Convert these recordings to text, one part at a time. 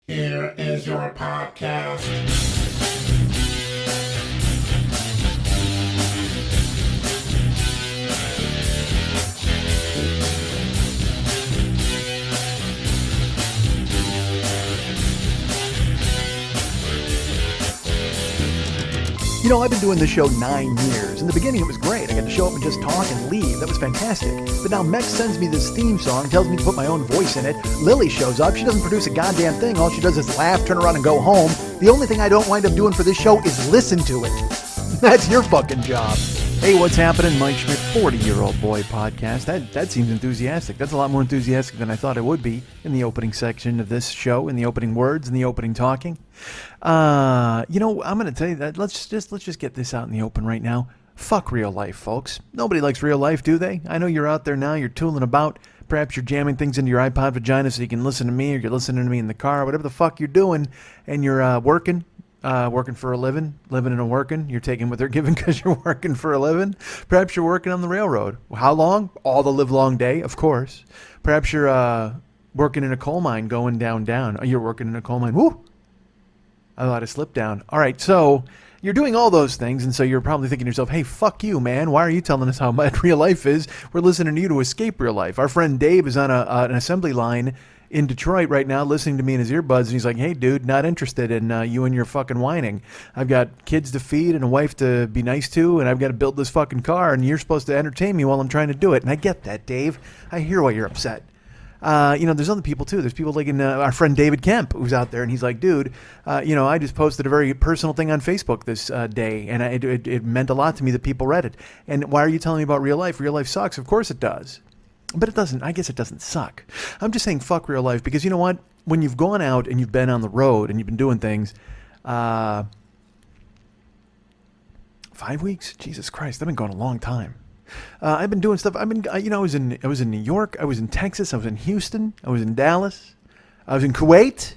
Here is your podcast. You know, I've been doing this show 9 years. In the beginning, it was great. I got to show up and just talk and leave. That was fantastic. But now Mex sends me this theme song, tells me to put my own voice in it. Lily shows up. She doesn't produce a goddamn thing. All she does is laugh, turn around, and go home. The only thing I don't wind up doing for this show is listen to it. That's your fucking job. Hey, what's happening? Mike Schmidt, 40-year-old boy podcast. That seems enthusiastic. That's a lot more enthusiastic than I thought it would be in the opening section of this show, in the opening words, in the opening talking. You know, I'm going to tell you that. Let's just get this out in the open right now. Fuck real life, folks. Nobody likes real life, do they? I know you're out there now. You're tooling about. Perhaps you're jamming things into your iPod vagina so you can listen to me, or you're listening to me in the car, whatever the fuck you're doing, and you're working for a living and working. You're taking what they're giving because you're working for a living. Perhaps you're working on the railroad. How long? All the live long day, of course. Perhaps you're working in a coal mine going down. You're working in a coal mine. Woo! I thought I slipped down. All right, so you're doing all those things, and so you're probably thinking to yourself, hey, fuck you, man. Why are you telling us how bad real life is? We're listening to you to escape real life. Our friend Dave is on an assembly line in Detroit right now, listening to me in his earbuds, and he's like, hey, dude, not interested in you and your fucking whining. I've got kids to feed and a wife to be nice to, and I've got to build this fucking car, and you're supposed to entertain me while I'm trying to do it. And I get that, Dave. I hear why you're upset. You know, there's other people too. There's people like our friend David Kemp, who's out there, and he's like, dude, I just posted a very personal thing on Facebook this day, and it meant a lot to me that people read it. And why are you telling me about real life? Real life sucks. Of course it does. But it doesn't. I guess it doesn't suck. I'm just saying fuck real life because you know what? When you've gone out and you've been on the road and you've been doing things, 5 weeks? Jesus Christ, I've been going a long time. I've been doing stuff. I was in New York. I was in Texas. I was in Houston. I was in Dallas. I was in Kuwait.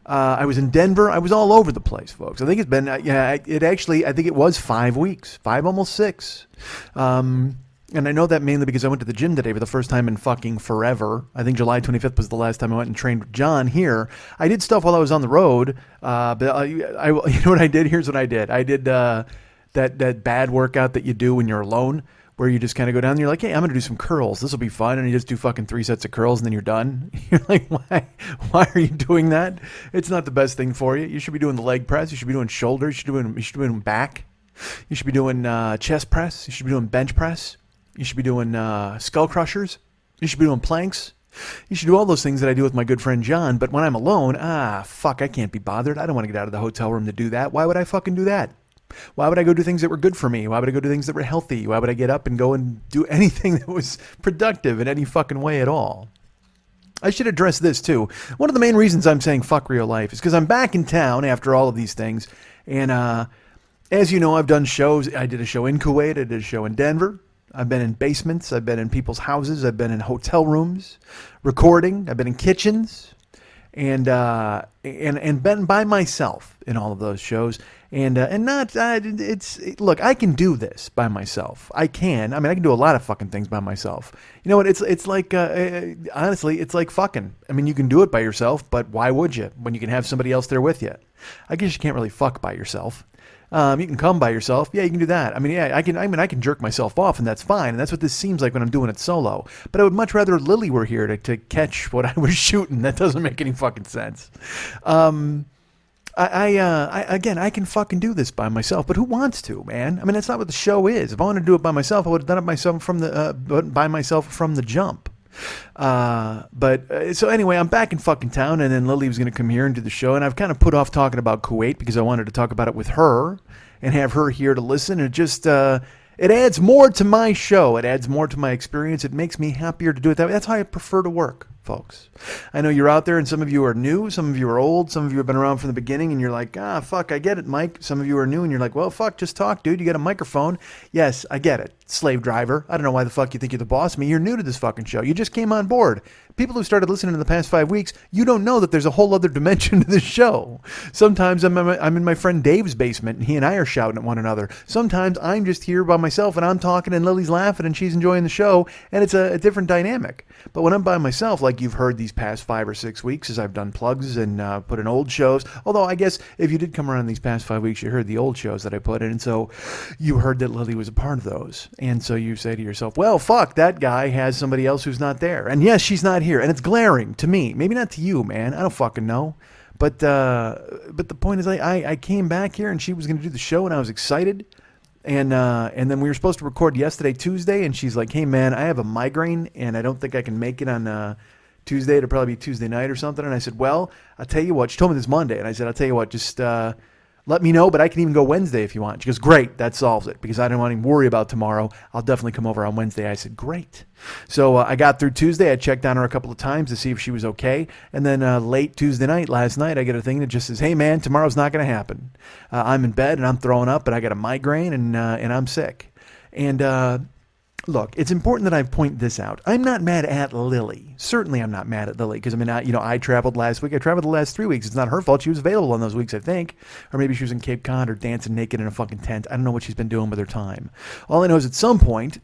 I was in Denver. I was all over the place, folks. I think it's been, I think it was 5 weeks, almost 6. And I know that mainly because I went to the gym today for the first time in fucking forever. I think July 25th was the last time I went and trained with John here. I did stuff while I was on the road, but you know what I did? Here's what I did. I did that bad workout that you do when you're alone, where you just kind of go down and you're like, hey, I'm going to do some curls. This will be fun. And you just do fucking 3 sets of curls and then you're done. You're like, why are you doing that? It's not the best thing for you. You should be doing the leg press. You should be doing shoulders. You should be doing back. You should be doing chest press. You should be doing bench press. You should be doing skull crushers. You should be doing planks. You should do all those things that I do with my good friend John. But when I'm alone, fuck, I can't be bothered. I don't want to get out of the hotel room to do that. Why would I fucking do that? Why would I go do things that were good for me? Why would I go do things that were healthy? Why would I get up and go and do anything that was productive in any fucking way at all? I should address this too. One of the main reasons I'm saying fuck real life is because I'm back in town after all of these things. And as you know, I've done shows. I did a show in Kuwait. I did a show in Denver. I've been in basements. I've been in people's houses. I've been in hotel rooms recording. I've been in kitchens and been by myself in all of those shows. Look, I can do this by myself. I can. I mean, I can do a lot of fucking things by myself. You know what? It's like, honestly, it's like fucking. I mean, you can do it by yourself, but why would you when you can have somebody else there with you? I guess you can't really fuck by yourself. You can come by yourself. Yeah, you can do that. I mean, yeah, I can jerk myself off, and that's fine. And that's what this seems like when I'm doing it solo. But I would much rather Lily were here to catch what I was shooting. That doesn't make any fucking sense. I can fucking do this by myself, but who wants to, man? I mean, that's not what the show is. If I wanted to do it by myself, I would have done it by myself from the jump. So anyway, I'm back in fucking town, and then Lily was going to come here and do the show, and I've kind of put off talking about Kuwait because I wanted to talk about it with her and have her here to listen. And just it adds more to my show. It adds more to my experience. It makes me happier to do it that way. That's how I prefer to work, folks. I know you're out there, and some of you are new, some of you are old, some of you have been around from the beginning, and you're like, fuck, I get it, Mike. Some of you are new, and you're like, well, fuck, just talk, dude. You got a microphone. Yes, I get it. Slave driver. I don't know why the fuck you think you're the boss of me. You're new to this fucking show. You just came on board. People who started listening in the past 5 weeks, you don't know that there's a whole other dimension to this show. Sometimes I'm in my friend Dave's basement, and he and I are shouting at one another. Sometimes I'm just here by myself, and I'm talking, and Lily's laughing, and she's enjoying the show, and it's a different dynamic. But when I'm by myself, like like you've heard these past 5 or 6 weeks as I've done plugs and put in old shows. Although I guess if you did come around these past 5 weeks, you heard the old shows that I put in. And so you heard that Lily was a part of those. And so you say to yourself, well, fuck, that guy has somebody else who's not there. And yes, she's not here. And it's glaring to me. Maybe not to you, man. I don't fucking know. But the point is I came back here and she was going to do the show and I was excited. And then we were supposed to record yesterday, Tuesday, and she's like, hey, man, I have a migraine, and I don't think I can make it on Tuesday. It'll probably be Tuesday night or something. And I said, well, I'll tell you what. She told me this Monday, and I said, I'll tell you what, just let me know, but I can even go Wednesday if you want. She goes, great, that solves it, because I didn't want to even worry about tomorrow. I'll definitely come over on Wednesday. I said, great. So I got through Tuesday. I checked on her a couple of times to see if she was okay. And then late Tuesday night, last night, I get a thing that just says, hey, man, tomorrow's not going to happen. I'm in bed, and I'm throwing up, and I got a migraine, and I'm sick. And look, it's important that I point this out. I'm not mad at Lily. Certainly I'm not mad at Lily because, I mean, I traveled last week. I traveled the last 3 weeks. It's not her fault. She was available on those weeks, I think. Or maybe she was in Cape Cod or dancing naked in a fucking tent. I don't know what she's been doing with her time. All I know is at some point,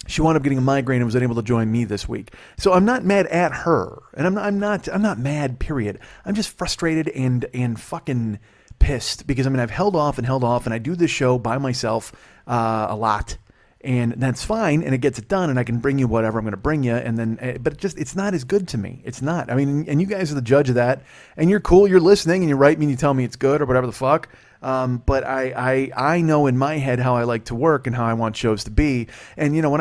she wound up getting a migraine and was unable to join me this week. So I'm not mad at her. And I'm not mad, period. I'm just frustrated and fucking pissed because, I mean, I've held off and I do this show by myself a lot. And that's fine, and it gets it done, and I can bring you whatever I'm going to bring you, and then, but it's not as good to me. It's not. I mean, and you guys are the judge of that, and you're cool, you're listening, and you write me and you tell me it's good or whatever the fuck. But I know in my head how I like to work and how I want shows to be, and you know, when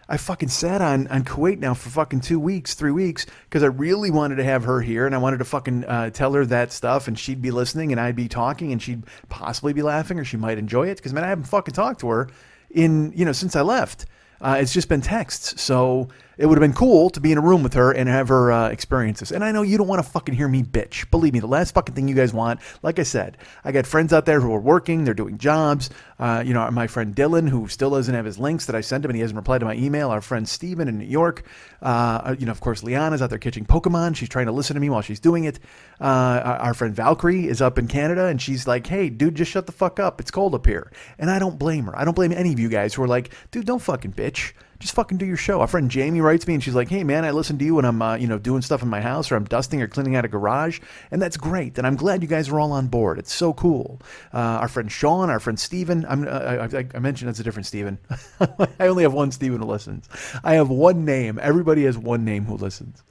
I fucking sat on Kuwait now for fucking 2 weeks, 3 weeks, because I really wanted to have her here, and I wanted to fucking tell her that stuff, and she'd be listening, and I'd be talking, and she'd possibly be laughing, or she might enjoy it, because, man, I haven't fucking talked to her since I left. It's just been texts, so it would have been cool to be in a room with her and have her experience this. And I know you don't want to fucking hear me bitch. Believe me, the last fucking thing you guys want, like I said, I got friends out there who are working, they're doing jobs. My friend Dylan, who still doesn't have his links that I sent him and he hasn't replied to my email. Our friend Steven in New York. Of course, Liana's out there catching Pokemon. She's trying to listen to me while she's doing it. Our friend Valkyrie is up in Canada and she's like, hey, dude, just shut the fuck up. It's cold up here. And I don't blame her. I don't blame any of you guys who are like, dude, don't fucking bitch. Just fucking do your show. Our friend Jamie writes me and she's like, hey man, I listen to you when I'm doing stuff in my house or I'm dusting or cleaning out a garage. And that's great. And I'm glad you guys are all on board. It's so cool. Our friend Sean, our friend Steven. I mentioned it's a different Steven. I only have one Steven who listens. I have one name. Everybody has one name who listens.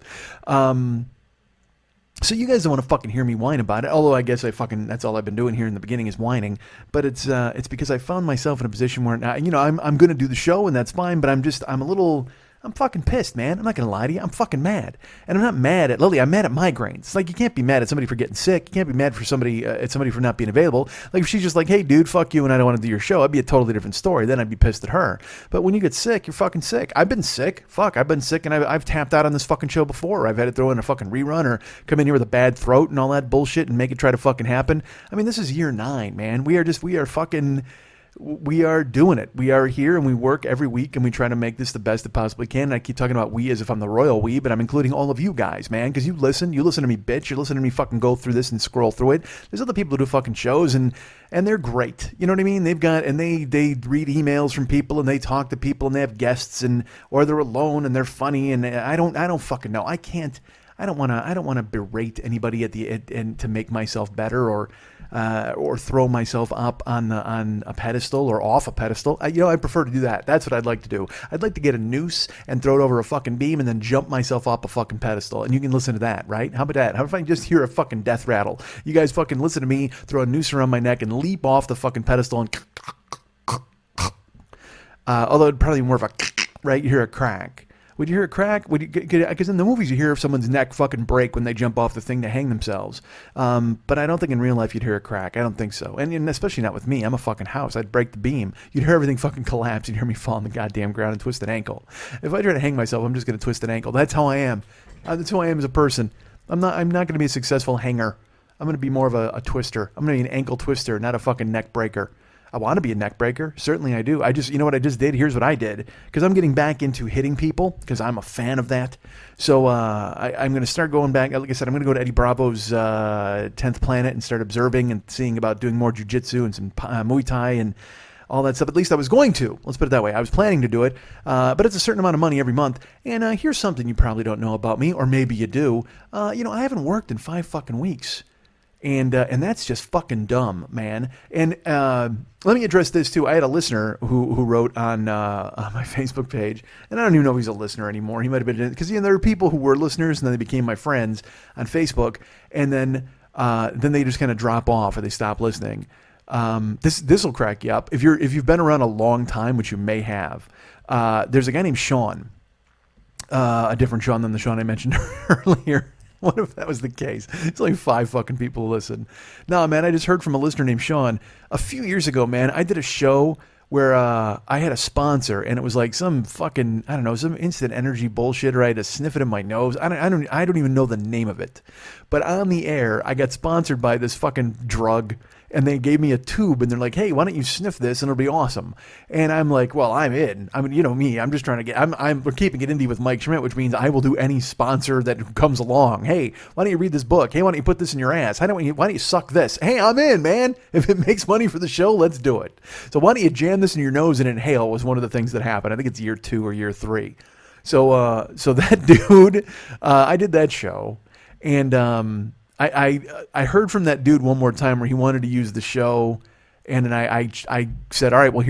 So you guys don't want to fucking hear me whine about it, although I guess that's all I've been doing here in the beginning is whining. But it's because I found myself in a position where I'm going to do the show and that's fine, but I'm fucking pissed, man. I'm not going to lie to you. I'm fucking mad. And I'm not mad at Lily. I'm mad at migraines. It's like you can't be mad at somebody for getting sick. You can't be mad for somebody for not being available. Like if she's just like, hey, dude, fuck you and I don't want to do your show, that'd be a totally different story. Then I'd be pissed at her. But when you get sick, you're fucking sick. I've been sick. Fuck, I've been sick and I've tapped out on this fucking show before. I've had to throw in a fucking rerun or come in here with a bad throat and all that bullshit and make it try to fucking happen. I mean, this is year 9, man. We are doing it. We are here and we work every week and we try to make this the best it possibly can. And I keep talking about we as if I'm the royal we, but I'm including all of you guys, man, because you listen to me bitch. You listen to me fucking go through this and scroll through it. There's other people who do fucking shows and they're great. You know what I mean? They read emails from people and they talk to people and they have guests or they're alone and they're funny and I don't fucking know. I don't want to berate anybody and to make myself better or throw myself up on a pedestal or off a pedestal. I prefer to do that. That's what I'd like to do. I'd like to get a noose and throw it over a fucking beam and then jump myself off a fucking pedestal. And you can listen to that, right? How about that? How if I just hear a fucking death rattle? You guys fucking listen to me, throw a noose around my neck and leap off the fucking pedestal and although it'd probably be more of a right? You hear a crack. Would you hear a crack? Because in the movies you hear someone's neck fucking break when they jump off the thing to hang themselves. But I don't think in real life you'd hear a crack. I don't think so. And especially not with me. I'm a fucking house. I'd break the beam. You'd hear everything fucking collapse. You'd hear me fall on the goddamn ground and twist an ankle. If I try to hang myself, I'm just going to twist an ankle. That's how I am. That's who I am as a person. I'm not going to be a successful hanger. I'm going to be more of a twister. I'm going to be an ankle twister, not a fucking neck breaker. I want to be a neck breaker. Certainly I do. You know what I just did? Here's what I did. Because I'm getting back into hitting people because I'm a fan of that. So I'm going to start going back. Like I said, I'm going to go to Eddie Bravo's 10th Planet and start observing and seeing about doing more jiu-jitsu and some Muay Thai and all that stuff. At least I was going to. Let's put it that way. I was planning to do it, but it's a certain amount of money every month. And here's something you probably don't know about me, or maybe you do. I haven't worked in 5 fucking weeks. And that's just fucking dumb, man. And let me address this too. I had a listener who wrote on my Facebook page, and I don't even know if he's a listener anymore. He might have been, because there were people who were listeners and then they became my friends on Facebook, and then they just kind of drop off or they stop listening. This will crack you up if you've been around a long time, which you may have. There's a guy named Sean, a different Sean than the Sean I mentioned earlier. What if that was the case? It's like 5 fucking people who listen. No, man, I just heard from a listener named Sean. A few years ago, man, I did a show where I had a sponsor, and it was like some fucking, I don't know, some instant energy bullshit, or I had to sniff it in my nose. I don't even know the name of it. But on the air, I got sponsored by this fucking drug, and they gave me a tube, and they're like, hey, why don't you sniff this, and it'll be awesome. And I'm like, well, I'm in. I mean, you know me, I'm just trying to get, we're keeping it indie with Mike Schmidt, which means I will do any sponsor that comes along. Hey, why don't you read this book? Hey, why don't you put this in your ass? Why don't you suck this? Hey, I'm in, man. If it makes money for the show, let's do it. So why don't you jam this in your nose and inhale was one of the things that happened. I think it's year 2 or year 3. So that dude, I did that show, and I heard from that dude one more time where he wanted to use the show, and then I said, all right, well,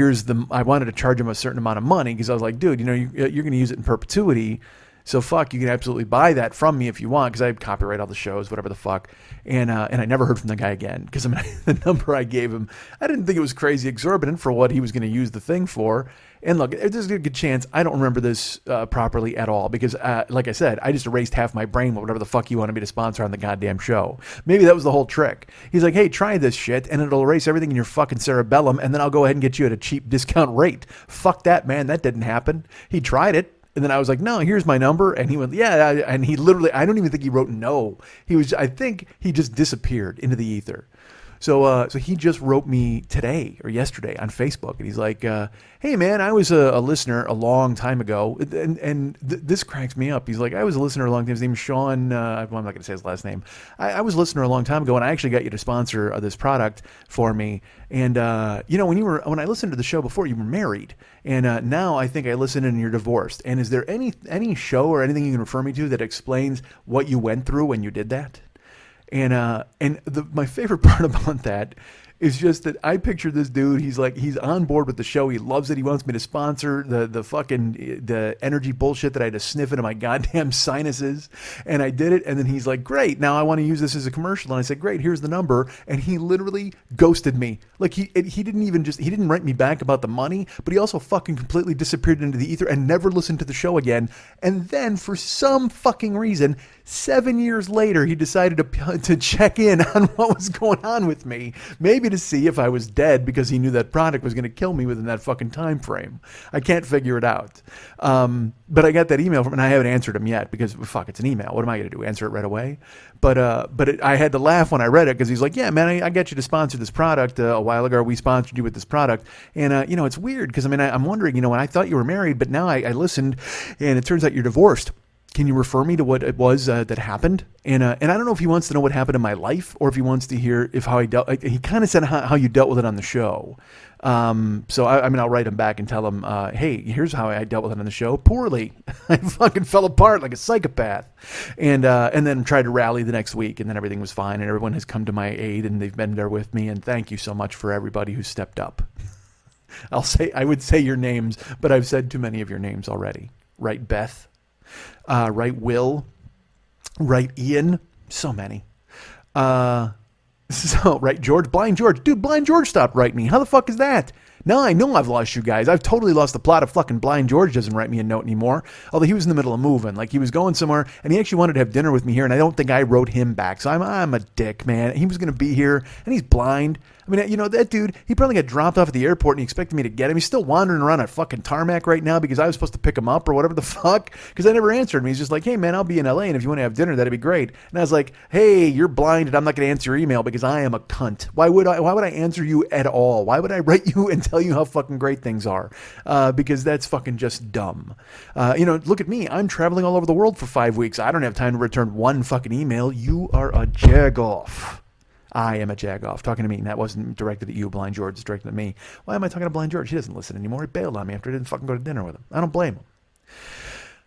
I wanted to charge him a certain amount of money, because I was like, dude, you're going to use it in perpetuity, so fuck, you can absolutely buy that from me if you want, because I copyright all the shows, whatever the fuck. And I never heard from the guy again, because the number I gave him, I didn't think it was crazy exorbitant for what he was going to use the thing for. And look, there's a good chance I don't remember this properly at all, because like I said, I just erased half my brain with whatever the fuck you wanted me to sponsor on the goddamn show. Maybe that was the whole trick. He's like, hey, try this shit, and it'll erase everything in your fucking cerebellum, and then I'll go ahead and get you at a cheap discount rate. Fuck that, man. That didn't happen. He tried it. And then I was like, no, here's my number. And he went, yeah. And he literally, I don't even think he wrote no. I think he just disappeared into the ether. So he just wrote me today or yesterday on Facebook, and he's like, hey, man, I was a listener a long time ago, and this cracks me up. He's like, I was a listener a long time. His name is Sean. Well, I'm not going to say his last name. I was a listener a long time ago, and I actually got you to sponsor this product for me. And when I listened to the show before, you were married, and now I think I listen and you're divorced. And is there any show or anything you can refer me to that explains what you went through when you did that? And my favorite part about that is just that I picture this dude. He's on board with the show. He loves it. He wants me to sponsor the energy bullshit that I had to sniff into my goddamn sinuses. And I did it. And then he's like, great. Now I want to use this as a commercial. And I said, great, here's the number. And he literally ghosted me. Like he didn't write me back about the money, but he also fucking completely disappeared into the ether and never listened to the show again. And then for some fucking reason, 7 years later, he decided to check in on what was going on with me. Maybe to see if I was dead, because he knew that product was going to kill me within that fucking time frame. I can't figure it out. But I got that email from him, and I haven't answered him yet, because fuck, it's an email. What am I going to do? Answer it right away? But I had to laugh when I read it, because he's like, yeah, man, I got you to sponsor this product a while ago. We sponsored you with this product. And, it's weird, because I'm wondering, when I thought you were married, but now I listened, and it turns out you're divorced. Can you refer me to what it was that happened? And I don't know if he wants to know what happened in my life, or if he wants to hear how I dealt. He kind of said how you dealt with it on the show. So I'll write him back and tell him, hey, here's how I dealt with it on the show. Poorly. I fucking fell apart like a psychopath. And then tried to rally the next week, and then everything was fine, and everyone has come to my aid, and they've been there with me. And thank you so much for everybody who stepped up. I would say your names, but I've said too many of your names already. Right, Beth? Right, Will? Right, Ian? So many. Right, George? Blind George. Dude, Blind George stopped writing me. How the fuck is that? Now I know I've lost you guys. I've totally lost the plot of fucking Blind George doesn't write me a note anymore. Although he was in the middle of moving. Like, he was going somewhere, and he actually wanted to have dinner with me here, and I don't think I wrote him back. So I'm a dick, man. He was going to be here, and he's blind. I mean, that dude, he probably got dropped off at the airport, and he expected me to get him. He's still wandering around at fucking tarmac right now, because I was supposed to pick him up or whatever the fuck, because I never answered him. He's just like, hey, man, I'll be in LA, and if you want to have dinner, that'd be great. And I was like, hey, you're blind, and I'm not going to answer your email because I am a cunt. Why would I answer you at all? Why would I write you and tell you how fucking great things are? Because that's fucking just dumb. Look at me. I'm traveling all over the world for 5 weeks. I don't have time to return one fucking email. You are a jagoff. I am a jagoff. Talking to me. And that wasn't directed at you, Blind George. It's directed at me. Why am I talking to Blind George? He doesn't listen anymore. He bailed on me after I didn't fucking go to dinner with him. I don't blame him.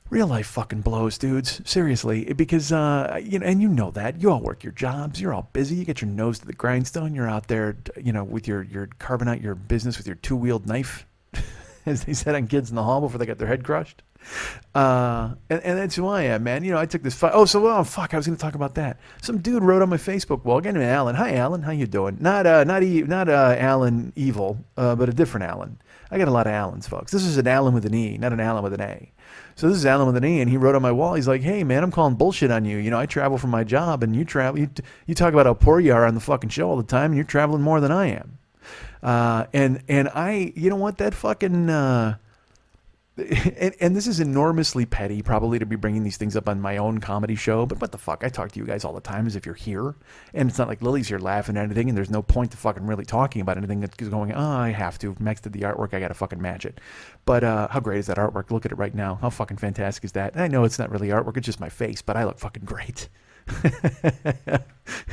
Real life fucking blows, dudes. Seriously, because and you know that you all work your jobs. You're all busy. You get your nose to the grindstone. You're out there, with your carving out your business with your two-wheeled knife, as they said on Kids in the Hall before they got their head crushed. And that's who I am, man. I took this fight. I was going to talk about that. Some dude wrote on my Facebook wall. Again, Alan. Hi, Alan. How you doing? Not Alan Evil, but a different Alan. I got a lot of Allens, folks. This is an Alan with an E, not an Alan with an A. So this is Alan with an E, and he wrote on my wall. He's like, "Hey, man, I'm calling bullshit on you. I travel for my job, and you travel. You talk about how poor you are on the fucking show all the time, and you're traveling more than I am." And I, you know what, that fucking. And this is enormously petty, probably, to be bringing these things up on my own comedy show. But what the fuck? I talk to you guys all the time as if you're here. And it's not like Lily's here laughing at anything, and there's no point to fucking really talking about anything that's going, I have to. Max did the artwork. I got to fucking match it. But how great is that artwork? Look at it right now. How fucking fantastic is that? And I know it's not really artwork. It's just my face, but I look fucking great.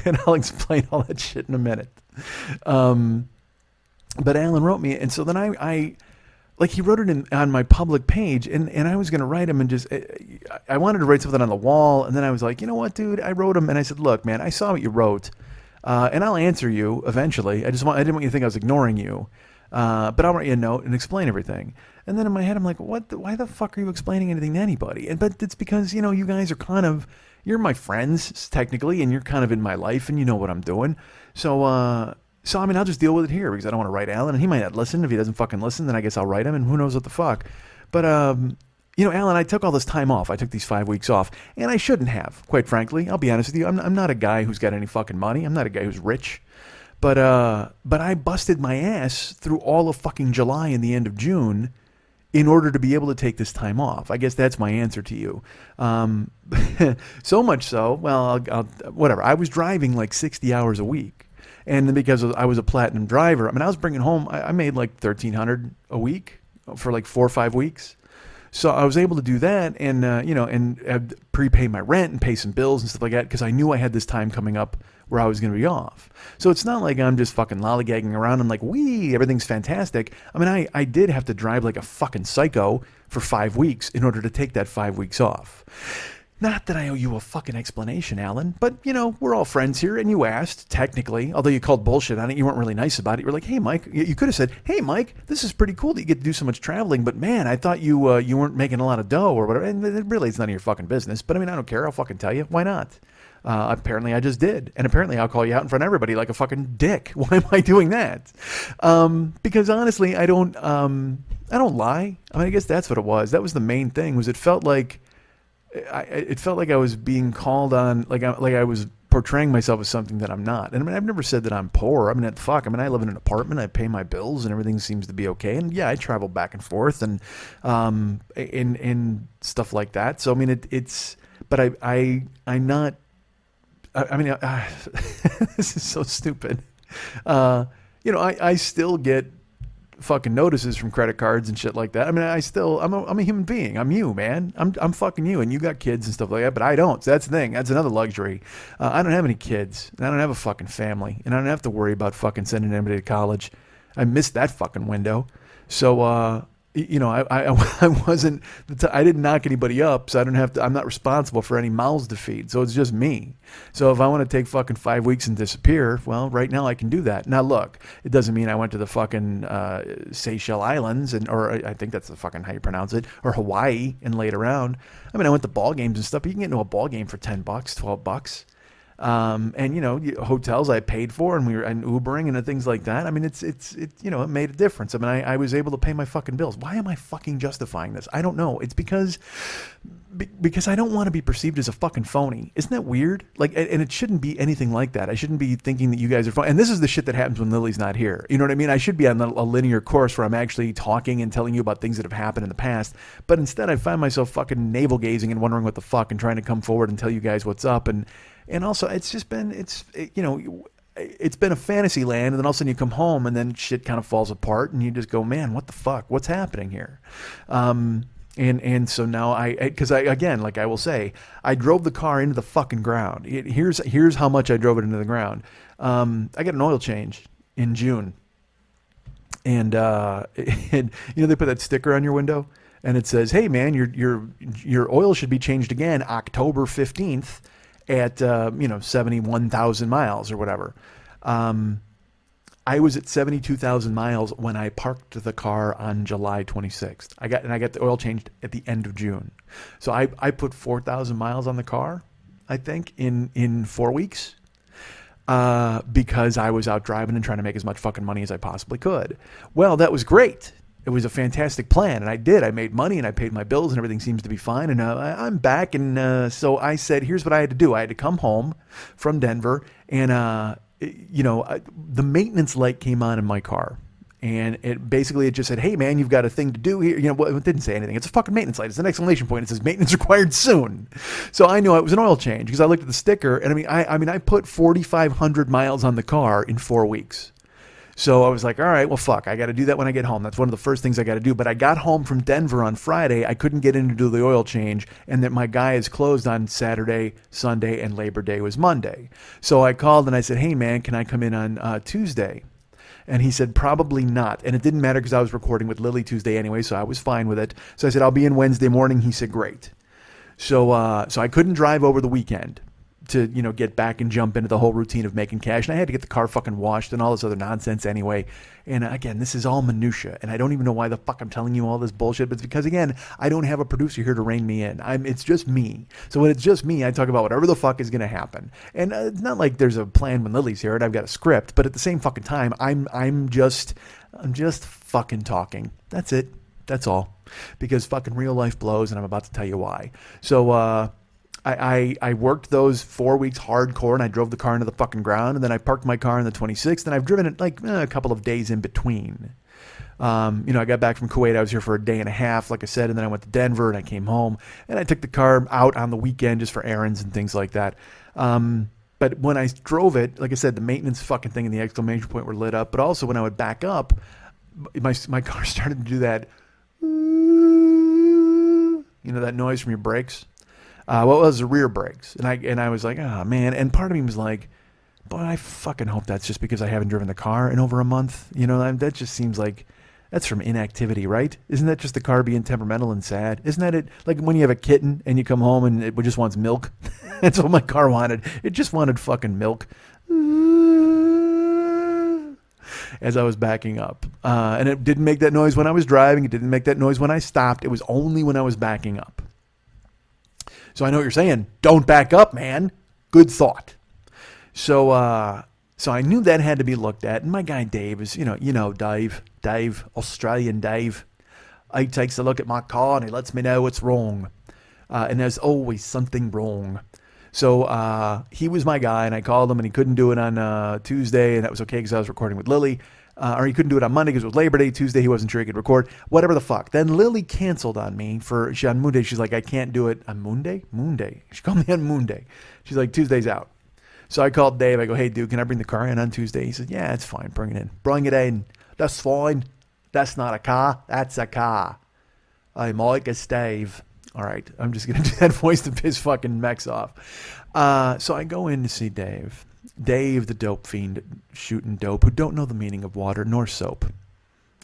And I'll explain all that shit in a minute. But Alan wrote me, and so then I he wrote it on my public page, and I was going to write him and just, I wanted to write something on the wall, and then I was like, you know what, dude? I wrote him, and I said, look, man, I saw what you wrote, and I'll answer you eventually. I didn't want you to think I was ignoring you, but I'll write you a note and explain everything. And then in my head, I'm like, why the fuck are you explaining anything to anybody? But it's because, you guys are you're my friends, technically, and you're kind of in my life, and you know what I'm doing. So, I mean, I'll just deal with it here because I don't want to write Alan, and he might not listen. If he doesn't fucking listen, then I guess I'll write him, and who knows what the fuck. But, Alan, I took all this time off. I took these 5 weeks off, and I shouldn't have, quite frankly. I'll be honest with you. I'm not a guy who's got any fucking money. I'm not a guy who's rich. But I busted my ass through all of fucking July and the end of June in order to be able to take this time off. I guess that's my answer to you. So much so, well, whatever. I was driving like 60 hours a week. And then because I was a platinum driver, I mean, I was bringing home, I made like $1,300 a week for like 4 or 5 weeks. So I was able to do that and, and prepay my rent and pay some bills and stuff like that because I knew I had this time coming up where I was going to be off. So it's not like I'm just fucking lollygagging around and like, everything's fantastic. I mean, I did have to drive like a fucking psycho for 5 weeks in order to take that 5 weeks off. Not that I owe you a fucking explanation, Alan, but, we're all friends here, and you asked, technically, although you called bullshit on it, you weren't really nice about it. You were like, hey, Mike, you could have said, hey, Mike, this is pretty cool that you get to do so much traveling, but, man, I thought you weren't making a lot of dough or whatever, and really, it's none of your fucking business, but, I mean, I don't care. I'll fucking tell you. Why not? Apparently, I just did, and apparently, I'll call you out in front of everybody like a fucking dick. Why am I doing that? Because, honestly, I don't lie. I mean, I guess that's what it was. That was the main thing, was it felt like I was being called on, like I was portraying myself as something that I'm not. And I mean, I've never said that I'm poor. I mean, I live in an apartment. I pay my bills, and everything seems to be okay. And yeah, I travel back and forth, and stuff like that. So I mean, but I'm not. I mean, this is so stupid. I still get fucking notices from credit cards and shit like that. I mean, I'm a human being. I'm you, man. I'm fucking you, and you got kids and stuff like that, but I don't. So that's the thing. That's another luxury. I don't have any kids, and I don't have a fucking family, and I don't have to worry about fucking sending anybody to college. I missed that fucking window. So, I wasn't, I didn't knock anybody up, so I don't have to, I'm not responsible for any mouths to feed. So it's just me. So if I want to take fucking 5 weeks and disappear, well, right now I can do that. Now look, it doesn't mean I went to the fucking Seychelles Islands or I think that's the fucking how you pronounce it, or Hawaii and laid around. I mean, I went to ball games and stuff. You can get into a ball game for $10, $12. And hotels I paid for, and we were and Ubering and things like that. I mean, it made a difference. I mean, I was able to pay my fucking bills. Why am I fucking justifying this? I don't know. It's because I don't want to be perceived as a fucking phony. Isn't that weird? Like, and it shouldn't be anything like that. I shouldn't be thinking that you guys are phony. And this is the shit that happens when Lily's not here. You know what I mean? I should be on a linear course where I'm actually talking and telling you about things that have happened in the past. But instead, I find myself fucking navel gazing and wondering what the fuck and trying to come forward and tell you guys what's up. And also, it's been a fantasy land, and then all of a sudden you come home, and then shit kind of falls apart, and you just go, man, what the fuck? What's happening here? And so now because I again, like I will say, I drove the car into the fucking ground. Here's how much I drove it into the ground. I got an oil change in June, and and they put that sticker on your window, and it says, "Hey man, your oil should be changed again October 15th at 71,000 miles or whatever." I was at 72,000 miles when I parked the car on July 26th. I got the oil changed at the end of June. So I put 4,000 miles on the car, I think, in 4 weeks, because I was out driving and trying to make as much fucking money as I possibly could. Well, that was great. It was a fantastic plan, and I did. I made money, and I paid my bills, and everything seems to be fine. And I'm back, and so I said, here's what I had to do. I had to come home from Denver, and the maintenance light came on in my car, and it just said, "Hey man, you've got a thing to do here." It didn't say anything. It's a fucking maintenance light. It's an exclamation point. It says maintenance required soon. So I knew it was an oil change because I looked at the sticker, and I put 4,500 miles on the car in 4 weeks. So I was like, all right, well, fuck, I got to do that when I get home. That's one of the first things I got to do. But I got home from Denver on Friday. I couldn't get in to do the oil change, and that my guy is closed on Saturday, Sunday, and Labor Day was Monday. So I called and I said, hey, man, can I come in on Tuesday? And he said, probably not. And it didn't matter because I was recording with Lily Tuesday anyway, so I was fine with it. So I said, I'll be in Wednesday morning. He said, great. So I couldn't drive over the weekend to get back and jump into the whole routine of making cash, and I had to get the car fucking washed and all this other nonsense anyway. And again, this is all minutia, and I don't even know why the fuck I'm telling you all this bullshit, but it's because, again, I don't have a producer here to rein me in. It's just me. So when it's just me, I talk about whatever the fuck is going to happen. And it's not like there's a plan when Lily's here and I've got a script, but at the same fucking time, I'm just fucking talking. That's it. That's all. Because fucking real life blows, and I'm about to tell you why. So I worked those 4 weeks hardcore, and I drove the car into the fucking ground, and then I parked my car on the 26th, and I've driven it like a couple of days in between. I got back from Kuwait. I was here for a day and a half, like I said, and then I went to Denver, and I came home, and I took the car out on the weekend just for errands and things like that. But when I drove it, like I said, the maintenance fucking thing and the exclamation point were lit up, but also when I would back up, my car started to do that, that noise from your brakes. Was the rear brakes, and I was like, oh man, and part of me was like, boy, I fucking hope that's just because I haven't driven the car in over a month. That just seems like that's from inactivity, right? Isn't that just the car being temperamental and sad? Isn't that it? Like when you have a kitten and you come home and it just wants milk. That's what my car wanted. It just wanted fucking milk. As I was backing up, and it didn't make that noise when I was driving. It didn't make that noise when I stopped. It was only when I was backing up. So I know what you're saying. Don't back up, man. Good thought. So I knew that had to be looked at. And my guy Dave is, Dave, Australian Dave. He takes a look at my car and he lets me know what's wrong. And there's always something wrong. So he was my guy, and I called him, and he couldn't do it on Tuesday, and that was okay because I was recording with Lily. Or he couldn't do it on Monday because it was Labor Day. Tuesday, he wasn't sure he could record. Whatever the fuck. Then Lily canceled on me on Monday. She's like, I can't do it on Monday? Monday. She called me on Monday. She's like, Tuesday's out. So I called Dave. I go, hey, dude, can I bring the car in on Tuesday? He said, yeah, it's fine. Bring it in. Bring it in. That's fine. That's not a car. That's a car. I'm like a Dave. All right. I'm just going to do that voice to piss fucking Mex off. So I go in to see Dave. Dave, the dope fiend shooting dope, who don't know the meaning of water nor soap.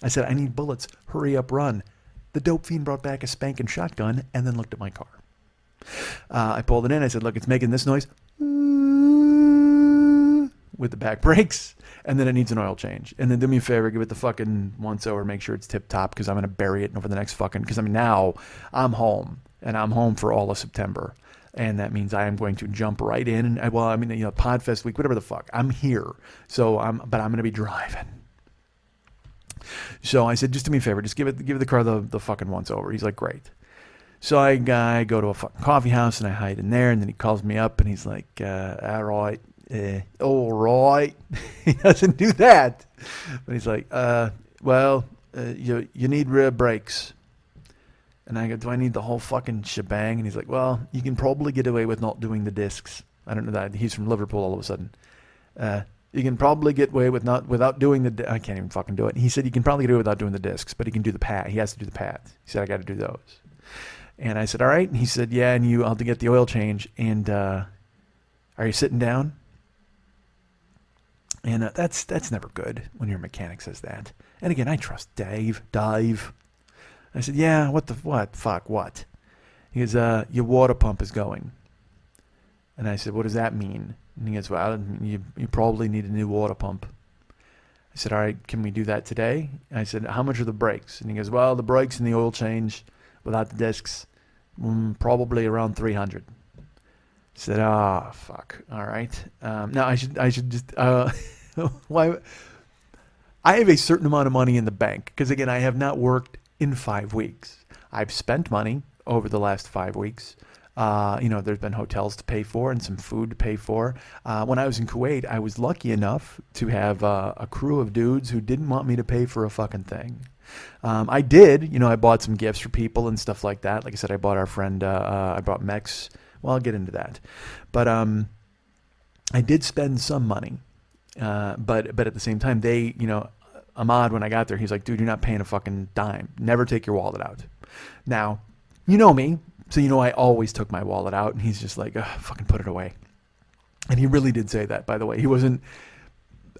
I said, I need bullets. Hurry up, run. The dope fiend brought back a spanking shotgun and then looked at my car. I pulled it in. I said, look, it's making this noise with the back brakes, and then it needs an oil change. And then do me a favor, give it the fucking once over, make sure it's tip top, because I'm going to bury it over the next fucking, because now I'm home, and I'm home for all of September. And that means I am going to jump right in. And Podfest week, whatever the fuck. I'm here. But I'm going to be driving. So I said, just do me a favor. Just give the car the fucking once over. He's like, great. So I go to a fucking coffee house and I hide in there. And then he calls me up and he's like, all right. He doesn't do that. But he's like, you need rear brakes. And I go, do I need the whole fucking shebang? And he's like, well, you can probably get away with not doing the discs. I don't know that. He's from Liverpool all of a sudden. You can probably get away with without doing I can't even fucking do it. He said you can probably get away without doing the discs, but he can do the pad. He has to do the pads. He said, I got to do those. And I said, all right. And he said, yeah, and I'll have to get the oil change. And are you sitting down? And that's never good when your mechanic says that. And again, I trust Dave. I said, yeah, what? Fuck, what? He goes, your water pump is going. And I said, what does that mean? And he goes, well, you probably need a new water pump. I said, all right, can we do that today? And I said, how much are the brakes? And he goes, well, the brakes and the oil change without the discs, probably around 300. I said, fuck. All right. Now I should just, why? I have a certain amount of money in the bank because, again, I have not worked in 5 weeks. I've spent money over the last 5 weeks. There's been hotels to pay for and some food to pay for. When I was in Kuwait, I was lucky enough to have a crew of dudes who didn't want me to pay for a fucking thing. I did, I bought some gifts for people and stuff like that. Like I said, I bought our friend, I bought Mex. Well, I'll get into that. But I did spend some money. But at the same time, they, Ahmad, when I got there, he's like, dude, you're not paying a fucking dime. Never take your wallet out. Now, you know me. So, I always took my wallet out, and he's just like, fucking put it away. And he really did say that, by the way. He wasn't,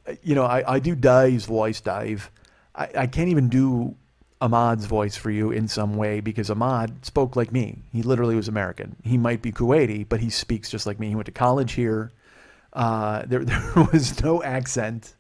I do Dave's voice, Dave. I can't even do Ahmad's voice for you in some way because Ahmad spoke like me. He literally was American. He might be Kuwaiti, but he speaks just like me. He went to college here. There was no accent.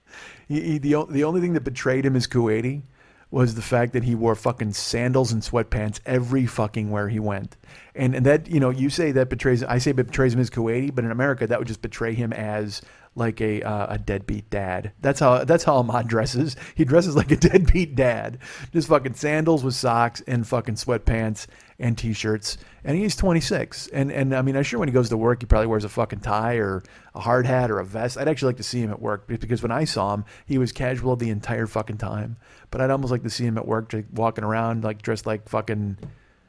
The only thing that betrayed him as Kuwaiti was the fact that he wore fucking sandals and sweatpants every fucking where he went. And that, you say that betrays, I say betrays him as Kuwaiti, but in America, that would just betray him as like a deadbeat dad. That's how Ahmad dresses. He dresses like a deadbeat dad. Just fucking sandals with socks and fucking sweatpants and t-shirts. And he's 26. And I mean, I'm sure when he goes to work, he probably wears a fucking tie or a hard hat or a vest. I'd actually like to see him at work because when I saw him, he was casual the entire fucking time. But I'd almost like to see him at work, like, walking around like dressed like fucking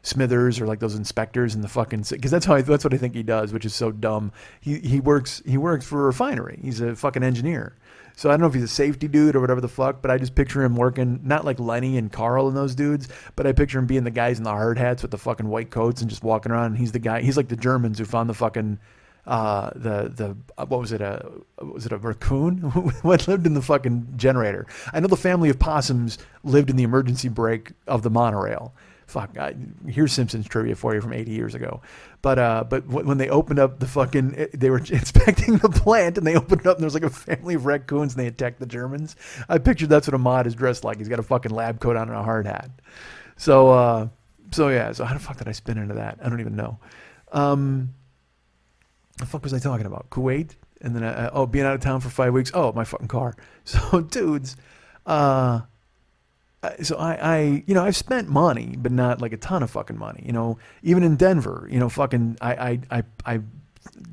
Smithers or like those inspectors in the fucking, because that's what I think he does, which is so dumb. He works for a refinery. He's a fucking engineer. So I don't know if he's a safety dude or whatever the fuck, but I just picture him working, not like Lenny and Carl and those dudes, but I picture him being the guys in the hard hats with the fucking white coats and just walking around. And he's the guy. He's like the Germans who found the fucking what was it? Was it a raccoon? What lived in the fucking generator? I know the family of possums lived in the emergency brake of the monorail. Fuck, here's Simpsons trivia for you from 80 years ago. But when they opened up the fucking, they were inspecting the plant and they opened it up and there was like a family of raccoons and they attacked the Germans. I pictured that's what Ahmad is dressed like. He's got a fucking lab coat on and a hard hat. So yeah. So how the fuck did I spin into that? I don't even know. The fuck was I talking about? Kuwait? And then, being out of town for 5 weeks. Oh, my fucking car. So, dudes, so I've spent money, but not like a ton of fucking money. Even in Denver, fucking,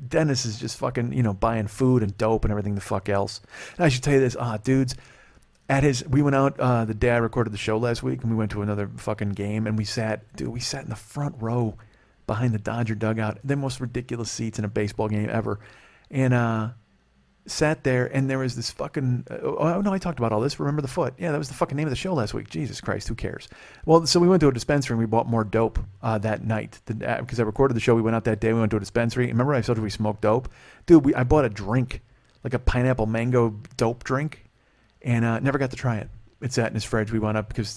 Dennis is just fucking, buying food and dope and everything the fuck else. And I should tell you this, dudes, we went out the day I recorded the show last week, and we went to another fucking game, and we sat in the front row behind the Dodger dugout, the most ridiculous seats in a baseball game ever, and sat there, and there was this fucking, oh no, I talked about all this, remember the foot, yeah, that was the fucking name of the show last week, Jesus Christ, who cares? Well, so we went to a dispensary, and we bought more dope that night, because I recorded the show, we went out that day, we went to a dispensary, remember I told you we smoked dope? Dude, I bought a drink, like a pineapple mango dope drink, and never got to try it. It sat in his fridge. We wound up, because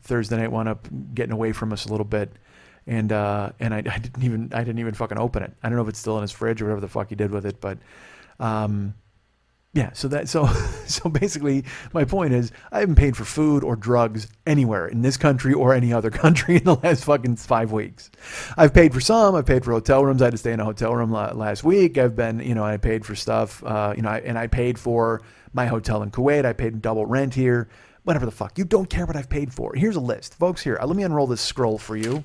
Thursday night wound up getting away from us a little bit. And I didn't even fucking open it. I don't know if it's still in his fridge or whatever the fuck he did with it, but yeah. So basically, my point is, I haven't paid for food or drugs anywhere in this country or any other country in the last fucking 5 weeks. I've paid for some. I've paid for hotel rooms. I had to stay in a hotel room last week. I've been, I paid for stuff. And I paid for my hotel in Kuwait. I paid double rent here. Whatever the fuck. You don't care what I've paid for. Here's a list, folks. Here, let me unroll this scroll for you.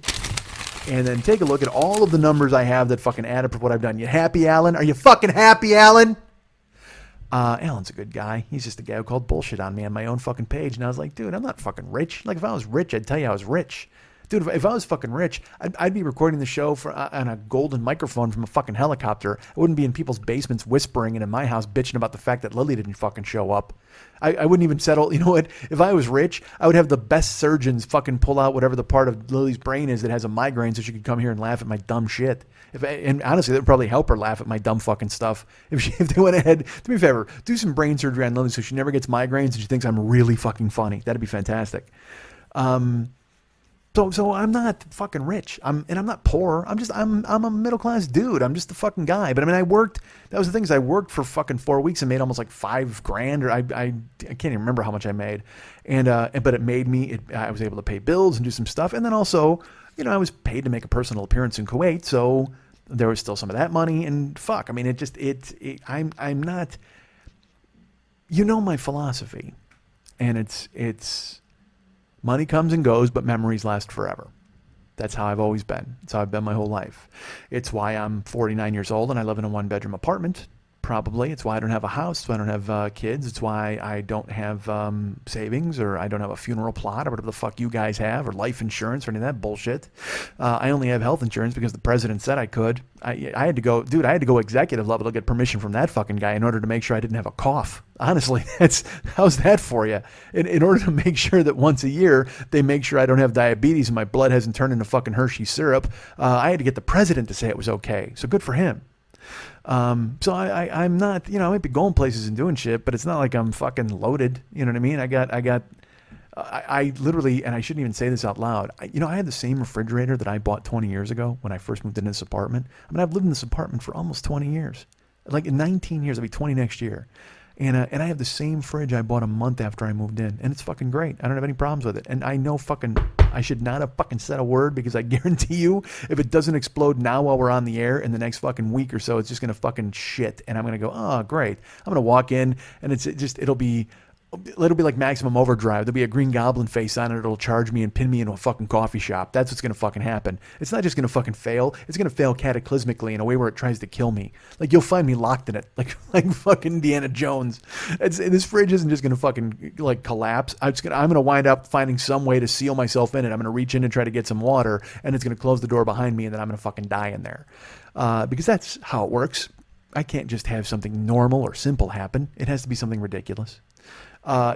And then take a look at all of the numbers I have that fucking add up to what I've done. You happy, Alan? Are you fucking happy, Alan? Alan's a good guy. He's just a guy who called bullshit on me on my own fucking page. And I was like, dude, I'm not fucking rich. Like, if I was rich, I'd tell you I was rich. Dude, if I was fucking rich, I'd be recording the show on a golden microphone from a fucking helicopter. I wouldn't be in people's basements whispering and in my house bitching about the fact that Lily didn't fucking show up. I wouldn't even settle. You know what? If I was rich, I would have the best surgeons fucking pull out whatever the part of Lily's brain is that has a migraine so she could come here and laugh at my dumb shit. And honestly, that would probably help her laugh at my dumb fucking stuff. If they went ahead, do me a favor, do some brain surgery on Lily so she never gets migraines and she thinks I'm really fucking funny. That'd be fantastic. So I'm not fucking rich. I'm not poor. I'm a middle class dude. I'm just a fucking guy. But I mean, that was the thing is I worked for fucking 4 weeks and made almost like $5,000 or I can't even remember how much I made. But it made me, I was able to pay bills and do some stuff. And then also, I was paid to make a personal appearance in Kuwait. So there was still some of that money and fuck. I mean, I'm not, my philosophy and it's, money comes and goes, but memories last forever. That's how I've always been. That's how I've been my whole life. It's why I'm 49 years old and I live in a 1-bedroom apartment. Probably. It's why I don't have a house. It's why I don't have kids. It's why I don't have savings or I don't have a funeral plot or whatever the fuck you guys have or life insurance or any of that bullshit. I only have health insurance because the president said I could. I had to go executive level to get permission from that fucking guy in order to make sure I didn't have a cough. Honestly, how's that for you? In order to make sure that once a year they make sure I don't have diabetes and my blood hasn't turned into fucking Hershey syrup, I had to get the president to say it was okay. So good for him. So I'm not, I might be going places and doing shit, but it's not like I'm fucking loaded. You know what I mean? I literally, and I shouldn't even say this out loud. I had the same refrigerator that I bought 20 years ago when I first moved into this apartment. I mean, I've lived in this apartment for almost 20 years, like 19 years. I'll be 20 next year. And I have the same fridge I bought a month after I moved in, and it's fucking great. I don't have any problems with it. And I know I should not have fucking said a word because I guarantee you, if it doesn't explode now while we're on the air in the next fucking week or so, it's just gonna fucking shit. And I'm gonna go, oh great. I'm gonna walk in and it'll be like Maximum Overdrive. There'll be a Green Goblin face on it. It'll charge me and pin me into a fucking coffee shop. That's what's going to fucking happen. It's not just going to fucking fail. It's going to fail cataclysmically in a way where it tries to kill me. Like you'll find me locked in it. Like fucking Indiana Jones. This fridge isn't just going to fucking like collapse. I'm going to wind up finding some way to seal myself in it. I'm going to reach in and try to get some water and it's going to close the door behind me and then I'm going to fucking die in there. Because that's how it works. I can't just have something normal or simple happen. It has to be something ridiculous.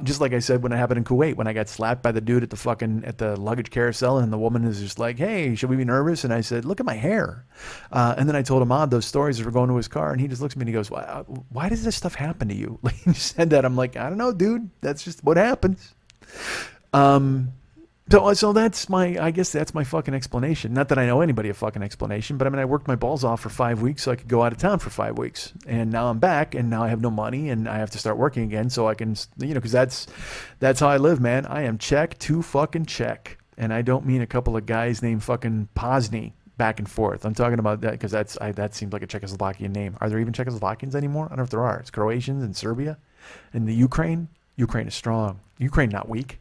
Just like I said when it happened in Kuwait, when I got slapped by the dude at the luggage carousel, and the woman is just like, "Hey, should we be nervous?" And I said, "Look at my hair." And then I told Ahmad those stories as we're going to his car, and he just looks at me and he goes, "Why does this stuff happen to you?" Like he said that, I'm like, "I don't know, dude. That's just what happens." So I guess that's my fucking explanation. Not that I know anybody a fucking explanation, but I mean, I worked my balls off for 5 weeks so I could go out of town for 5 weeks. And now I'm back and now I have no money and I have to start working again so I can, because that's how I live, man. I am check to fucking check. And I don't mean a couple of guys named fucking Pozny back and forth. I'm talking about that because that seems like a Czechoslovakian name. Are there even Czechoslovakians anymore? I don't know if there are. It's Croatians and Serbia and the Ukraine. Ukraine is strong. Ukraine not weak.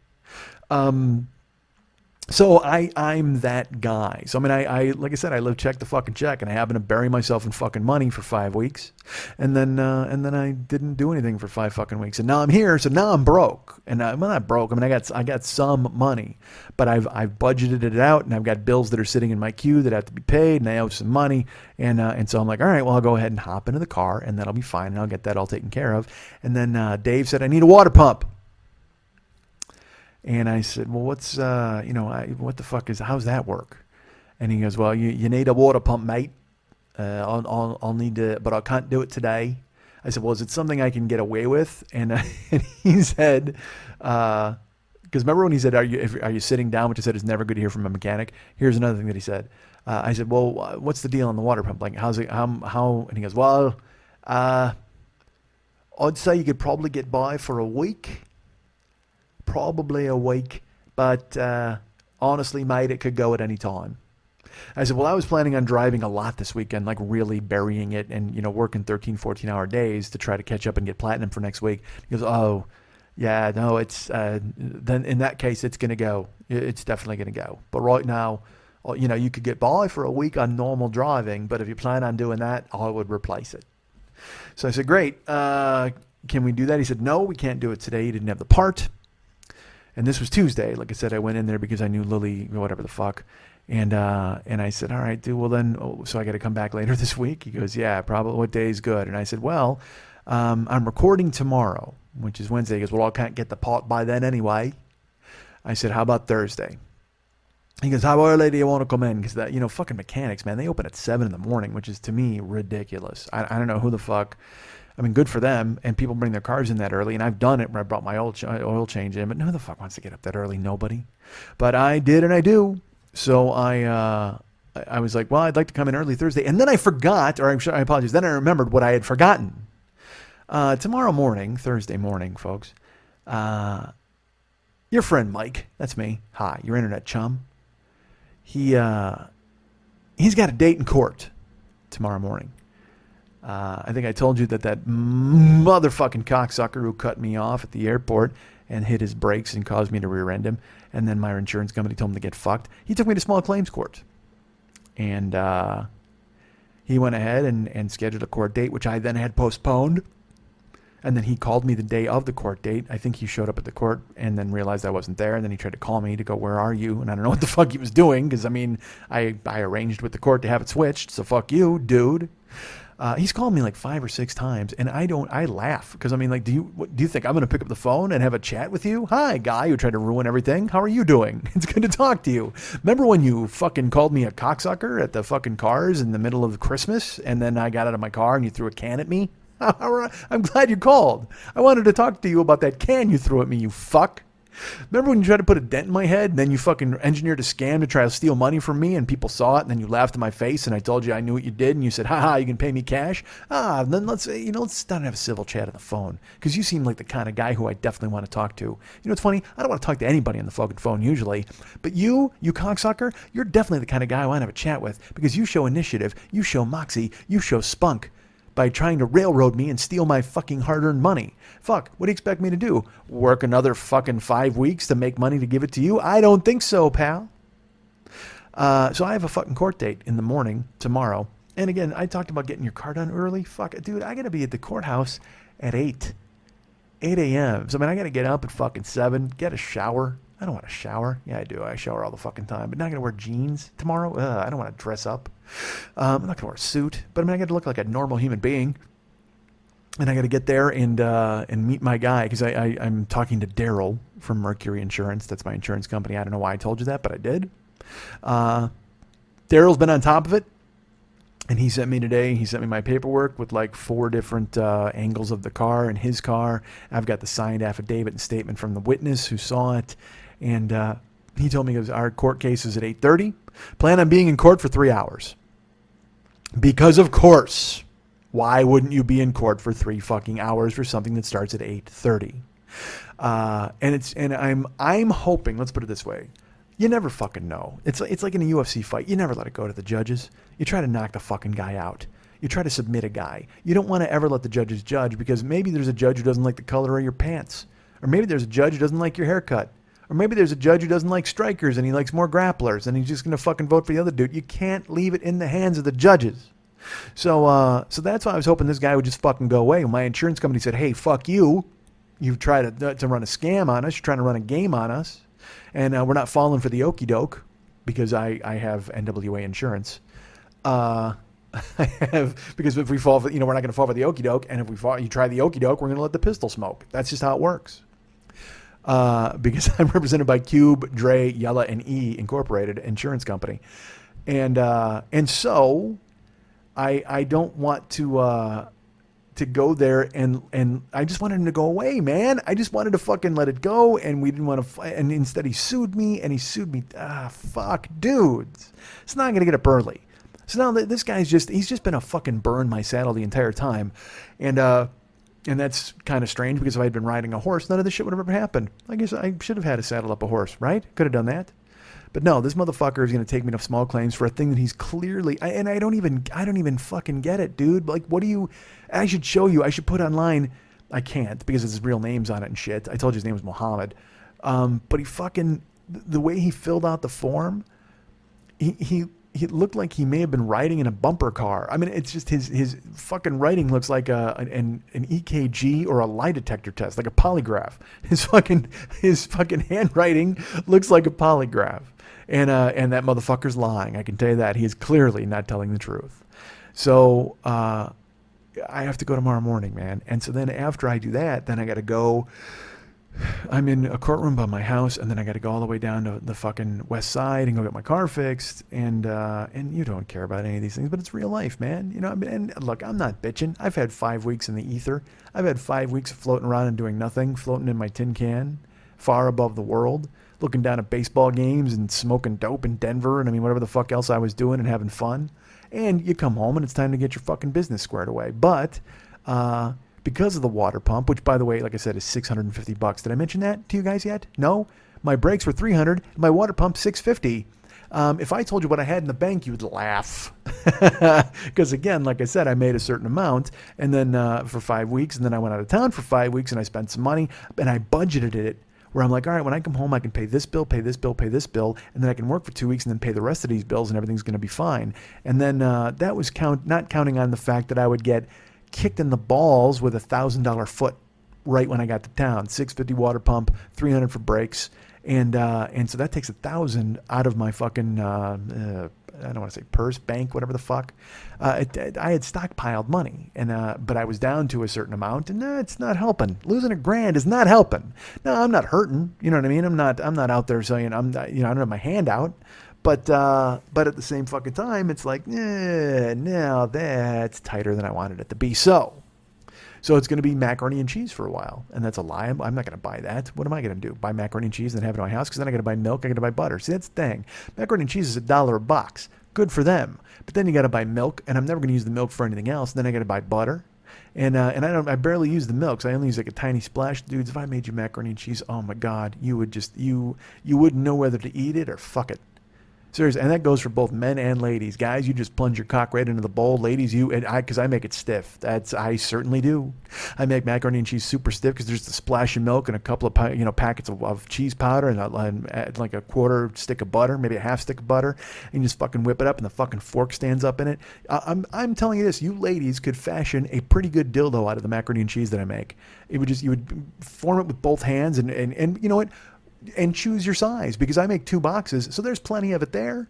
So I'm that guy. So I mean, I like I said, I live check to fucking check, and I happen to bury myself in fucking money for 5 weeks, and then I didn't do anything for 5 fucking weeks, and now I'm here. So now I'm broke, and I'm not broke. I mean, I got some money, but I've budgeted it out, and I've got bills that are sitting in my queue that have to be paid, and I owe some money, and so I'm like, all right, well, I'll go ahead and hop into the car, and that'll be fine, and I'll get that all taken care of. And then Dave said, I need a water pump. And I said, well, what's, what the fuck how's that work? And he goes, well, you need a water pump, mate. I'll need to, but I can't do it today. I said, well, is it something I can get away with? And he said, because remember when he said, are you sitting down, which I said is never good to hear from a mechanic. Here's another thing that he said. I said, well, what's the deal on the water pump? Like, how's it, how, and he goes, well, I'd say you could probably get by for a week. Probably a week, but honestly, mate, it could go at any time. I said, well, I was planning on driving a lot this weekend, like really burying it and, working 13, 14-hour days to try to catch up and get platinum for next week. He goes, oh, yeah, no, it's, then in that case, it's going to go. It's definitely going to go. But right now, you could get by for a week on normal driving, but if you plan on doing that, I would replace it. So I said, great. Can we do that? He said, no, we can't do it today. He didn't have the part. And this was Tuesday. Like I said, I went in there because I knew Lily, whatever the fuck. And I said, all right, dude, well then, so I got to come back later this week? He goes, yeah, probably. What day is good? And I said, well, I'm recording tomorrow, which is Wednesday. He goes, well, I can't get the pot by then anyway. I said, how about Thursday? He goes, how early do you want to come in? Because that, fucking mechanics, man, they open at 7 in the morning, which is to me ridiculous. I don't know who the fuck. I mean, good for them, and people bring their cars in that early, and I've done it where I brought my oil change in, but who the fuck wants to get up that early? Nobody. But I did, and I do. So I was like, well, I'd like to come in early Thursday. And then I forgot, or I apologize, then I remembered what I had forgotten. Tomorrow morning, Thursday morning, folks, your friend Mike, that's me, hi, your internet chum, he's got a date in court tomorrow morning. I think I told you that motherfucking cocksucker who cut me off at the airport and hit his brakes and caused me to rear end him, and then my insurance company told him to get fucked. He took me to small claims court. And he went ahead and scheduled a court date, which I then had postponed. And then he called me the day of the court date. I think he showed up at the court and then realized I wasn't there. And then he tried to call me to go, where are you? And I don't know what the fuck he was doing, because, I mean, I arranged with the court to have it switched. So fuck you, dude. He's called me like 5 or 6 times, and I laugh, because I mean, like, do you think I'm going to pick up the phone and have a chat with you? Hi, guy who tried to ruin everything. How are you doing? It's good to talk to you. Remember when you fucking called me a cocksucker at the fucking cars in the middle of Christmas, and then I got out of my car and you threw a can at me? I'm glad you called. I wanted to talk to you about that can you threw at me, you fuck. Remember when you tried to put a dent in my head, and then you fucking engineered a scam to try to steal money from me, and people saw it, and then you laughed in my face, and I told you I knew what you did, and you said, haha, you can pay me cash? Then let's sit down and have a civil chat on the phone, because you seem like the kind of guy who I definitely want to talk to. You know what's funny? I don't want to talk to anybody on the fucking phone usually, but you cocksucker, you're definitely the kind of guy I want to have a chat with, because you show initiative, you show moxie, you show spunk by trying to railroad me and steal my fucking hard-earned money. Fuck, what do you expect me to do? Work another fucking 5 weeks to make money to give it to you? I don't think so, pal. So I have a fucking court date in the morning tomorrow. And again, I talked about getting your car done early. Fuck it, dude, I got to be at the courthouse at 8 a.m. So, I mean, I got to get up at fucking 7, get a shower. I don't want to shower. Yeah, I do. I shower all the fucking time. But not going to wear jeans tomorrow. I don't want to dress up. I'm not going to wear a suit. But I mean, I got to look like a normal human being. And I got to get there and meet my guy, because I'm talking to Daryl from Mercury Insurance. That's my insurance company. I don't know why I told you that, but I did. Daryl's been on top of it. And he sent me today, he sent me my paperwork with like 4 different angles of the car and his car. I've got the signed affidavit and statement from the witness who saw it. And he told me, our court case is at 8:30. Plan on being in court for 3 hours. Because of course, why wouldn't you be in court for 3 fucking hours for something that starts at 8:30? And I'm hoping, let's put it this way. You never fucking know. It's like in a UFC fight. You never let it go to the judges. You try to knock the fucking guy out. You try to submit a guy. You don't want to ever let the judges judge, because maybe there's a judge who doesn't like the color of your pants. Or maybe there's a judge who doesn't like your haircut. Or maybe there's a judge who doesn't like strikers and he likes more grapplers and he's just going to fucking vote for the other dude. You can't leave it in the hands of the judges. So that's why I was hoping this guy would just fucking go away. My insurance company said, hey, fuck you. You've tried to run a scam on us. You're trying to run a game on us. And we're not falling for the okie doke, because I have NWA insurance. I have, because if we fall for, we're not going to fall for the okie doke. And if you try the okie doke, we're going to let the pistol smoke. That's just how it works. Because I'm represented by Cube, Dre, Yella, and E Incorporated Insurance Company. And so I don't want to go there and I just wanted him to go away, man. I just wanted to fucking let it go, and we didn't want to and instead he sued me. Fuck, dudes. It's not going to get up early. So now this guy's he's just been a fucking burn my saddle the entire time. And that's kind of strange, because if I'd been riding a horse, none of this shit would have ever happened. I guess I should have had to saddle up a horse, right? Could have done that. But no, this motherfucker is going to take me to small claims for a thing that he's clearly, and I don't even fucking get it, dude. Like, I should show you. I should put online. I can't, because his real name's on it and shit. I told you his name was Mohammed. But he fucking, the way he filled out the form, he he looked like he may have been riding in a bumper car. I mean, it's just his fucking writing looks like an EKG or a lie detector test, like a polygraph. His fucking handwriting looks like a polygraph. And that motherfucker's lying. I can tell you that. He is clearly not telling the truth. So I have to go tomorrow morning, man. And so then after I do that, then I got to go. I'm in a courtroom by my house, and then I got to go all the way down to the fucking west side and go get my car fixed. And you don't care about any of these things, but it's real life, man. You know, I mean, and look, I'm not bitching. I've had 5 weeks in the ether. I've had 5 weeks of floating around and doing nothing, floating in my tin can, far above the world, looking down at baseball games and smoking dope in Denver, and I mean, whatever the fuck else I was doing and having fun. And you come home and it's time to get your fucking business squared away. But because of the water pump, which by the way, like I said, is $650. Did I mention that to you guys yet? No? My brakes were $300, my water pump $650. If I told you what I had in the bank, you'd laugh. Because again, like I said, I made a certain amount and then for 5 weeks, and then I went out of town for 5 weeks and I spent some money and I budgeted it where I'm like, all right, when I come home, I can pay this bill, pay this bill, pay this bill, and then I can work for 2 weeks and then pay the rest of these bills and everything's going to be fine. And then that was not counting on the fact that I would get kicked in the balls with $1,000 foot right when I got to town. $650 water pump, $300 for brakes, and so that takes $1,000 out of my fucking I don't want to say purse, bank, whatever the fuck. I had stockpiled money, and but I was down to a certain amount, and it's not helping. Losing $1,000 is not helping. No, I'm not hurting. You know what I mean? I'm not out there saying I'm not, I don't have my hand out. But at the same fucking time, it's like, now that's tighter than I wanted it to be. So it's going to be macaroni and cheese for a while. And that's a lie. I'm not going to buy that. What am I going to do? Buy macaroni and cheese and then have it in my house? Because then I got to buy milk. I got to buy butter. See, that's the thing. Macaroni and cheese is $1 a box. Good for them. But then you got to buy milk, and I'm never going to use the milk for anything else. And then I got to buy butter. And I barely use the milk, so I only use like a tiny splash. Dudes, if I made you macaroni and cheese, oh my God, you would just, you wouldn't know whether to eat it or fuck it. Seriously, and that goes for both men and ladies. Guys, you just plunge your cock right into the bowl. Ladies, because I make it stiff. I certainly do. I make macaroni and cheese super stiff because there's a splash of milk and a couple of packets of cheese powder and like a quarter stick of butter, maybe a half stick of butter, and you just fucking whip it up, and the fucking fork stands up in it. I'm telling you this: you ladies could fashion a pretty good dildo out of the macaroni and cheese that I make. You would form it with both hands, and you know what? And choose your size, because I make 2 boxes, so there's plenty of it there.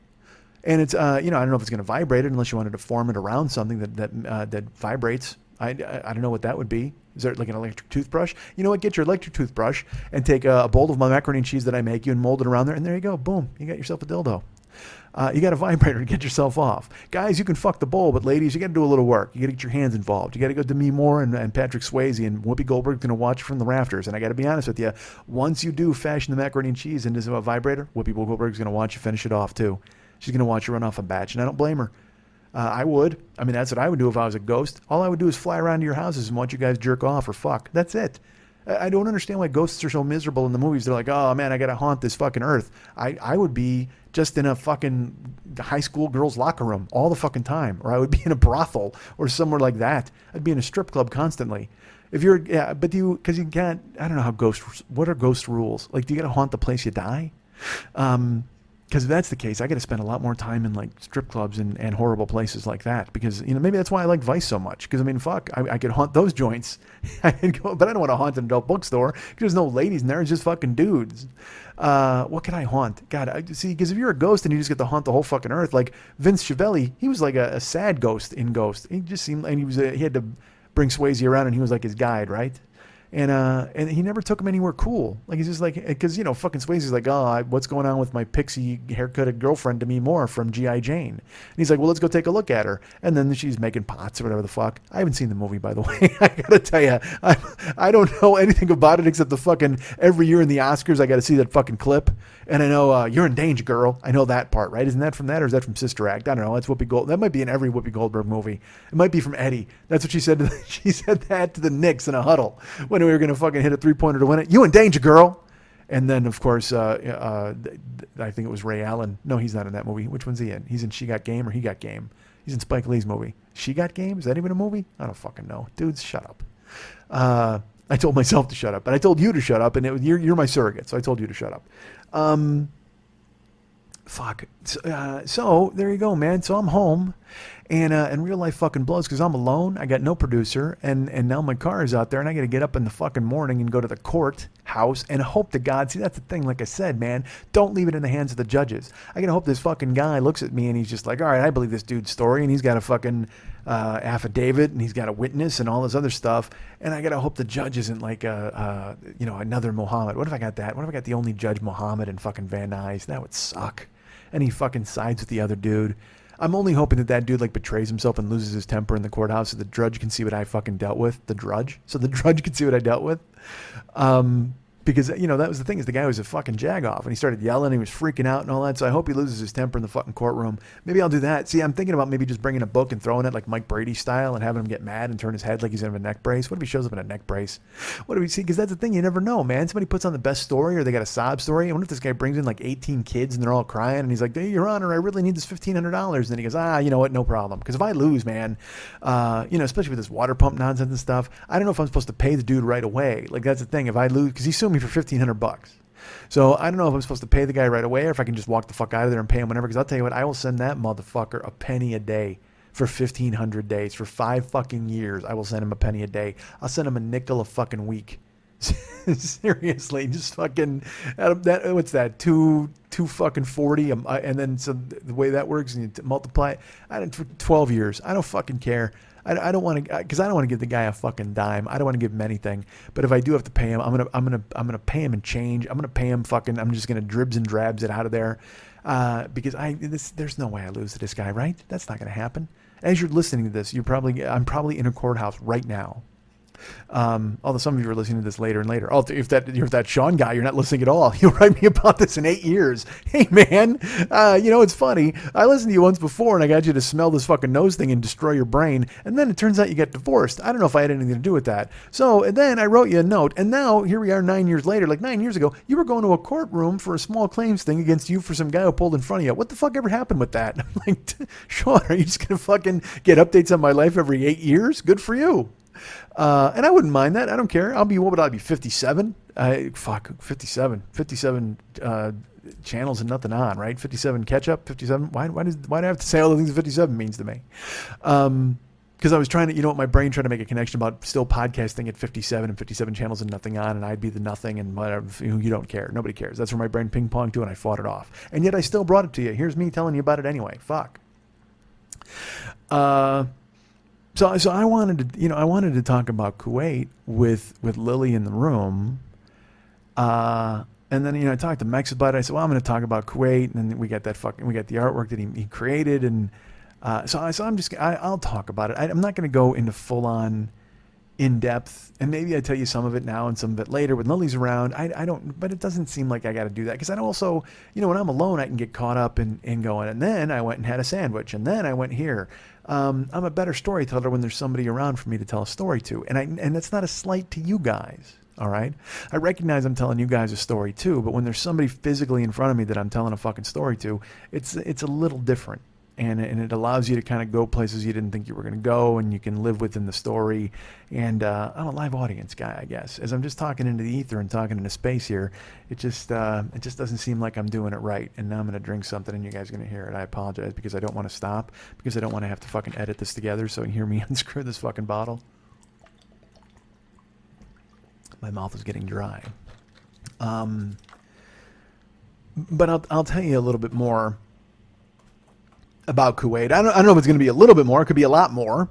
And it's I don't know if it's going to vibrate it unless you wanted to form it around something that vibrates. I don't know what that would be. Is there like an electric toothbrush? You know what? Get your electric toothbrush and take a bowl of my macaroni and cheese that I make you and mold it around there, and there you go. Boom. You got yourself a dildo. You got a vibrator to get yourself off. Guys, you can fuck the bowl, but ladies, you got to do a little work. You got to get your hands involved. You got to go to Demi Moore and Patrick Swayze, and Whoopi Goldberg's going to watch from the rafters. And I got to be honest with you, once you do fashion the macaroni and cheese into a vibrator, Whoopi Goldberg's going to watch you finish it off too. She's going to watch you run off a batch, and I don't blame her. I would. I mean, that's what I would do if I was a ghost. All I would do is fly around to your houses and watch you guys jerk off or fuck. That's it. I don't understand why ghosts are so miserable in the movies. They're like, oh man, I got to haunt this fucking earth. I would be just in a fucking high school girls' locker room all the fucking time. Or I would be in a brothel or somewhere like that. I'd be in a strip club constantly. Because you can't, I don't know what are ghost rules? Like, do you got to haunt the place you die? Because if that's the case, I got to spend a lot more time in like strip clubs and horrible places like that. Because, maybe that's why I like Vice so much. Because, I mean, fuck, I could haunt those joints. But I don't want to haunt an adult bookstore because there's no ladies in there. It's just fucking dudes. What can I haunt? God, because if you're a ghost and you just get to haunt the whole fucking earth, like Vince Chiavelli, he was like a sad ghost in Ghost. He just seemed, and he had to bring Swayze around, and he was like his guide, right? And he never took him anywhere cool. Like, he's just like, because, fucking Swayze's like, oh, what's going on with my pixie haircutted girlfriend Demi Moore from G.I. Jane? And he's like, well, let's go take a look at her. And then she's making pots or whatever the fuck. I haven't seen the movie, by the way. I gotta tell you, I don't know anything about it except the fucking, every year in the Oscars, I gotta see that fucking clip. And I know, You're in Danger, Girl. I know that part, right? Isn't that from that, or is that from Sister Act? I don't know. That's Whoopi Gold. That might be in every Whoopi Goldberg movie. It might be from Eddie. That's what she said. She said that to the Knicks in a huddle when we were going to fucking hit a 3-pointer to win it. You in danger, girl. And then, of course, I think it was Ray Allen. No, he's not in that movie. Which one's he in? He's in She Got Game or He Got Game? He's in Spike Lee's movie. She Got Game? Is that even a movie? I don't fucking know. Dudes, shut up. I told myself to shut up, but I told you to shut up, and you're my surrogate, so I told you to shut up. fuck. So there you go, man. So I'm home, and real life fucking blows because I'm alone. I got no producer, and now my car is out there, and I got to get up in the fucking morning and go to the court house and hope to God. See, that's the thing. Like I said, man, don't leave it in the hands of the judges. I gotta hope this fucking guy looks at me and he's just like, all right, I believe this dude's story, and he's got a fucking affidavit, and he's got a witness and all this other stuff, and I gotta hope the judge isn't like another Muhammad. What if I got that? What if I got the only Judge Muhammad in fucking Van Nuys? That would suck. And he fucking sides with the other dude. I'm only hoping that dude like betrays himself and loses his temper in the courthouse so the judge can see what I fucking dealt with. The drudge, so the judge can see what I dealt with. Because, that was the thing, is the guy was a fucking jagoff, and he started yelling, he was freaking out and all that, so I hope he loses his temper in the fucking courtroom. Maybe I'll do that. See, I'm thinking about maybe just bringing a book and throwing it like Mike Brady style and having him get mad and turn his head like he's in a neck brace. What if he shows up in a neck brace? What do we see? Because that's the thing, you never know, man. Somebody puts on the best story, or they got a sob story. I wonder if this guy brings in like 18 kids and they're all crying, and he's like, hey, Your Honor, I really need this $1,500. And then he goes, you know what, no problem. Because if I lose, man, especially with this water pump nonsense and stuff, I don't know if I'm supposed to pay the dude right away. Like, that's the thing. If I lose, because he sued me for $1,500. So I don't know if I'm supposed to pay the guy right away or if I can just walk the fuck out of there and pay him whenever. Because I'll tell you what, I will send that motherfucker a penny a day for 1,500 days. For 5 fucking years, I will send him a penny a day. I'll send him a nickel a fucking week. Seriously, just fucking, what's that, two fucking 40, and then so the way that works, and you multiply it, for 12 years. I don't fucking care. I don't want to, because I don't want to give the guy a fucking dime. I don't want to give him anything. But if I do have to pay him, I'm gonna pay him in change. I'm gonna pay him fucking. I'm just gonna dribs and drabs it out of there, because there's no way I lose to this guy, right? That's not gonna happen. As you're listening to this, I'm probably in a courthouse right now. Although some of you are listening to this later and later. Oh, if that Sean guy, you're not listening at all. He'll write me about this in 8 years. Hey man, it's funny. I listened to you once before and I got you to smell this fucking nose thing and destroy your brain. And then it turns out you get divorced. I don't know if I had anything to do with that. So, and then I wrote you a note, and now here we are 9 years later. Like 9 years ago, you were going to a courtroom for a small claims thing against you for some guy who pulled in front of you. What the fuck ever happened with that? I'm like, Sean, are you just going to fucking get updates on my life every 8 years? Good for you. And I wouldn't mind that. I don't care. What would I be, 57? 57. 57 channels and nothing on, right? 57 catch-up, 57. Why do I have to say all the things 57 means to me? Because I was trying to, my brain tried to make a connection about still podcasting at 57 and 57 channels and nothing on, and I'd be the nothing and whatever. You don't care. Nobody cares. That's where my brain ping-ponged to, and I fought it off. And yet I still brought it to you. Here's me telling you about it anyway. Fuck. So I wanted to talk about Kuwait with Lily in the room, and then I talked to Mex about it. I said, well, I'm going to talk about Kuwait, and then we got the artwork that he created, and so I'll talk about it. I'm not going to go into full on in depth, and maybe I tell you some of it now and some of it later when Lily's around. I don't, but it doesn't seem like I got to do that because I also, when I'm alone, I can get caught up in going. And then I went and had a sandwich, and then I went here. I'm a better storyteller when there's somebody around for me to tell a story to, and that's not a slight to you guys. All right, I recognize I'm telling you guys a story too, but when there's somebody physically in front of me that I'm telling a fucking story to, it's a little different. And it allows you to kind of go places you didn't think you were going to go, and you can live within the story. And I'm a live audience guy, I guess. As I'm just talking into the ether and talking into space here, it just doesn't seem like I'm doing it right. And now I'm going to drink something, and you guys are going to hear it. I apologize because I don't want to stop, because I don't want to have to fucking edit this together so you can hear me unscrew this fucking bottle. My mouth is getting dry. But I'll tell you a little bit more about Kuwait. I don't know if it's going to be a little bit more. It could be a lot more.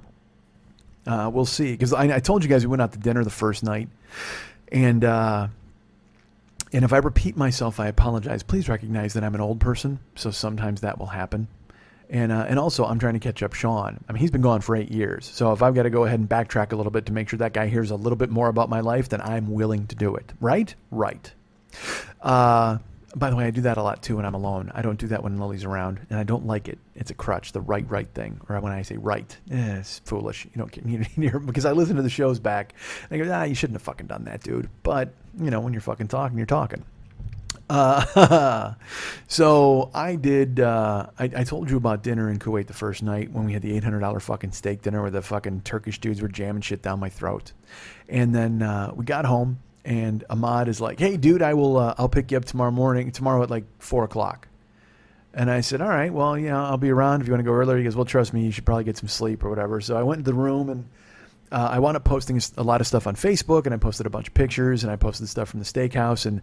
We'll see. Because I told you guys we went out to dinner the first night, and if I repeat myself, I apologize. Please recognize that I'm an old person, so sometimes that will happen. And also, I'm trying to catch up Sean. I mean, he's been gone for 8 years. So if I've got to go ahead and backtrack a little bit to make sure that guy hears a little bit more about my life, then I'm willing to do it. Right? Right. By the way, I do that a lot too when I'm alone. I don't do that when Lily's around, and I don't like it. It's a crutch, the right thing. Or when I say right, it's foolish. You don't hear, because I listen to the shows back, and I go, you shouldn't have fucking done that, dude. But, when you're fucking talking, you're talking. So I did, I told you about dinner in Kuwait the first night when we had the $800 fucking steak dinner where the fucking Turkish dudes were jamming shit down my throat. And then we got home. And Ahmad is like, hey, dude, I'll pick you up tomorrow at like 4 o'clock. And I said, all right, well, I'll be around if you want to go earlier. He goes, well, trust me, you should probably get some sleep or whatever. So I went into the room, and I wound up posting a lot of stuff on Facebook, and I posted a bunch of pictures, and I posted stuff from the steakhouse. And,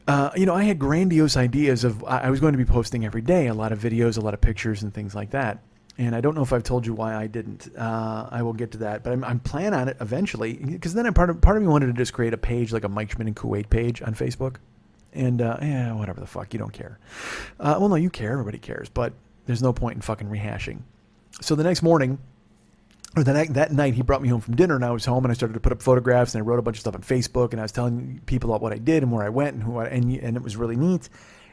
I had grandiose ideas of I was going to be posting every day, a lot of videos, a lot of pictures and things like that. And I don't know if I've told you why I didn't. I will get to that. But I'm planning on it eventually, because then part of me wanted to just create a page, like a Mike Schmidt in Kuwait page on Facebook. And, whatever the fuck, you don't care. Well, no, you care. Everybody cares. But there's no point in fucking rehashing. So the next morning, or that night, he brought me home from dinner, and I was home, and I started to put up photographs, and I wrote a bunch of stuff on Facebook, and I was telling people about what I did and where I went and it was really neat.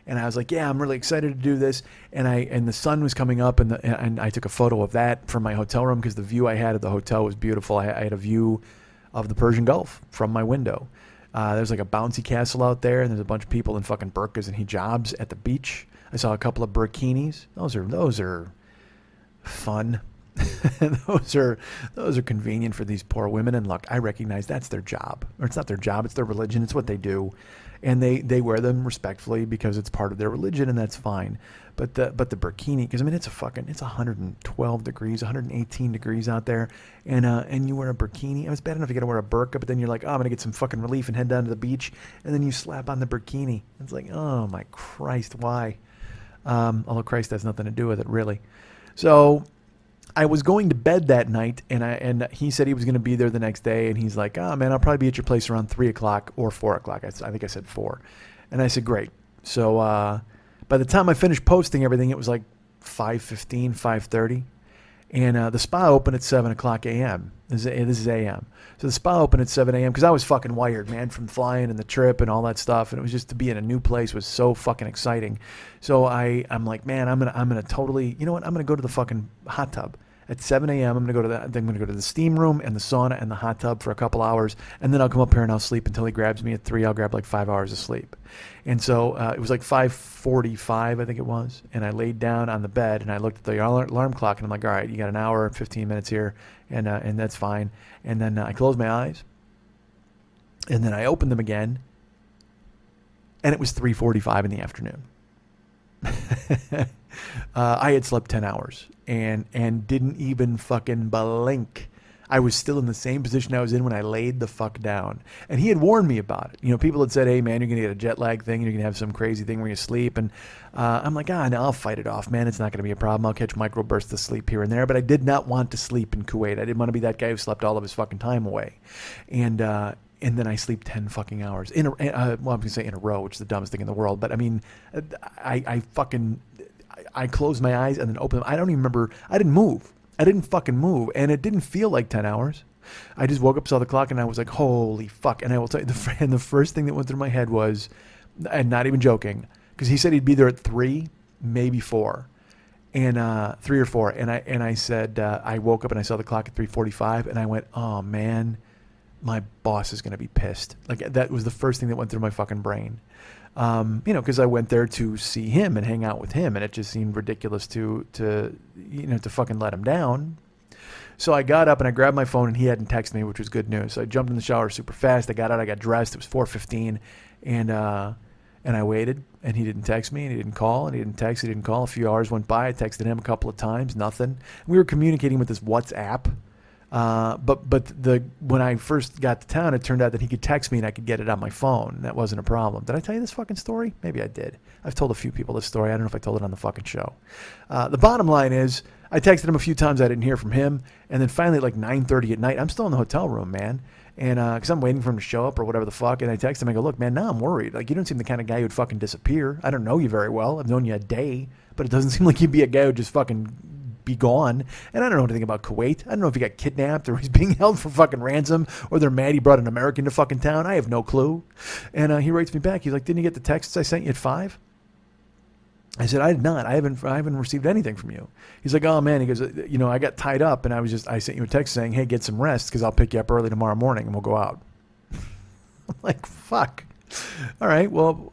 And I was like, yeah, I'm really excited to do this. And the sun was coming up, and I took a photo of that from my hotel room, because the view I had of the hotel was beautiful. I had a view of the Persian Gulf from my window. There's like a bouncy castle out there, and there's a bunch of people in fucking burqas and hijabs at the beach. I saw a couple of burkinis. Those are fun. those are convenient for these poor women. And look, I recognize that's their job, or it's not their job, it's their religion. It's what they do, and they wear them respectfully because it's part of their religion, and that's fine. But the burkini, because it's 112 degrees, 118 degrees out there, and you wear a burkini. It was bad enough you got to wear a burqa, but then you're like, oh, I'm gonna get some fucking relief and head down to the beach, and then you slap on the burkini. It's like, oh my Christ, why? Although Christ has nothing to do with it, really. So I was going to bed that night, and he said he was going to be there the next day, and he's like, oh man, I'll probably be at your place around 3 o'clock or 4 o'clock. I think I said 4. And I said, great. So by the time I finished posting everything, it was like 5:15, 5:30. And the spa opened at 7 o'clock a.m. This is a.m. So the spa opened at 7 a.m. because I was fucking wired, man, from flying and the trip and all that stuff. And it was just to be in a new place was so fucking exciting. So I'm like, man, I'm gonna totally, you know what? I'm gonna go to the fucking hot tub. At 7 a.m., I'm going to go to the steam room and the sauna and the hot tub for a couple hours, and then I'll come up here and I'll sleep until he grabs me at 3. I'll grab like 5 hours of sleep. And so it was like 5:45, I think it was, and I laid down on the bed, and I looked at the alarm clock, and I'm like, all right, you got an hour, 15 minutes here, and that's fine. And then I closed my eyes, and then I opened them again, and it was 3:45 in the afternoon. I had slept 10 hours and didn't even fucking blink. I was still in the same position I was in when I laid the fuck down. And he had warned me about it. People had said, hey man, you're going to get a jet lag thing. You're going to have some crazy thing where you sleep. And I'm like, no, I'll fight it off, man. It's not going to be a problem. I'll catch microbursts of sleep here and there. But I did not want to sleep in Kuwait. I didn't want to be that guy who slept all of his fucking time away. And then I sleep 10 fucking hours I'm going to say in a row, which is the dumbest thing in the world. But I mean, I closed my eyes and then opened them. I don't even remember. I didn't move. I didn't fucking move. And it didn't feel like 10 hours. I just woke up, saw the clock, and I was like, holy fuck. And I will tell you, the first thing that went through my head was, and not even joking, because he said he'd be there at 3, maybe 4. And 3 or 4. And I said, I woke up and I saw the clock at 3:45, and I went, oh man, my boss is going to be pissed. Like, that was the first thing that went through my fucking brain. Because I went there to see him and hang out with him, and it just seemed ridiculous to fucking let him down. So I got up and I grabbed my phone, and he hadn't texted me, which was good news. So I jumped in the shower super fast. I got out, I got dressed. It was 4:15, and I waited, and he didn't text me, and he didn't call, and he didn't text, he didn't call. A few hours went by. I texted him a couple of times, nothing. We were communicating with this WhatsApp. But when I first got to town, it turned out that he could text me and I could get it on my phone. That wasn't a problem. Did I tell you this fucking story? Maybe I did. I've told a few people this story. I don't know if I told it on the fucking show. The bottom line is I texted him a few times. I didn't hear from him. And then finally at like 9:30 at night, I'm still in the hotel room, man. And because I'm waiting for him to show up or whatever the fuck. And I text him. I go, look, man, now I'm worried. Like, you don't seem the kind of guy who'd fucking disappear. I don't know you very well. I've known you a day. But it doesn't seem like you'd be a guy who'd just fucking be gone. And I don't know anything about Kuwait. I don't know if he got kidnapped or he's being held for fucking ransom or they're mad he brought an American to fucking town. I have no clue. And he writes me back. He's like, didn't you get the texts I sent you at 5? I said, I did not. I haven't received anything from you. He's like, oh man. He goes, I got tied up and I sent you a text saying, hey, get some rest because I'll pick you up early tomorrow morning and we'll go out. I'm like, fuck. All right. Well,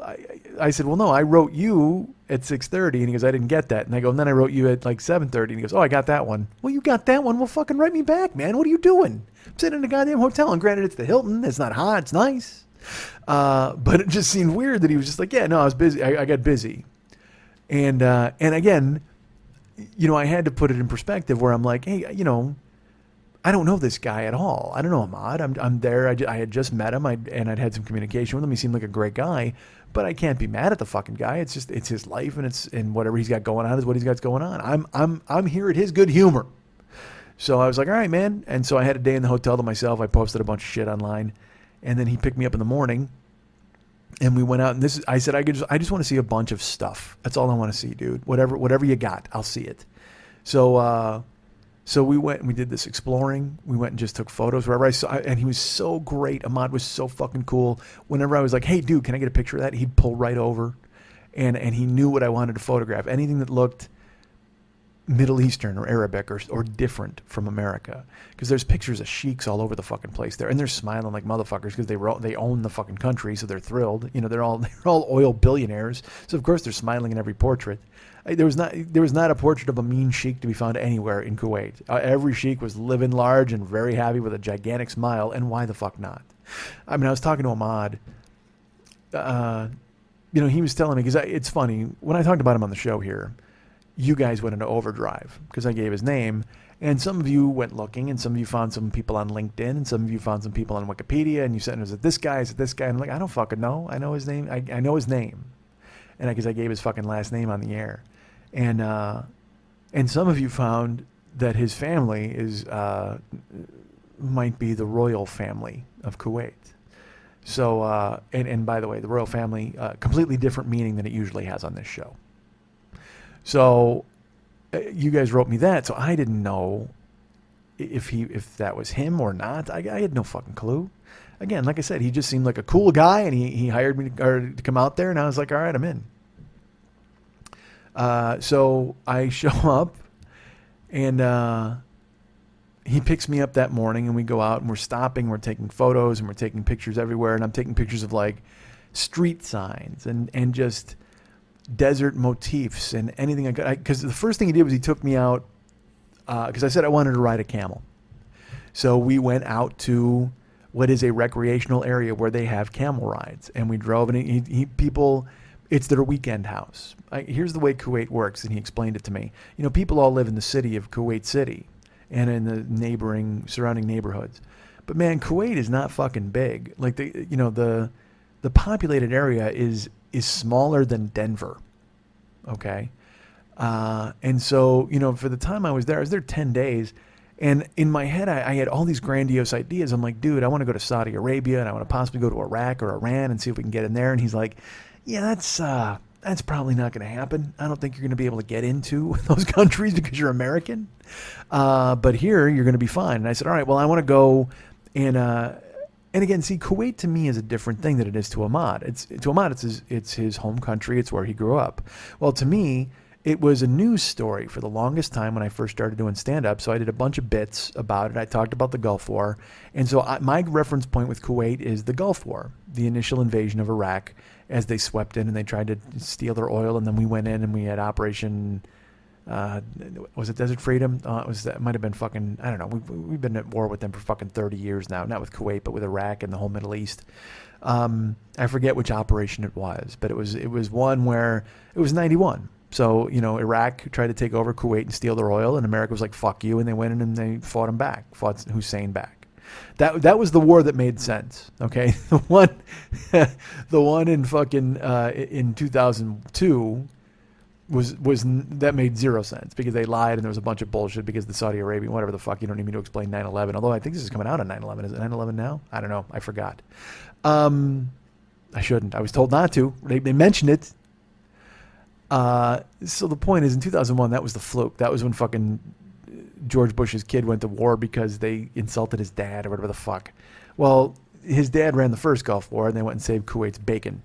I said, well, no, I wrote you at 6:30. And he goes, I didn't get that. And I go, and then I wrote you at like 7:30. And he goes, oh, I got that one. Well, you got that one. Well, fucking write me back, man. What are you doing? I'm sitting in a goddamn hotel. And granted, it's the Hilton. It's not hot. It's nice. But it just seemed weird that he was just like, yeah, no, I was busy. I got busy. And again, I had to put it in perspective where I'm like, hey, I don't know this guy at all. I don't know Ahmad. I'm there. I had just met him, and I'd had some communication with him. He seemed like a great guy, but I can't be mad at the fucking guy. It's his life, and whatever he's got going on is what he's got going on. I'm here at his good humor. So I was like, all right, man. And so I had a day in the hotel to myself. I posted a bunch of shit online, and then he picked me up in the morning, and we went out. And I said, I just want to see a bunch of stuff. That's all I want to see, dude. Whatever you got, I'll see it. So we went and we did this exploring. We went and just took photos wherever I saw, and he was so great. Ahmad was so fucking cool. Whenever I was like, hey, dude, can I get a picture of that? He'd pull right over, and he knew what I wanted to photograph. Anything that looked Middle Eastern or Arabic or different from America. Because there's pictures of sheiks all over the fucking place there, and they're smiling like motherfuckers because they own the fucking country, so they're thrilled. They're all oil billionaires, so of course they're smiling in every portrait. There was not a portrait of a mean sheik to be found anywhere in Kuwait. Every sheik was living large and very happy with a gigantic smile, and why the fuck not? I mean, I was talking to Ahmad. He was telling me, because it's funny, when I talked about him on the show here, you guys went into overdrive because I gave his name, and some of you went looking, and some of you found some people on LinkedIn, and some of you found some people on Wikipedia, and you said, is it this guy? Is it this guy? And I'm like, I don't fucking know. I know his name. I know his name. And because I gave his fucking last name on the air. And some of you found that his family is might be the royal family of Kuwait. So, and by the way, the royal family, completely different meaning than it usually has on this show. So, you guys wrote me that, so I didn't know if that was him or not. I had no fucking clue. Again, like I said, he just seemed like a cool guy, and he hired me to come out there, and I was like, all right, I'm in. So I show up, and he picks me up that morning, and we go out, and we're stopping, we're taking photos, and we're taking pictures everywhere, and I'm taking pictures of like street signs and just desert motifs and anything I could. Because the first thing he did was he took me out, because I said I wanted to ride a camel. So we went out to what is a recreational area where they have camel rides, and we drove, and people. It's their weekend house. Here's the way Kuwait works, and he explained it to me. People all live in the city of Kuwait City and in the surrounding neighborhoods. But man, Kuwait is not fucking big. Like the populated area is smaller than Denver. Okay? And so, for the time I was there 10 days, and in my head I had all these grandiose ideas. I'm like, dude, I want to go to Saudi Arabia, and I want to possibly go to Iraq or Iran and see if we can get in there. And he's like, yeah, that's probably not going to happen. I don't think you're going to be able to get into those countries because you're American. But here you're going to be fine. And I said, all right, well, I want to go. And again, see, Kuwait to me is a different thing than it is to Ahmad. To Ahmad, it's his home country. It's where he grew up. Well, to me, it was a news story for the longest time when I first started doing stand-up. So I did a bunch of bits about it. I talked about the Gulf War. And so my reference point with Kuwait is the Gulf War, the initial invasion of Iraq, as they swept in and they tried to steal their oil. And then we went in and we had Operation, was it Desert Freedom? It might have been fucking, I don't know. We've been at war with them for fucking 30 years now. Not with Kuwait, but with Iraq and the whole Middle East. I forget which operation it was, but it was one where it was 91. So, Iraq tried to take over Kuwait and steal their oil, and America was like, fuck you, and they went in and they fought Hussein back. That was the war that made sense, okay? The one in fucking, in 2002 was that made zero sense because they lied and there was a bunch of bullshit because the Saudi Arabian, whatever the fuck, you don't need me to explain 9/11, although I think this is coming out on 9/11. Is it 9/11 now? I don't know. I forgot. I shouldn't. I was told not to. They mentioned it. So the point is, in 2001, that was the fluke. That was when fucking George Bush's kid went to war because they insulted his dad or whatever the fuck. Well, his dad ran the first Gulf War, and they went and saved Kuwait's bacon.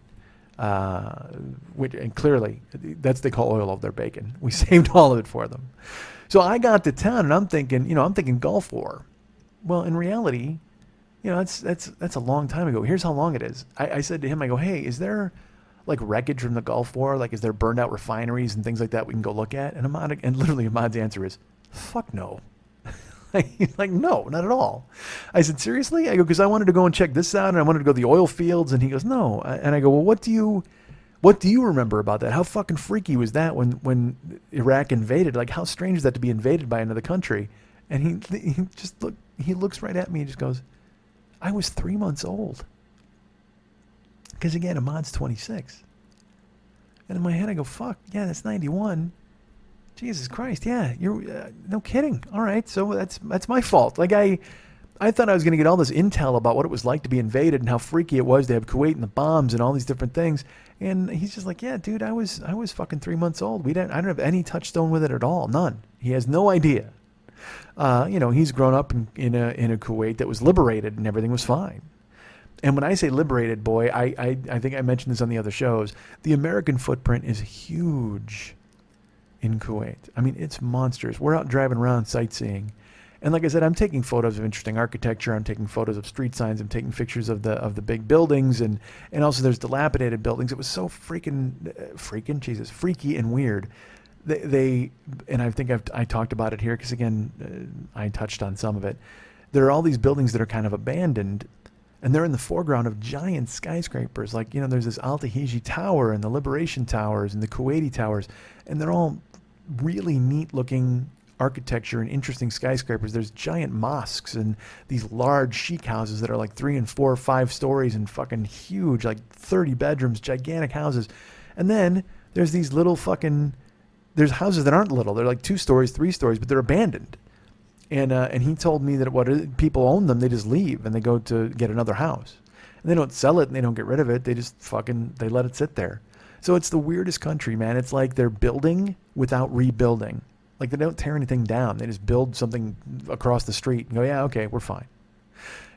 And clearly, they call oil of their bacon. We saved all of it for them. So I got to town, and I'm thinking Gulf War. Well, in reality, that's a long time ago. Here's how long it is. I said to him, I go, hey, is there like wreckage from the Gulf War? Like, is there burned out refineries and things like that we can go look at? And literally Ahmad's answer is, fuck no. He's like, no, not at all. I said, seriously? I go, because I wanted to go and check this out, and I wanted to go to the oil fields. And he goes, no. And I go, well, what do you What do you remember about that? How fucking freaky was that when Iraq invaded? Like, how strange is that to be invaded by another country? And he looks right at me and just goes, I was 3 months old. Because again, Ahmad's 26. And in my head I go, fuck, yeah, that's 91. Jesus Christ, yeah, you're no kidding. All right, so that's my fault. Like I thought I was going to get all this intel about what it was like to be invaded and how freaky it was to have Kuwait and the bombs and all these different things. And he's just like, yeah, dude, I was fucking 3 months old. I don't have any touchstone with it at all, none. He has no idea. He's grown up in a Kuwait that was liberated and everything was fine. And when I say liberated, boy, I think I mentioned this on the other shows. The American footprint is huge in Kuwait. I mean, it's monsters. We're out driving around sightseeing. And like I said, I'm taking photos of interesting architecture. I'm taking photos of street signs. I'm taking pictures of the big buildings. And also there's dilapidated buildings. It was so freaky and weird. And I think I talked about it here because, again, I touched on some of it. There are all these buildings that are kind of abandoned, and they're in the foreground of giant skyscrapers. Like, there's this Al Tahiji Tower and the Liberation Towers and the Kuwaiti Towers, and they're all really neat-looking architecture and interesting skyscrapers. There's giant mosques and these large chic houses that are like 3 and 4 or 5 stories and fucking huge, like 30 bedrooms, gigantic houses. And then there's these little there's houses that aren't little. They're like 2 stories, 3 stories, but they're abandoned. And he told me that people own them, they just leave and they go to get another house. And they don't sell it and they don't get rid of it. They just they let it sit there. So it's the weirdest country, man. It's like they're building without rebuilding. Like they don't tear anything down. They just build something across the street and go, yeah, okay, we're fine.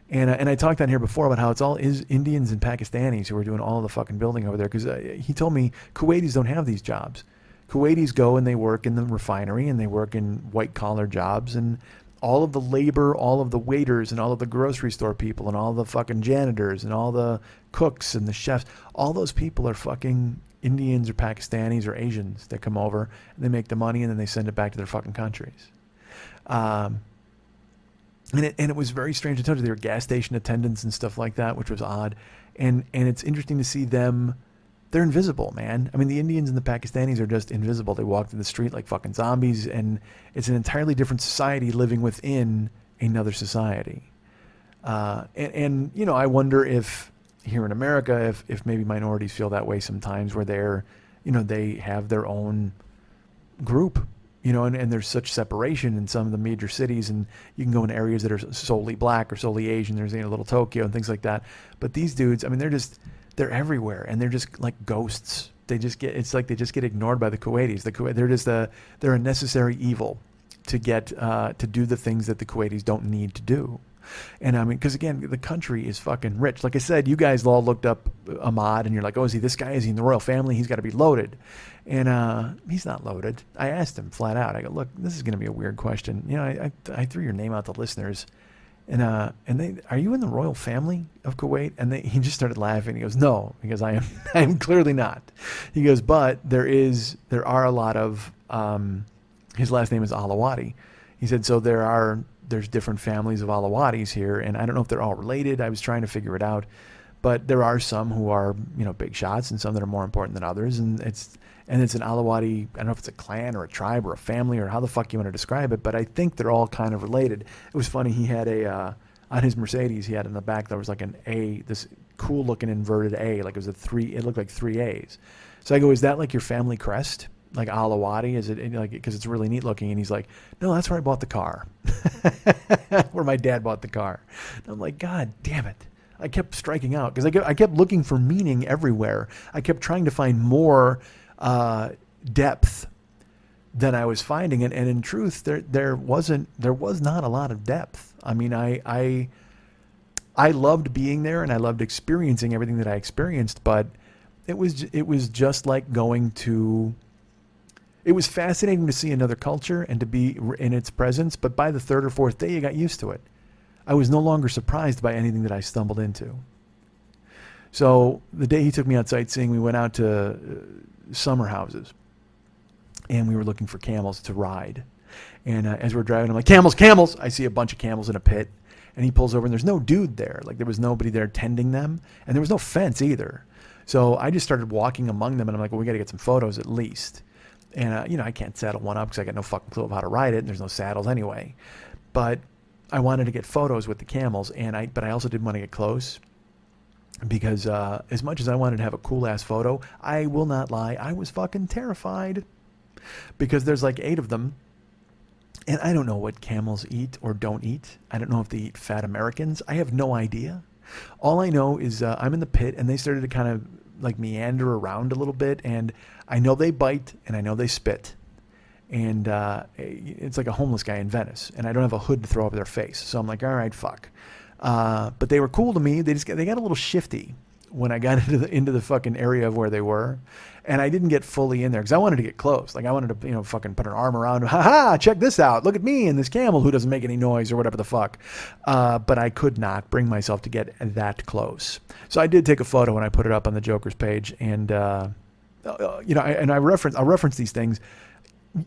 And I talked on here before about how it's all Indians and Pakistanis who are doing all the fucking building over there. Because he told me Kuwaitis don't have these jobs. Kuwaitis go and they work in the refinery and they work in white collar jobs, and all of the labor, all of the waiters and all of the grocery store people and all the fucking janitors and all the cooks and the chefs, all those people are fucking Indians or Pakistanis or Asians that come over and they make the money and then they send it back to their fucking countries. And it was very strange to touch. They were gas station attendants and stuff like that, which was odd. And it's interesting to see them. They're invisible, man. I mean, the Indians and the Pakistanis are just invisible. They walk through the street like fucking zombies, and it's an entirely different society living within another society. And I wonder if here in America, if maybe minorities feel that way sometimes, where they have their own group, and there's such separation in some of the major cities, and you can go in areas that are solely black or solely Asian. There's Little Tokyo and things like that. But these dudes, I mean, they're everywhere, and they're just like ghosts. It's like they just get ignored by the Kuwaitis. They're a necessary evil to get to do the things that the Kuwaitis don't need to do. And I mean, because again, the country is fucking rich. Like I said, you guys all looked up Ahmad, and you're like, oh, is he this guy? Is he in the royal family? He's got to be loaded. And he's not loaded. I asked him flat out. I go, look, this is going to be a weird question. I threw your name out to listeners. And they, are you in the royal family of Kuwait? And he just started laughing. He goes, no. He goes, I am clearly not. He goes, but there are a lot of, his last name is Alawati. He said, so there's different families of Alawatis here, and I don't know if they're all related. I was trying to figure it out, but there are some who are, big shots, and some that are more important than others. And it's an Alawati. I don't know if it's a clan or a tribe or a family or how the fuck you want to describe it, but I think they're all kind of related. It was funny. He had on his Mercedes, he had in the back, there was like an A, this cool looking inverted A, like it was it looked like 3 A's. So I go, is that like your family crest? Like Alawati? Is it like, because it's really neat looking? And he's like, no, that's where I bought the car. Where my dad bought the car. And I'm like, God damn it. I kept striking out because I kept looking for meaning everywhere. I kept trying to find more depth than I was finding, and in truth, there was not a lot of depth. I mean, I loved being there and I loved experiencing everything that I experienced, but it was just like going to. It was fascinating to see another culture and to be in its presence, but by the 3rd or 4th day, you got used to it. I was no longer surprised by anything that I stumbled into. So the day he took me out sightseeing, we went out to summer houses, and we were looking for camels to ride. And as we're driving, I'm like, camels, camels! I see a bunch of camels in a pit, and he pulls over, and there's no dude there. Like, there was nobody there tending them, and there was no fence either. So I just started walking among them, and I'm like, well, we got to get some photos at least. And, you know, I can't saddle one up because I got no fucking clue of how to ride it, and there's no saddles anyway. But I wanted to get photos with the camels, but I also didn't want to get close because as much as I wanted to have a cool-ass photo, I will not lie, I was fucking terrified because there's like 8 of them, and I don't know what camels eat or don't eat. I don't know if they eat fat Americans. I have no idea. All I know is I'm in the pit, and they started to kind of like meander around a little bit, and I know they bite, and I know they spit. And it's like a homeless guy in Venice, and I don't have a hood to throw over their face. So I'm like, all right, fuck. But they were cool to me. They got a little shifty when I got into the fucking area of where they were, and I didn't get fully in there because I wanted to get close. Like I wanted to, you know, fucking put an arm around. Ha ha! Check this out. Look at me and this camel who doesn't make any noise or whatever the fuck. But I could not bring myself to get that close. So I did take a photo and I put it up on the Joker's page, and you know, I'll reference these things.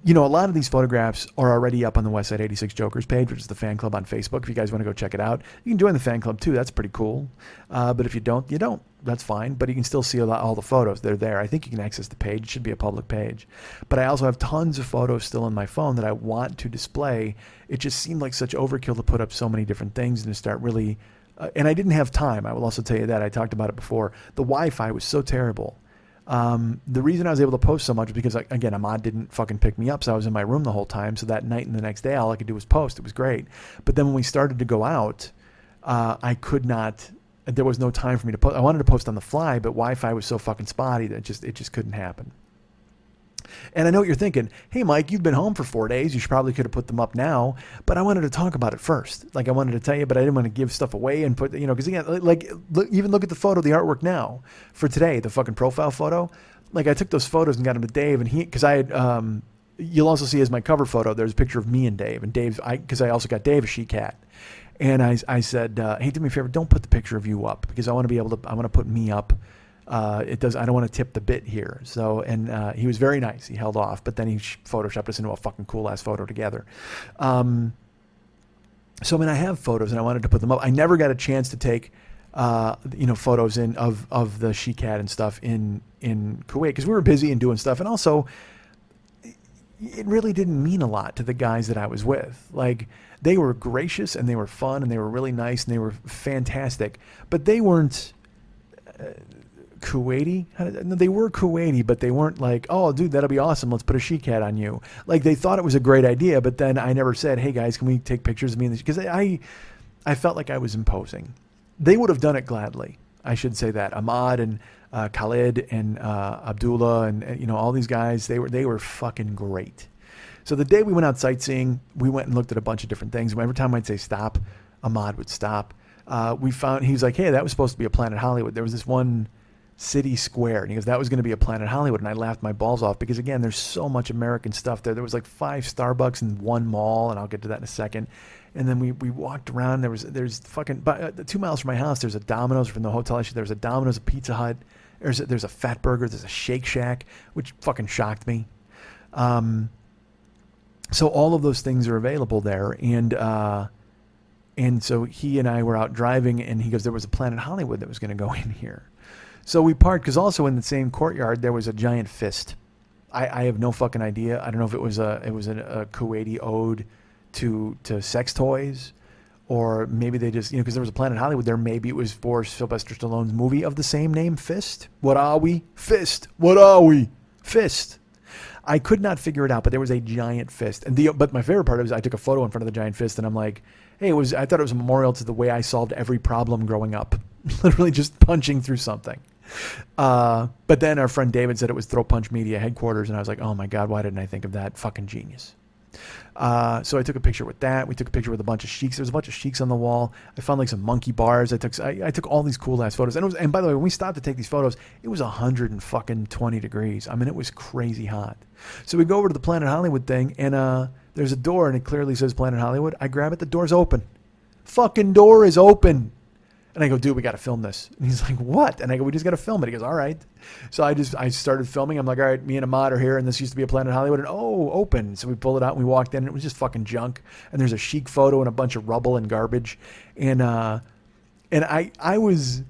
You know, a lot of these photographs are already up on the Westside 86 Jokers page, which is the fan club on Facebook. If you guys want to go check it out, you can join the fan club too. That's pretty cool. But if you don't, you don't. That's fine. But you can still see all the photos. They're there. I think you can access the page. It should be a public page. But I also have tons of photos still on my phone that I want to display. It just seemed like such overkill to put up so many different things and to start really... and I didn't have time. I will also tell you that. I talked about it before. The Wi-Fi was so terrible. The reason I was able to post so much was because, again, Ahmad didn't fucking pick me up, so I was in my room the whole time. So that night and the next day, all I could do was post. It was great. But then when we started to go out, I could not. There was no time for me to post. I wanted to post on the fly, but Wi-Fi was so fucking spotty that it just couldn't happen. And I know what you're thinking. Hey, Mike, you've been home for 4 days. You probably could have put them up now. But I wanted to talk about it first. Like I wanted to tell you, but I didn't want to give stuff away and put, you know, because again, like even look at the photo, the artwork now for today, the fucking profile photo. Like I took those photos and got them to Dave, and because I had, you'll also see as my cover photo, there's a picture of me and Dave, and Dave, because I also got Dave a she cat. And I said, hey, do me a favor, don't put the picture of you up because I want to put me up. I don't want to tip the bit here. So, and he was very nice. He held off, but then he photoshopped us into a fucking cool ass photo together. So, I mean, I have photos and I wanted to put them up. I never got a chance to take, photos of the she cat and stuff in Kuwait because we were busy and doing stuff. And also it really didn't mean a lot to the guys that I was with. Like they were gracious and they were fun and they were really nice and they were fantastic, but they weren't, Kuwaiti? They were Kuwaiti, but they weren't like, oh, dude, that'll be awesome. Let's put a she-cat on you. Like, they thought it was a great idea, but then I never said, hey, guys, can we take pictures of me? Because I felt like I was imposing. They would have done it gladly. I should say that. Ahmad and Khalid and Abdullah and you know, all these guys, they were fucking great. So the day we went out sightseeing, we went and looked at a bunch of different things. Every time I'd say stop, Ahmad would stop. He was like, hey, that was supposed to be a Planet Hollywood. There was this one City Square, and he goes, that was going to be a Planet Hollywood, and I laughed my balls off because again, there's so much American stuff there. There was like 5 Starbucks in one mall, and I'll get to that in a second. And then we walked around. There's fucking 2 miles from my house. There's a Domino's from the hotel. There's a Domino's, a Pizza Hut. There's a Fat Burger. There's a Shake Shack, which fucking shocked me. So all of those things are available there, and so he and I were out driving, and he goes, there was a Planet Hollywood that was going to go in here. So we parked, because also in the same courtyard, there was a giant fist. I have no fucking idea. I don't know if it was a Kuwaiti ode to sex toys, or maybe they just, because there was a Planet Hollywood there, maybe it was for Sylvester Stallone's movie of the same name, Fist. What are we? Fist. What are we? Fist. I could not figure it out, but there was a giant fist. But my favorite part was I took a photo in front of the giant fist, and I'm like, hey, I thought it was a memorial to the way I solved every problem growing up. Literally just punching through something. But then our friend David said it was Throat Punch Media headquarters, and I was like, oh my God, why didn't I think of that? Fucking genius. So I took a picture with that. We took a picture with a bunch of sheiks. There was a bunch of sheiks on the wall. I found like some monkey bars. I took all these cool ass photos. And by the way, when we stopped to take these photos, it was 120 degrees. I mean, it was crazy hot. So we go over to the Planet Hollywood thing, and there's a door, and it clearly says Planet Hollywood. I grab it. The door's open. Fucking door is open. And I go, dude, we got to film this. And he's like, what? And I go, we just got to film it. He goes, all right. So I started filming. I'm like, all right, me and Ahmad are here, and this used to be a Planet Hollywood. And open. So we pulled it out, and we walked in, and it was just fucking junk. And there's a chic photo and a bunch of rubble and garbage. And I was,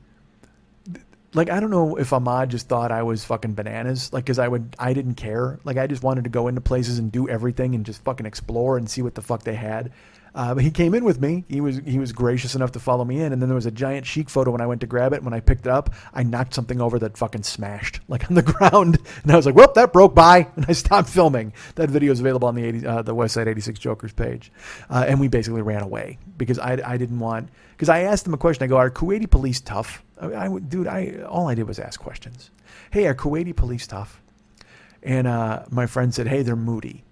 like, I don't know if Ahmad just thought I was fucking bananas, like, because I didn't care. Like, I just wanted to go into places and do everything and just fucking explore and see what the fuck they had. But he came in with me. He was gracious enough to follow me in. And then there was a giant chic photo when I went to grab it. When I picked it up, I knocked something over that fucking smashed, like, on the ground. And I was like, whoop, that broke, bye. And I stopped filming. That video is available on the Westside 86 Jokers page. And we basically ran away because I didn't want, because I asked them a question. I go, are Kuwaiti police tough? All I did was ask questions. Hey, are Kuwaiti police tough? And my friend said, hey, they're moody.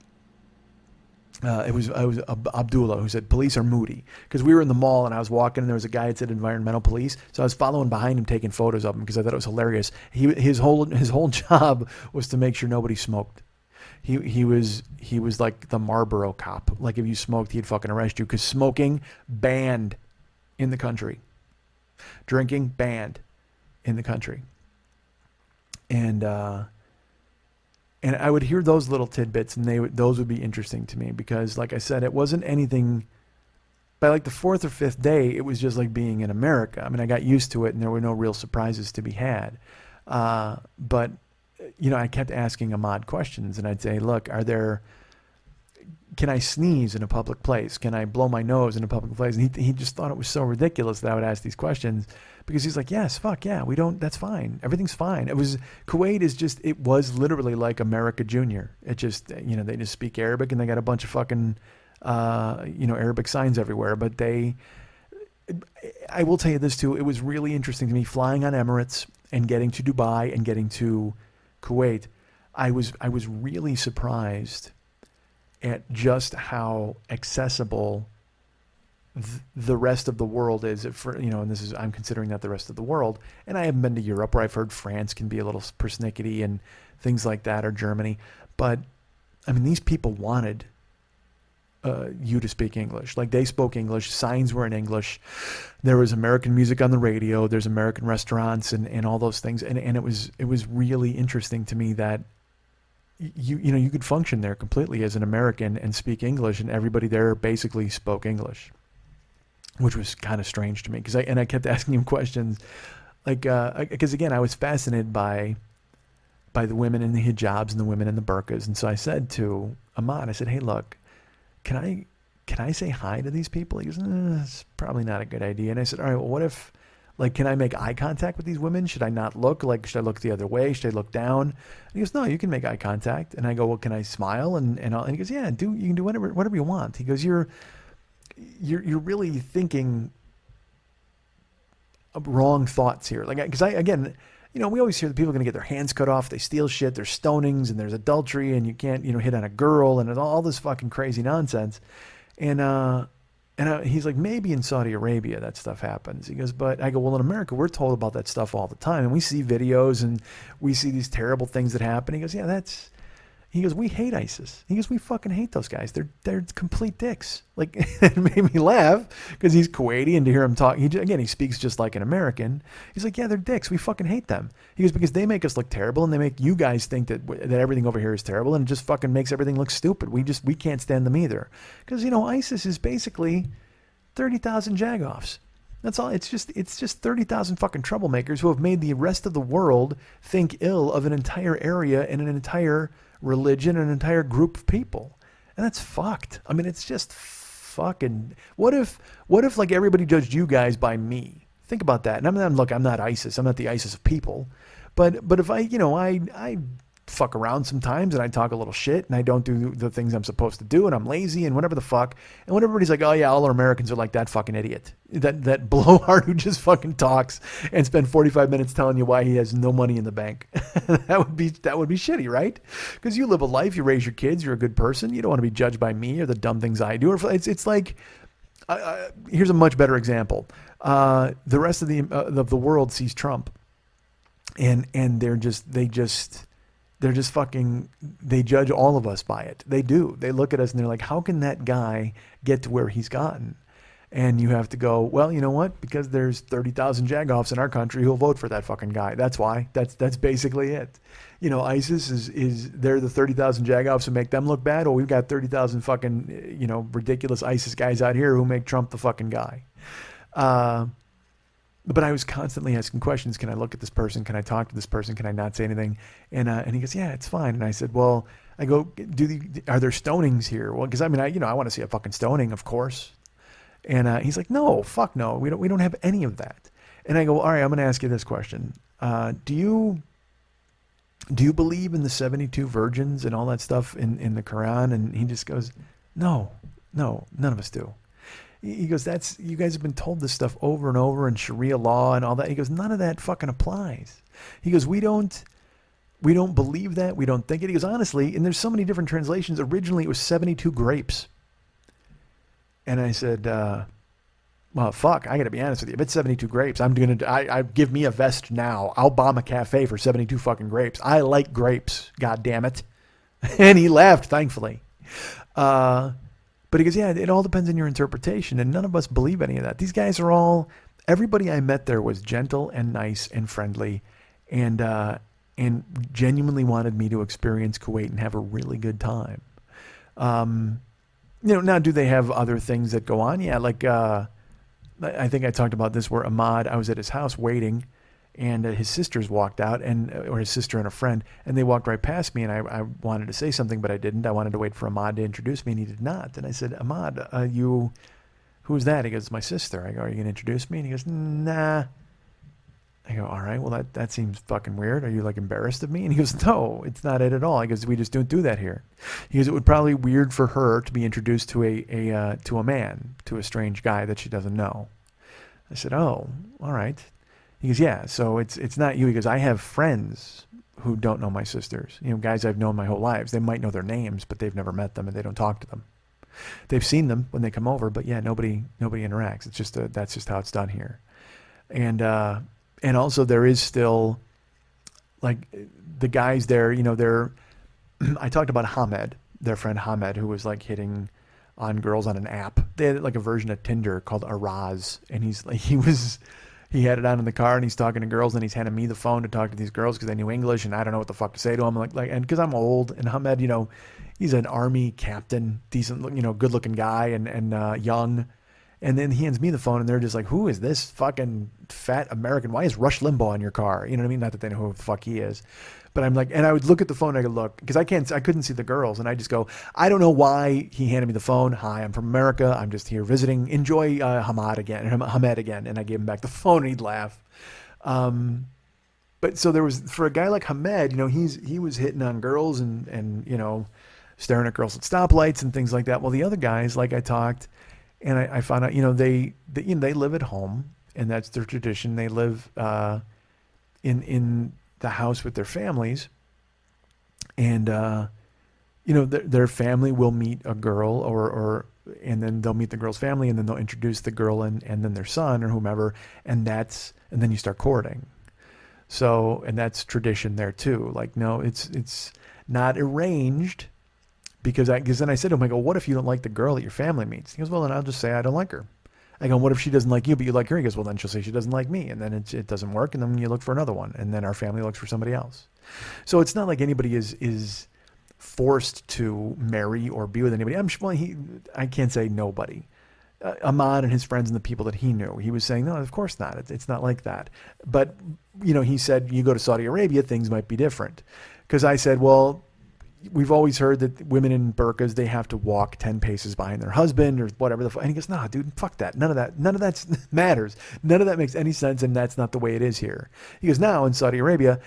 It was Abdullah who said police are moody, because we were in the mall and I was walking and there was a guy that said environmental police, so I was following behind him taking photos of him because I thought it was hilarious. His whole job was to make sure nobody smoked. He was like the Marlboro cop. Like, if you smoked, he'd fucking arrest you, because smoking banned in the country. Drinking banned in the country. And I would hear those little tidbits, and those would be interesting to me, because, like I said, it wasn't anything. By like the fourth or fifth day, it was just like being in America. I mean, I got used to it, and there were no real surprises to be had. But I kept asking Ahmad questions, and I'd say, look, can I sneeze in a public place? Can I blow my nose in a public place? And he just thought it was so ridiculous that I would ask these questions, because he's like, yes, fuck yeah, that's fine. Everything's fine. Kuwait it was literally like America Junior. It just, they just speak Arabic, and they got a bunch of fucking, Arabic signs everywhere. But I will tell you this too, it was really interesting to me flying on Emirates and getting to Dubai and getting to Kuwait. I was really surprised at just how accessible the rest of the world is. And I'm considering that the rest of the world. And I haven't been to Europe, where I've heard France can be a little persnickety and things like that, or Germany. But I mean, these people wanted you to speak English. Like, they spoke English. Signs were in English. There was American music on the radio. There's American restaurants and all those things. And it was really interesting to me that you could function there completely as an American and speak English, and everybody there basically spoke English, which was kind of strange to me, because I kept asking him questions, like, because again, I was fascinated by the women in the hijabs and the women in the burqas. And so I said to Ahmad, I said, hey, look, can I say hi to these people? He goes, it's probably not a good idea. And I said, all right, well, what if, like, can I make eye contact with these women? Should I not look? Like, should I look the other way? Should I look down? And he goes, no, you can make eye contact. And I go, well, can I smile? And he goes, yeah, you can do whatever you want. He goes, you're really thinking wrong thoughts here. Like, because we always hear that people are going to get their hands cut off. They steal shit. There's stonings, and there's adultery, and you can't, hit on a girl, and all this fucking crazy nonsense. And he's like, maybe in Saudi Arabia that stuff happens. He goes, but I go, well, in America, we're told about that stuff all the time. And we see videos and we see these terrible things that happen. He goes, yeah, he goes, we hate ISIS. He goes, we fucking hate those guys. They're complete dicks. Like, it made me laugh because he's Kuwaiti, and to hear him talk, he speaks just like an American. He's like, yeah, they're dicks. We fucking hate them. He goes, because they make us look terrible, and they make you guys think that everything over here is terrible, and it just fucking makes everything look stupid. We can't stand them either. Because, ISIS is basically 30,000 jagoffs. That's all. It's just 30,000 fucking troublemakers who have made the rest of the world think ill of an entire area and an entire religion and an entire group of people. And that's fucked. I mean, it's just fucking, what if like everybody judged you guys by me? Think about that. And I'm not ISIS. I'm not the ISIS of people. But if I fuck around sometimes, and I talk a little shit, and I don't do the things I'm supposed to do, and I'm lazy and whatever the fuck. And when everybody's like, oh yeah, all our Americans are like that fucking idiot, that blowhard who just fucking talks and spend 45 minutes telling you why he has no money in the bank. that would be shitty, right? Because you live a life, you raise your kids, you're a good person. You don't want to be judged by me or the dumb things I do. It's like, here's a much better example. The rest of the world sees Trump, and they judge all of us by it. They do. They look at us and they're like, how can that guy get to where he's gotten? And you have to go, well, you know what? Because there's 30,000 jagoffs in our country who'll vote for that fucking guy. That's why. That's basically it. ISIS is they're the 30,000 jagoffs who make them look bad. Or we've got 30,000 fucking, ridiculous ISIS guys out here who make Trump the fucking guy. But I was constantly asking questions. Can I look at this person? Can I talk to this person? Can I not say anything? And he goes, yeah, it's fine. And I said, well, I go, are there stonings here? Well, because I mean, I want to see a fucking stoning, of course. And he's like, no, fuck no, we don't have any of that. And I go, all right, I'm going to ask you this question. Do you believe in the 72 virgins and all that stuff in the Quran? And he just goes, no, none of us do. He goes, you guys have been told this stuff over and over in Sharia law and all that. He goes, none of that fucking applies. He goes, we don't believe that. We don't think it. He goes, honestly, and there's so many different translations. Originally, it was 72 grapes. And I said, well, fuck, I got to be honest with you. If it's 72 grapes, I give me a vest now. I'll bomb a cafe for 72 fucking grapes. I like grapes, god damn it. And he laughed, thankfully. But he goes, yeah, it all depends on your interpretation, and none of us believe any of that. These guys are everybody I met there was gentle and nice and friendly, and genuinely wanted me to experience Kuwait and have a really good time. Now do they have other things that go on? Yeah, like I think I talked about this where Ahmad, I was at his house waiting, and his sisters walked out, or his sister and a friend, and they walked right past me, and I wanted to say something, but I didn't. I wanted to wait for Ahmad to introduce me, and he did not. And I said, Ahmad, who's that? He goes, my sister. I go, are you going to introduce me? And he goes, nah. I go, all right, well, that seems fucking weird. Are you like embarrassed of me? And he goes, no, it's not it at all. He goes, we just don't do that here. He goes, it would probably be weird for her to be introduced to a man, to a strange guy that she doesn't know. I said, oh, all right. He goes, yeah, so it's not you. He goes, I have friends who don't know my sisters. Guys I've known my whole lives. They might know their names, but they've never met them and they don't talk to them. They've seen them when they come over, but yeah, nobody interacts. It's just that's just how it's done here. And also there is still, like, the guys there, I talked about Hamed, their friend Hamed, who was like hitting on girls on an app. They had like a version of Tinder called Araz, and he had it on in the car, and he's talking to girls, and he's handing me the phone to talk to these girls because they knew English, and I don't know what the fuck to say to them. And because I'm old, and Hamed, he's an army captain, decent, good looking guy, and young. And then he hands me the phone, and they're just like, who is this fucking fat American? Why is Rush Limbaugh in your car? You know what I mean? Not that they know who the fuck he is. But I'm like, and I would look at the phone, and I could look, because I couldn't see the girls. And I just go, I don't know why he handed me the phone. Hi, I'm from America. I'm just here visiting. Enjoy Hamed again. And I gave him back the phone, and he'd laugh. But so there was, for a guy like Hamed, he was hitting on girls and staring at girls at stoplights and things like that. Well, the other guys, like I talked, and I found out, they live at home, and that's their tradition. They live in the house with their families, and their family will meet a girl, and then they'll meet the girl's family, and then they'll introduce the girl and then their son or whomever, and then you start courting. So, and that's tradition there too. Like, no, it's not arranged. Because then I said to him, I go, what if you don't like the girl that your family meets? He goes, well, then I'll just say I don't like her. I go, what if she doesn't like you, but you like her? He goes, well, then she'll say she doesn't like me. And then it doesn't work. And then you look for another one. And then our family looks for somebody else. So it's not like anybody is forced to marry or be with anybody. I can't say nobody. Ahmad and his friends and the people that he knew, he was saying, no, of course not. It's not like that. But, he said, you go to Saudi Arabia, things might be different. Because I said, well, we've always heard that women in burqas, they have to walk 10 paces behind their husband or whatever. And he goes, nah, dude, fuck that. None of that matters. None of that makes any sense, and that's not the way it is here. He goes, now in Saudi Arabia,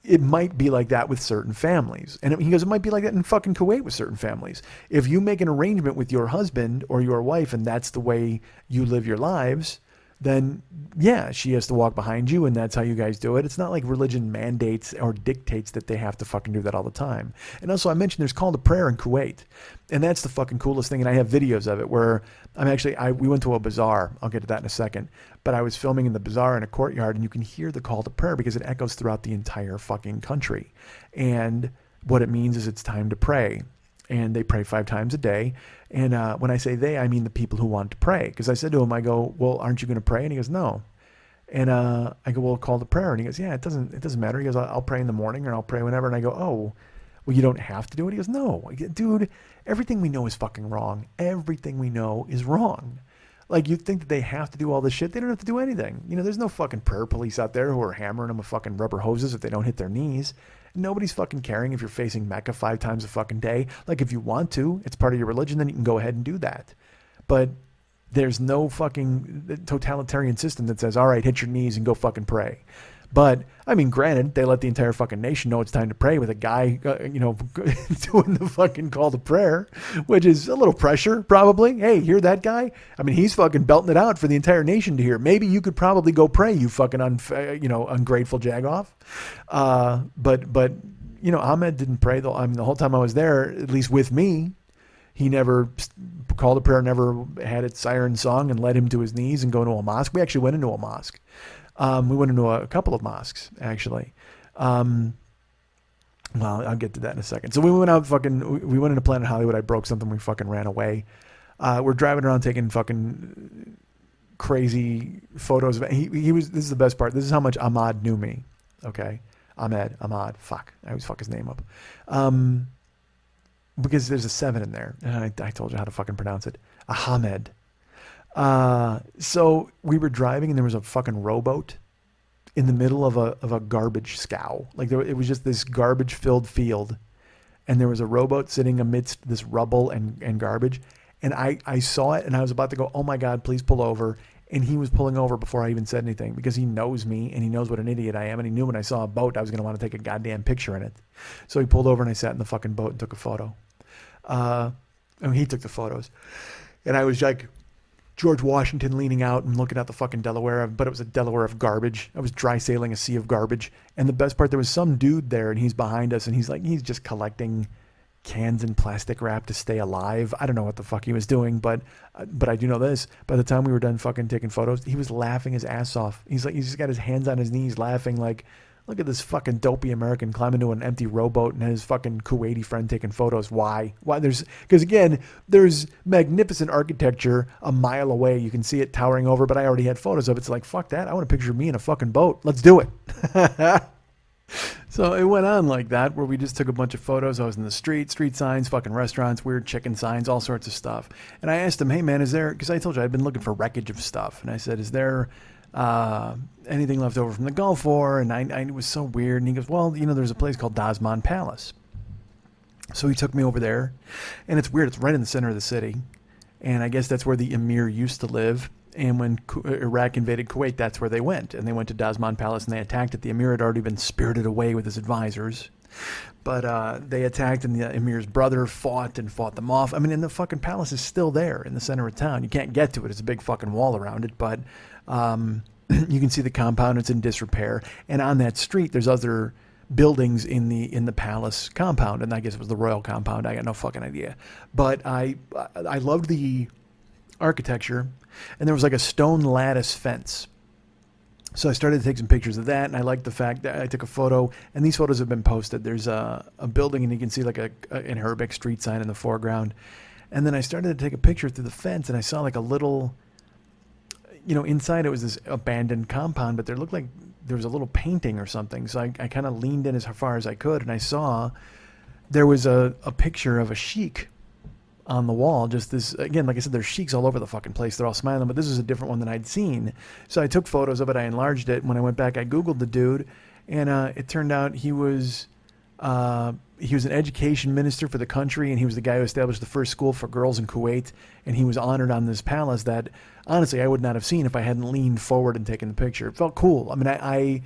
it might be like that with certain families. And he goes, it might be like that in fucking Kuwait with certain families. If you make an arrangement with your husband or your wife and that's the way you live your lives, then yeah, she has to walk behind you, and that's how you guys do it. It's not like religion mandates or dictates that they have to fucking do that all the time. And also, I mentioned there's call to prayer in Kuwait, and that's the fucking coolest thing. And I have videos of it where we went to a bazaar. I'll get to that in a second. But I was filming in the bazaar in a courtyard, and you can hear the call to prayer because it echoes throughout the entire fucking country. And what it means is it's time to pray. And they pray 5 times a day. And when I say they, I mean the people who want to pray. Because I said to him, I go, well, aren't you going to pray? And he goes, no. And I go, well, call to prayer. And he goes, yeah, it doesn't matter. He goes, I'll pray in the morning or I'll pray whenever. And I go, oh, well, you don't have to do it? He goes, no. Dude, everything we know is fucking wrong. Everything we know is wrong. Like, you'd think that they have to do all this shit. They don't have to do anything. You know, there's no fucking prayer police out there who are hammering them with fucking rubber hoses if they don't hit their knees. Nobody's fucking caring if you're facing Mecca 5 times a fucking day. Like, if you want to, it's part of your religion, then you can go ahead and do that. But there's no fucking totalitarian system that says, all right, hit your knees and go fucking pray. But, I mean, granted, they let the entire fucking nation know it's time to pray with a guy, doing the fucking call to prayer, which is a little pressure, probably. Hey, hear that guy? I mean, he's fucking belting it out for the entire nation to hear. Maybe you could probably go pray, you fucking ungrateful jagoff. But Ahmed didn't pray, though. I mean, the whole time I was there, at least with me, he never called a prayer, never had its siren song and led him to his knees and go to a mosque. We actually went into a mosque. We went into a couple of mosques, actually. Well, I'll get to that in a second. So we went into Planet Hollywood. I broke something. We fucking ran away. We're driving around taking fucking crazy photos of it. This is the best part. This is how much Ahmad knew me. Okay. Ahmad. Fuck. I always fuck his name up. Because there's a 7 in there. And I told you how to fucking pronounce it. Ahmed. So we were driving and there was a fucking rowboat in the middle of a garbage scow. Like it was just this garbage filled field and there was a rowboat sitting amidst this rubble and garbage. And I saw it and I was about to go, oh my God, please pull over. And he was pulling over before I even said anything because he knows me and he knows what an idiot I am. And he knew when I saw a boat, I was going to want to take a goddamn picture in it. So he pulled over and I sat in the fucking boat and took a photo. He took the photos and I was like, George Washington leaning out and looking at the fucking Delaware, but it was a Delaware of garbage. I was dry sailing a sea of garbage. And the best part, there was some dude there and he's behind us and he's just collecting cans and plastic wrap to stay alive. I don't know what the fuck he was doing, but I do know this. By the time we were done fucking taking photos, he was laughing his ass off. He's just got his hands on his knees laughing like, look at this fucking dopey American climbing into an empty rowboat and his fucking Kuwaiti friend taking photos. Why? Because again, there's magnificent architecture a mile away. You can see it towering over, but I already had photos of it. It's like, fuck that. I want a picture of me in a fucking boat. Let's do it. So it went on like that where we just took a bunch of photos. I was in the street signs, fucking restaurants, weird chicken signs, all sorts of stuff. And I asked him, hey man, because I told you I'd been looking for wreckage of stuff. And I said, is there anything left over from the Gulf War? And it was so weird. And he goes, well, there's a place called Dasman Palace. So he took me over there and it's weird. It's right in the center of the city. And I guess that's where the emir used to live. And when Iraq invaded Kuwait, that's where they went. And they went to Dasman Palace and they attacked it. The emir had already been spirited away with his advisors. But they attacked and the emir's brother fought them off. I mean, and the fucking palace is still there in the center of town. You can't get to it. It's a big fucking wall around it. But you can see the compound. It's in disrepair. And on that street, there's other buildings in the palace compound. And I guess it was the royal compound. I got no fucking idea. But I loved the architecture. And there was like a stone lattice fence. So I started to take some pictures of that, and I liked the fact that I took a photo, and these photos have been posted. There's a building, and you can see like an Arabic street sign in the foreground. And then I started to take a picture through the fence, and I saw like a little, inside it was this abandoned compound, but there looked like there was a little painting or something. So I kind of leaned in as far as I could, and I saw there was a picture of a sheik on the wall. Just this, again, like I said, there's sheiks all over the fucking place. They're all smiling, but this is a different one than I'd seen. So I took photos of it. I enlarged it. When I went back, I Googled the dude, and it turned out he was an education minister for the country, and he was the guy who established the first school for girls in Kuwait, and he was honored on this palace that, honestly, I would not have seen if I hadn't leaned forward and taken the picture. It felt cool. I mean,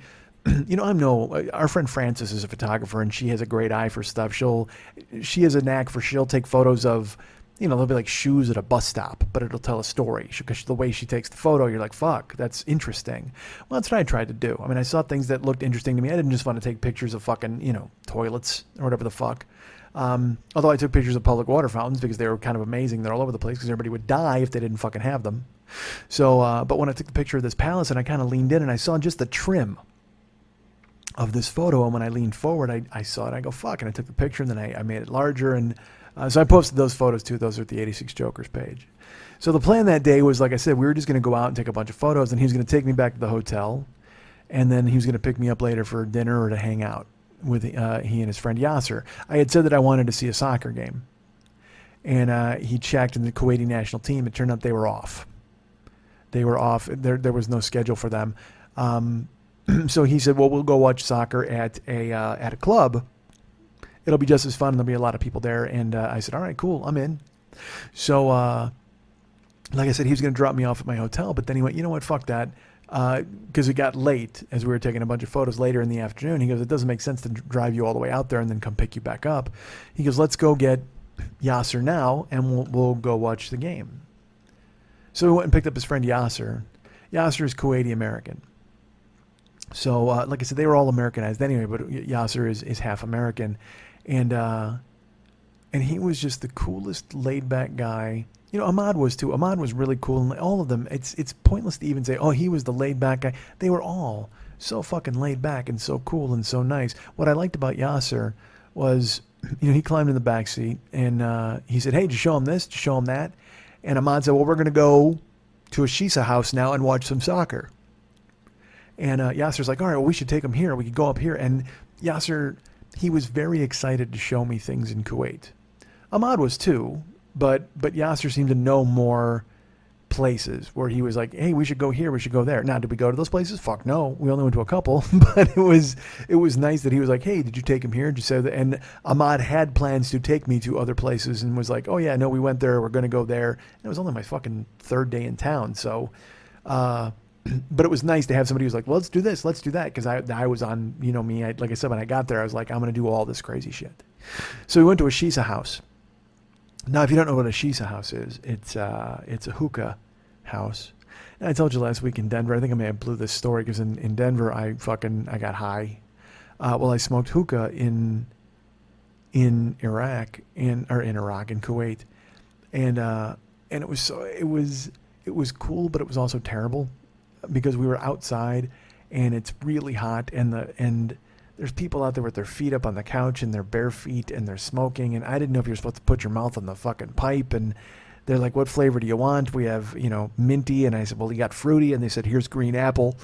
our friend Frances is a photographer and she has a great eye for stuff. She has a knack for, she'll take photos of, there'll be like shoes at a bus stop, but it'll tell a story because the way she takes the photo, you're like, fuck, that's interesting. Well, that's what I tried to do. I mean, I saw things that looked interesting to me. I didn't just want to take pictures of fucking, toilets or whatever the fuck. Although I took pictures of public water fountains because they were kind of amazing. They're all over the place because everybody would die if they didn't fucking have them. So, but when I took the picture of this palace and I kind of leaned in and I saw just the trim of this photo, and when I leaned forward, I saw it. I go, fuck, and I took the picture, and then I made it larger, and so I posted those photos too. Those are at the 86 Jokers page. So the plan that day was, like I said, we were just going to go out and take a bunch of photos, and he was going to take me back to the hotel, and then he was going to pick me up later for dinner or to hang out with he and his friend Yasser. I had said that I wanted to see a soccer game, and he checked in the Kuwaiti national team. It turned out they were off. They were off. There was no schedule for them. So he said, well, we'll go watch soccer at a club. It'll be just as fun. There'll be a lot of people there. And I said, all right, cool. I'm in. So, like I said, he was going to drop me off at my hotel. But then he went, you know what? Fuck that. Because it got late as we were taking a bunch of photos later in the afternoon. He goes, it doesn't make sense to drive you all the way out there and then come pick you back up. He goes, let's go get Yasser now and we'll go watch the game. So we went and picked up his friend Yasser. Yasser is Kuwaiti American. So, like I said, they were all Americanized anyway, but Yasser is half American. And he was just the coolest laid back guy. You know, Ahmad was too. Ahmad was really cool, and all of them. It's pointless to even say, oh, he was the laid back guy. They were all so fucking laid back and so cool and so nice. What I liked about Yasser was, you know, he climbed in the back seat and he said, hey, just show him this, just show him that. And Ahmad said, well, we're going to go to a Shisa house now and watch some soccer. And Yasser's like, all right, well, we should take him here. We could go up here. And Yasser, he was very excited to show me things in Kuwait. Ahmad was too. But Yasser seemed to know more places where he was like, hey, we should go here, we should go there. Now, did we go to those places? Fuck no. We only went to a couple. But it was nice that he was like, hey, did you take him here? Did you say that? And Ahmad had plans to take me to other places and was like, oh yeah, no, we went there. We're going to go there. And it was only my fucking third day in town. So, but it was nice to have somebody who was like, well, let's do this, let's do that. Because I was on, you know me, like I said, when I got there, I was like, I'm going to do all this crazy shit. So we went to a Shisa house. Now, if you don't know what a Shisa house is, it's a hookah house. And I told you last week in Denver, I think I may have blew this story because in Denver, I got high. Well, I smoked hookah in Iraq, in Kuwait. And it was cool, but it was also terrible because we were outside and it's really hot and there's people out there with their feet up on the couch and their bare feet and they're smoking. And I didn't know if you're supposed to put your mouth on the fucking pipe. And they're like, what flavor do you want? We have, you know, minty. And I said, well, you got fruity. And they said, here's green apple.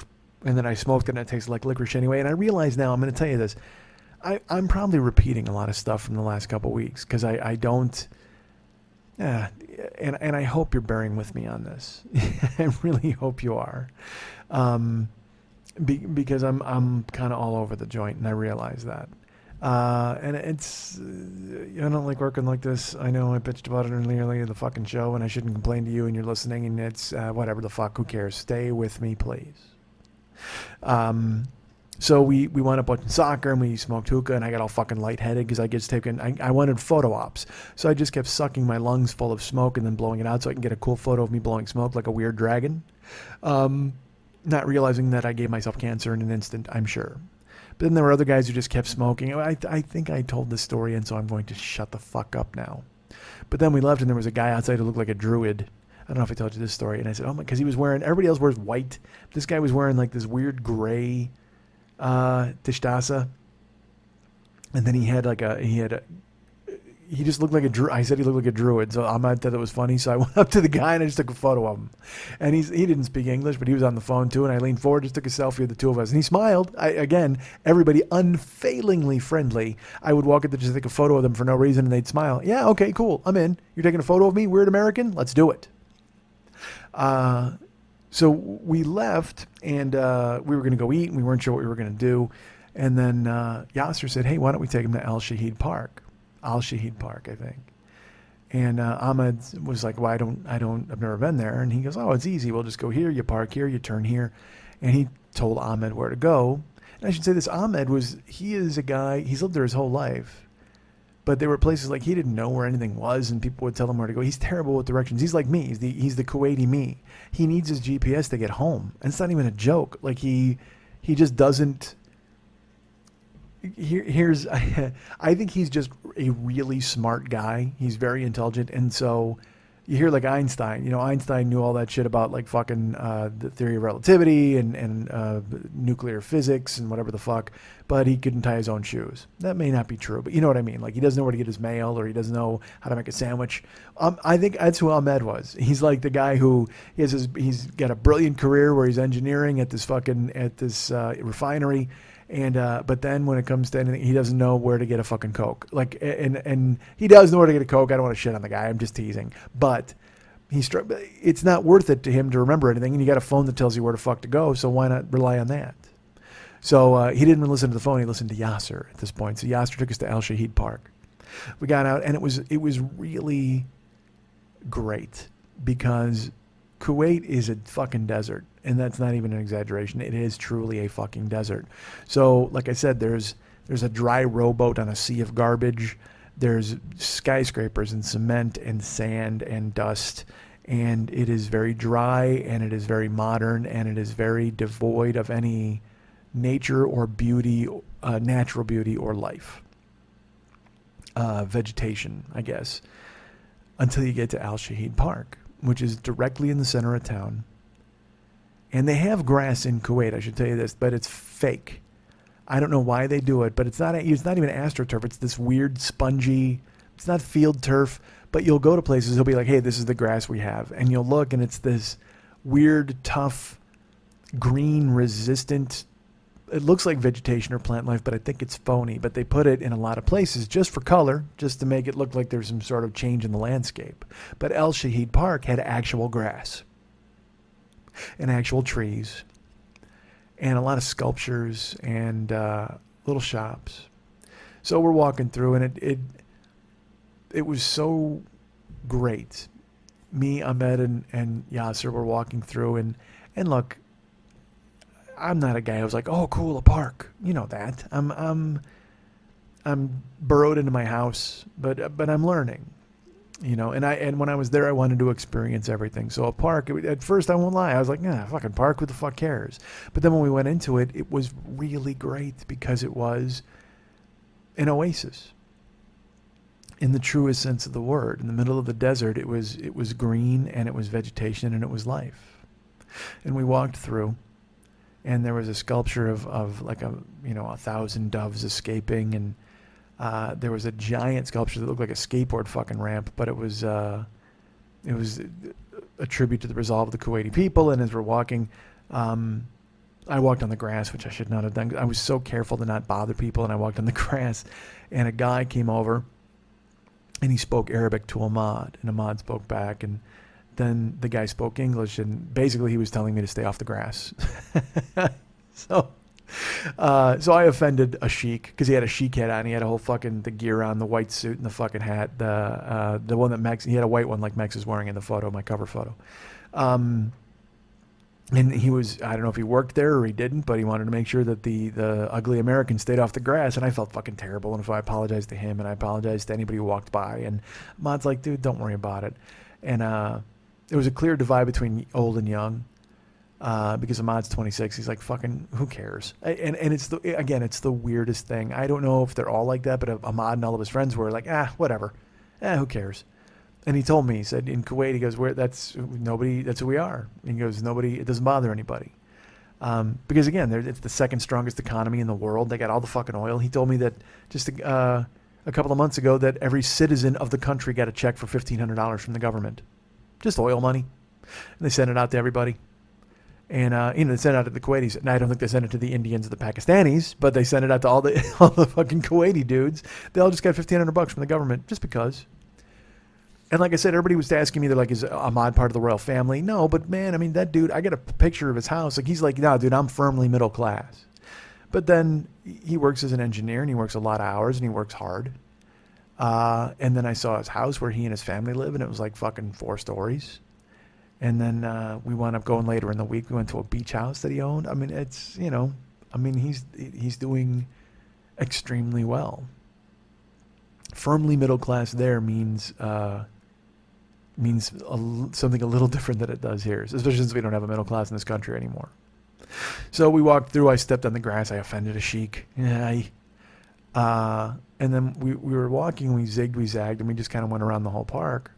And then I smoked it and it tasted like licorice anyway. And I realize now, I'm going to tell you this. I'm probably repeating a lot of stuff from the last couple of weeks because I don't. Yeah. And I hope you're bearing with me on this. I really hope you are. Because I'm kind of all over the joint, and I realize that. And it's, I don't like working like this. I know I bitched about it earlier in the fucking show, and I shouldn't complain to you, and you're listening, and it's whatever the fuck. Who cares? Stay with me, please. So we wound up watching soccer, and we smoked hookah, and I got all fucking lightheaded because I wanted photo ops. So I just kept sucking my lungs full of smoke and then blowing it out so I can get a cool photo of me blowing smoke like a weird dragon. Not realizing that I gave myself cancer in an instant, I'm sure. But then there were other guys who just kept smoking. I think I told this story, and so I'm going to shut the fuck up now. But then we left, and there was a guy outside who looked like a druid. I don't know if I told you this story. And I said, oh my, because he was wearing, everybody else wears white. This guy was wearing like this weird gray tishtasa. And then he just looked like a druid. I said he looked like a druid, so Ahmad thought it was funny. So I went up to the guy and I just took a photo of him. And he didn't speak English, but he was on the phone too. And I leaned forward, just took a selfie of the two of us. And he smiled. Again, everybody unfailingly friendly. I would walk up to just take a photo of them for no reason, and they'd smile. Yeah, okay, cool. I'm in. You're taking a photo of me, weird American? Let's do it. So we left, and we were going to go eat, and we weren't sure what we were going to do. And then Yasser said, hey, why don't we take him to Al Shahid Park, I think. And Ahmed was like, well, I've never been there. And he goes, oh, it's easy. We'll just go here. You park here, you turn here. And he told Ahmed where to go. And I should say this, Ahmed he is a guy, he's lived there his whole life. But there were places like he didn't know where anything was, and people would tell him where to go. He's terrible with directions. He's like me. He's the Kuwaiti me. He needs his GPS to get home. And it's not even a joke. Like he just doesn't. I think he's just a really smart guy. He's very intelligent. And so you hear like Einstein, Einstein knew all that shit about like fucking the theory of relativity and nuclear physics and whatever the fuck, but he couldn't tie his own shoes. That may not be true, but you know what I mean? Like he doesn't know where to get his mail, or he doesn't know how to make a sandwich. I think that's who Ahmed was. He's like the guy who he's got a brilliant career where he's engineering at this refinery. And but then when it comes to anything, he doesn't know where to get a fucking Coke. Like and he does know where to get a Coke. I don't want to shit on the guy. I'm just teasing. But It's not worth it to him to remember anything, and you got a phone that tells you where the fuck to go, so why not rely on that? So he didn't listen to the phone, he listened to Yasser at this point. So Yasser took us to Al Shahid Park. We got out, and it was really great because Kuwait is a fucking desert, and that's not even an exaggeration. It is truly a fucking desert. So, like I said, there's a dry rowboat on a sea of garbage. There's skyscrapers and cement and sand and dust, and it is very dry, and it is very modern, and it is very devoid of any nature or beauty, natural beauty or life. Vegetation, I guess, until you get to Al Shahid Park, which is directly in the center of town. And they have grass in Kuwait, I should tell you this, but it's fake. I don't know why they do it, but it's not even AstroTurf. It's this weird spongy, it's not field turf, but you'll go to places, they'll be like, hey, this is the grass we have. And you'll look, and it's this weird, tough, green, resistant, it looks like vegetation or plant life, but I think it's phony. But they put it in a lot of places just for color, just to make it look like there's some sort of change in the landscape. But Al Shahid Park had actual grass and actual trees and a lot of sculptures and little shops. So we're walking through, and it was so great. Me, Ahmed, and Yasser were walking through, and look, I'm not a guy who's like, oh, cool, a park. You know that. I'm burrowed into my house, but I'm learning. You know, and when I was there, I wanted to experience everything. So a park, at first, I won't lie, I was like, nah, fucking park, who the fuck cares? But then when we went into it, it was really great because it was an oasis in the truest sense of the word. In the middle of the desert, it was green, and it was vegetation, and it was life. And we walked through, and there was a sculpture of like 1,000 doves escaping, and there was a giant sculpture that looked like a skateboard fucking ramp, but it was a tribute to the resolve of the Kuwaiti people. And as we're walking, I walked on the grass, which I should not have done. I was so careful to not bother people, and I walked on the grass, and a guy came over, and he spoke Arabic to Ahmad, and Ahmad spoke back, and then the guy spoke English, and basically he was telling me to stay off the grass. So I offended a sheik because he had a sheik hat on. He had a whole fucking the gear on, the white suit and the fucking hat. The one that Mex, he had a white one like Mex is wearing in the photo, my cover photo. And he was, I don't know if he worked there or he didn't, but he wanted to make sure that the ugly American stayed off the grass, and I felt fucking terrible. And so I apologized to him, and I apologized to anybody who walked by. And Ahmad's like, dude, don't worry about it. And there was a clear divide between old and young. Because Ahmad's 26, he's like, fucking, who cares? And it's it's the weirdest thing. I don't know if they're all like that, but Ahmad and all of his friends were like, whatever. Who cares? And he told me, he said, in Kuwait, he goes, that's who we are. And he goes, it doesn't bother anybody. Because again, it's the second strongest economy in the world. They got all the fucking oil. He told me that just a couple of months ago that every citizen of the country got a check for $1,500 from the government. Just oil money. And they sent it out to everybody. And they sent it out to the Kuwaitis. And I don't think they sent it to the Indians or the Pakistanis, but they sent it out to all the fucking Kuwaiti dudes. They all just got $1,500 from the government just because. And like I said, everybody was asking me, they're like, is Ahmad part of the royal family? No, but man, I mean, that dude, I got a picture of his house. Like, he's like, no, dude, I'm firmly middle class. But then he works as an engineer, and he works a lot of hours, and he works hard. And then I saw his house where he and his family live, and it was like fucking 4 stories. And then we wound up going later in the week. We went to a beach house that he owned. I mean, it's, he's doing extremely well. Firmly middle class there means something a little different than it does here, especially since we don't have a middle class in this country anymore. So we walked through. I stepped on the grass. I offended a sheik. And then we were walking. We zigged, we zagged, and we just kind of went around the whole park.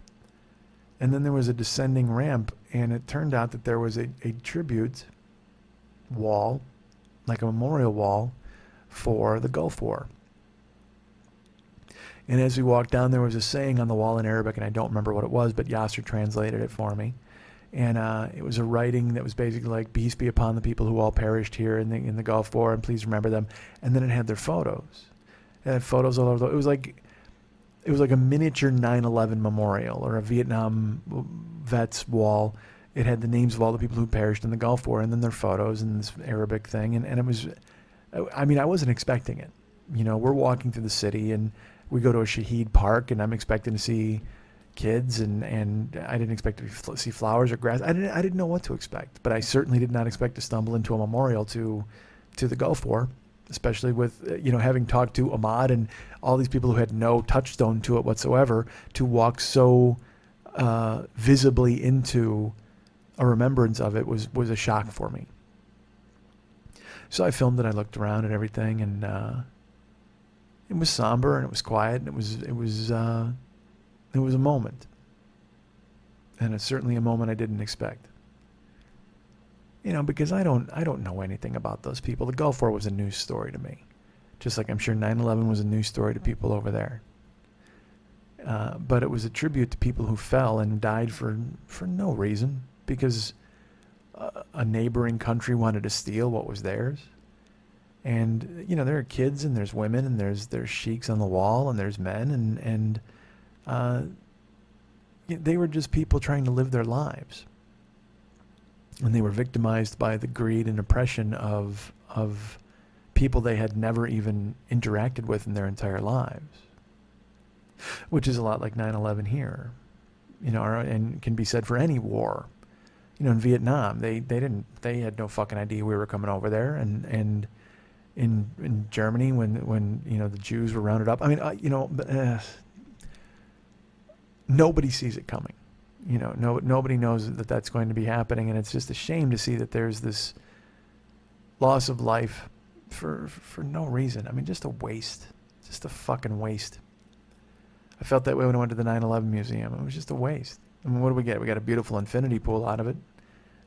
And then there was a descending ramp, and it turned out that there was a tribute wall, like a memorial wall, for the Gulf War. And as we walked down, there was a saying on the wall in Arabic, and I don't remember what it was, but Yasser translated it for me. And it was a writing that was basically like, peace be upon the people who all perished here in the Gulf War, and please remember them. And then it had their photos. It had photos all over. It was like a miniature 9/11 memorial or a Vietnam vets wall. It had the names of all the people who perished in the Gulf War, and then their photos and this Arabic thing. And it was, I mean, I wasn't expecting it. You know, we're walking through the city, and we go to a Shaheed Park, and I'm expecting to see kids, and I didn't expect to see flowers or grass. I didn't know what to expect, but I certainly did not expect to stumble into a memorial to the Gulf War, especially with, you know, having talked to Ahmad and all these people who had no touchstone to it whatsoever, to walk so visibly into a remembrance of it was a shock for me. So I filmed it. I looked around and everything, and it was somber and it was quiet, and it was a moment, and it's certainly a moment I didn't expect. You know, because I don't know anything about those people. The Gulf War was a news story to me, just like I'm sure 9/11 was a news story to people over there. But it was a tribute to people who fell and died for no reason, because a neighboring country wanted to steal what was theirs. And, you know, there are kids and there's women and there's sheiks on the wall and there's men, and they were just people trying to live their lives. And they were victimized by the greed and oppression of people they had never even interacted with in their entire lives. Which is a lot like 9/11 here. You know, and can be said for any war. You know, in Vietnam, they had no fucking idea we were coming over there, and in Germany when you know the Jews were rounded up. I mean, you know, nobody sees it coming. You know, nobody knows that that's going to be happening, and it's just a shame to see that there's this loss of life for no reason. I mean, just a waste, just a fucking waste. I felt that way when I went to the 9/11 museum. It was just a waste. I mean, what do we get? We got a beautiful infinity pool out of it.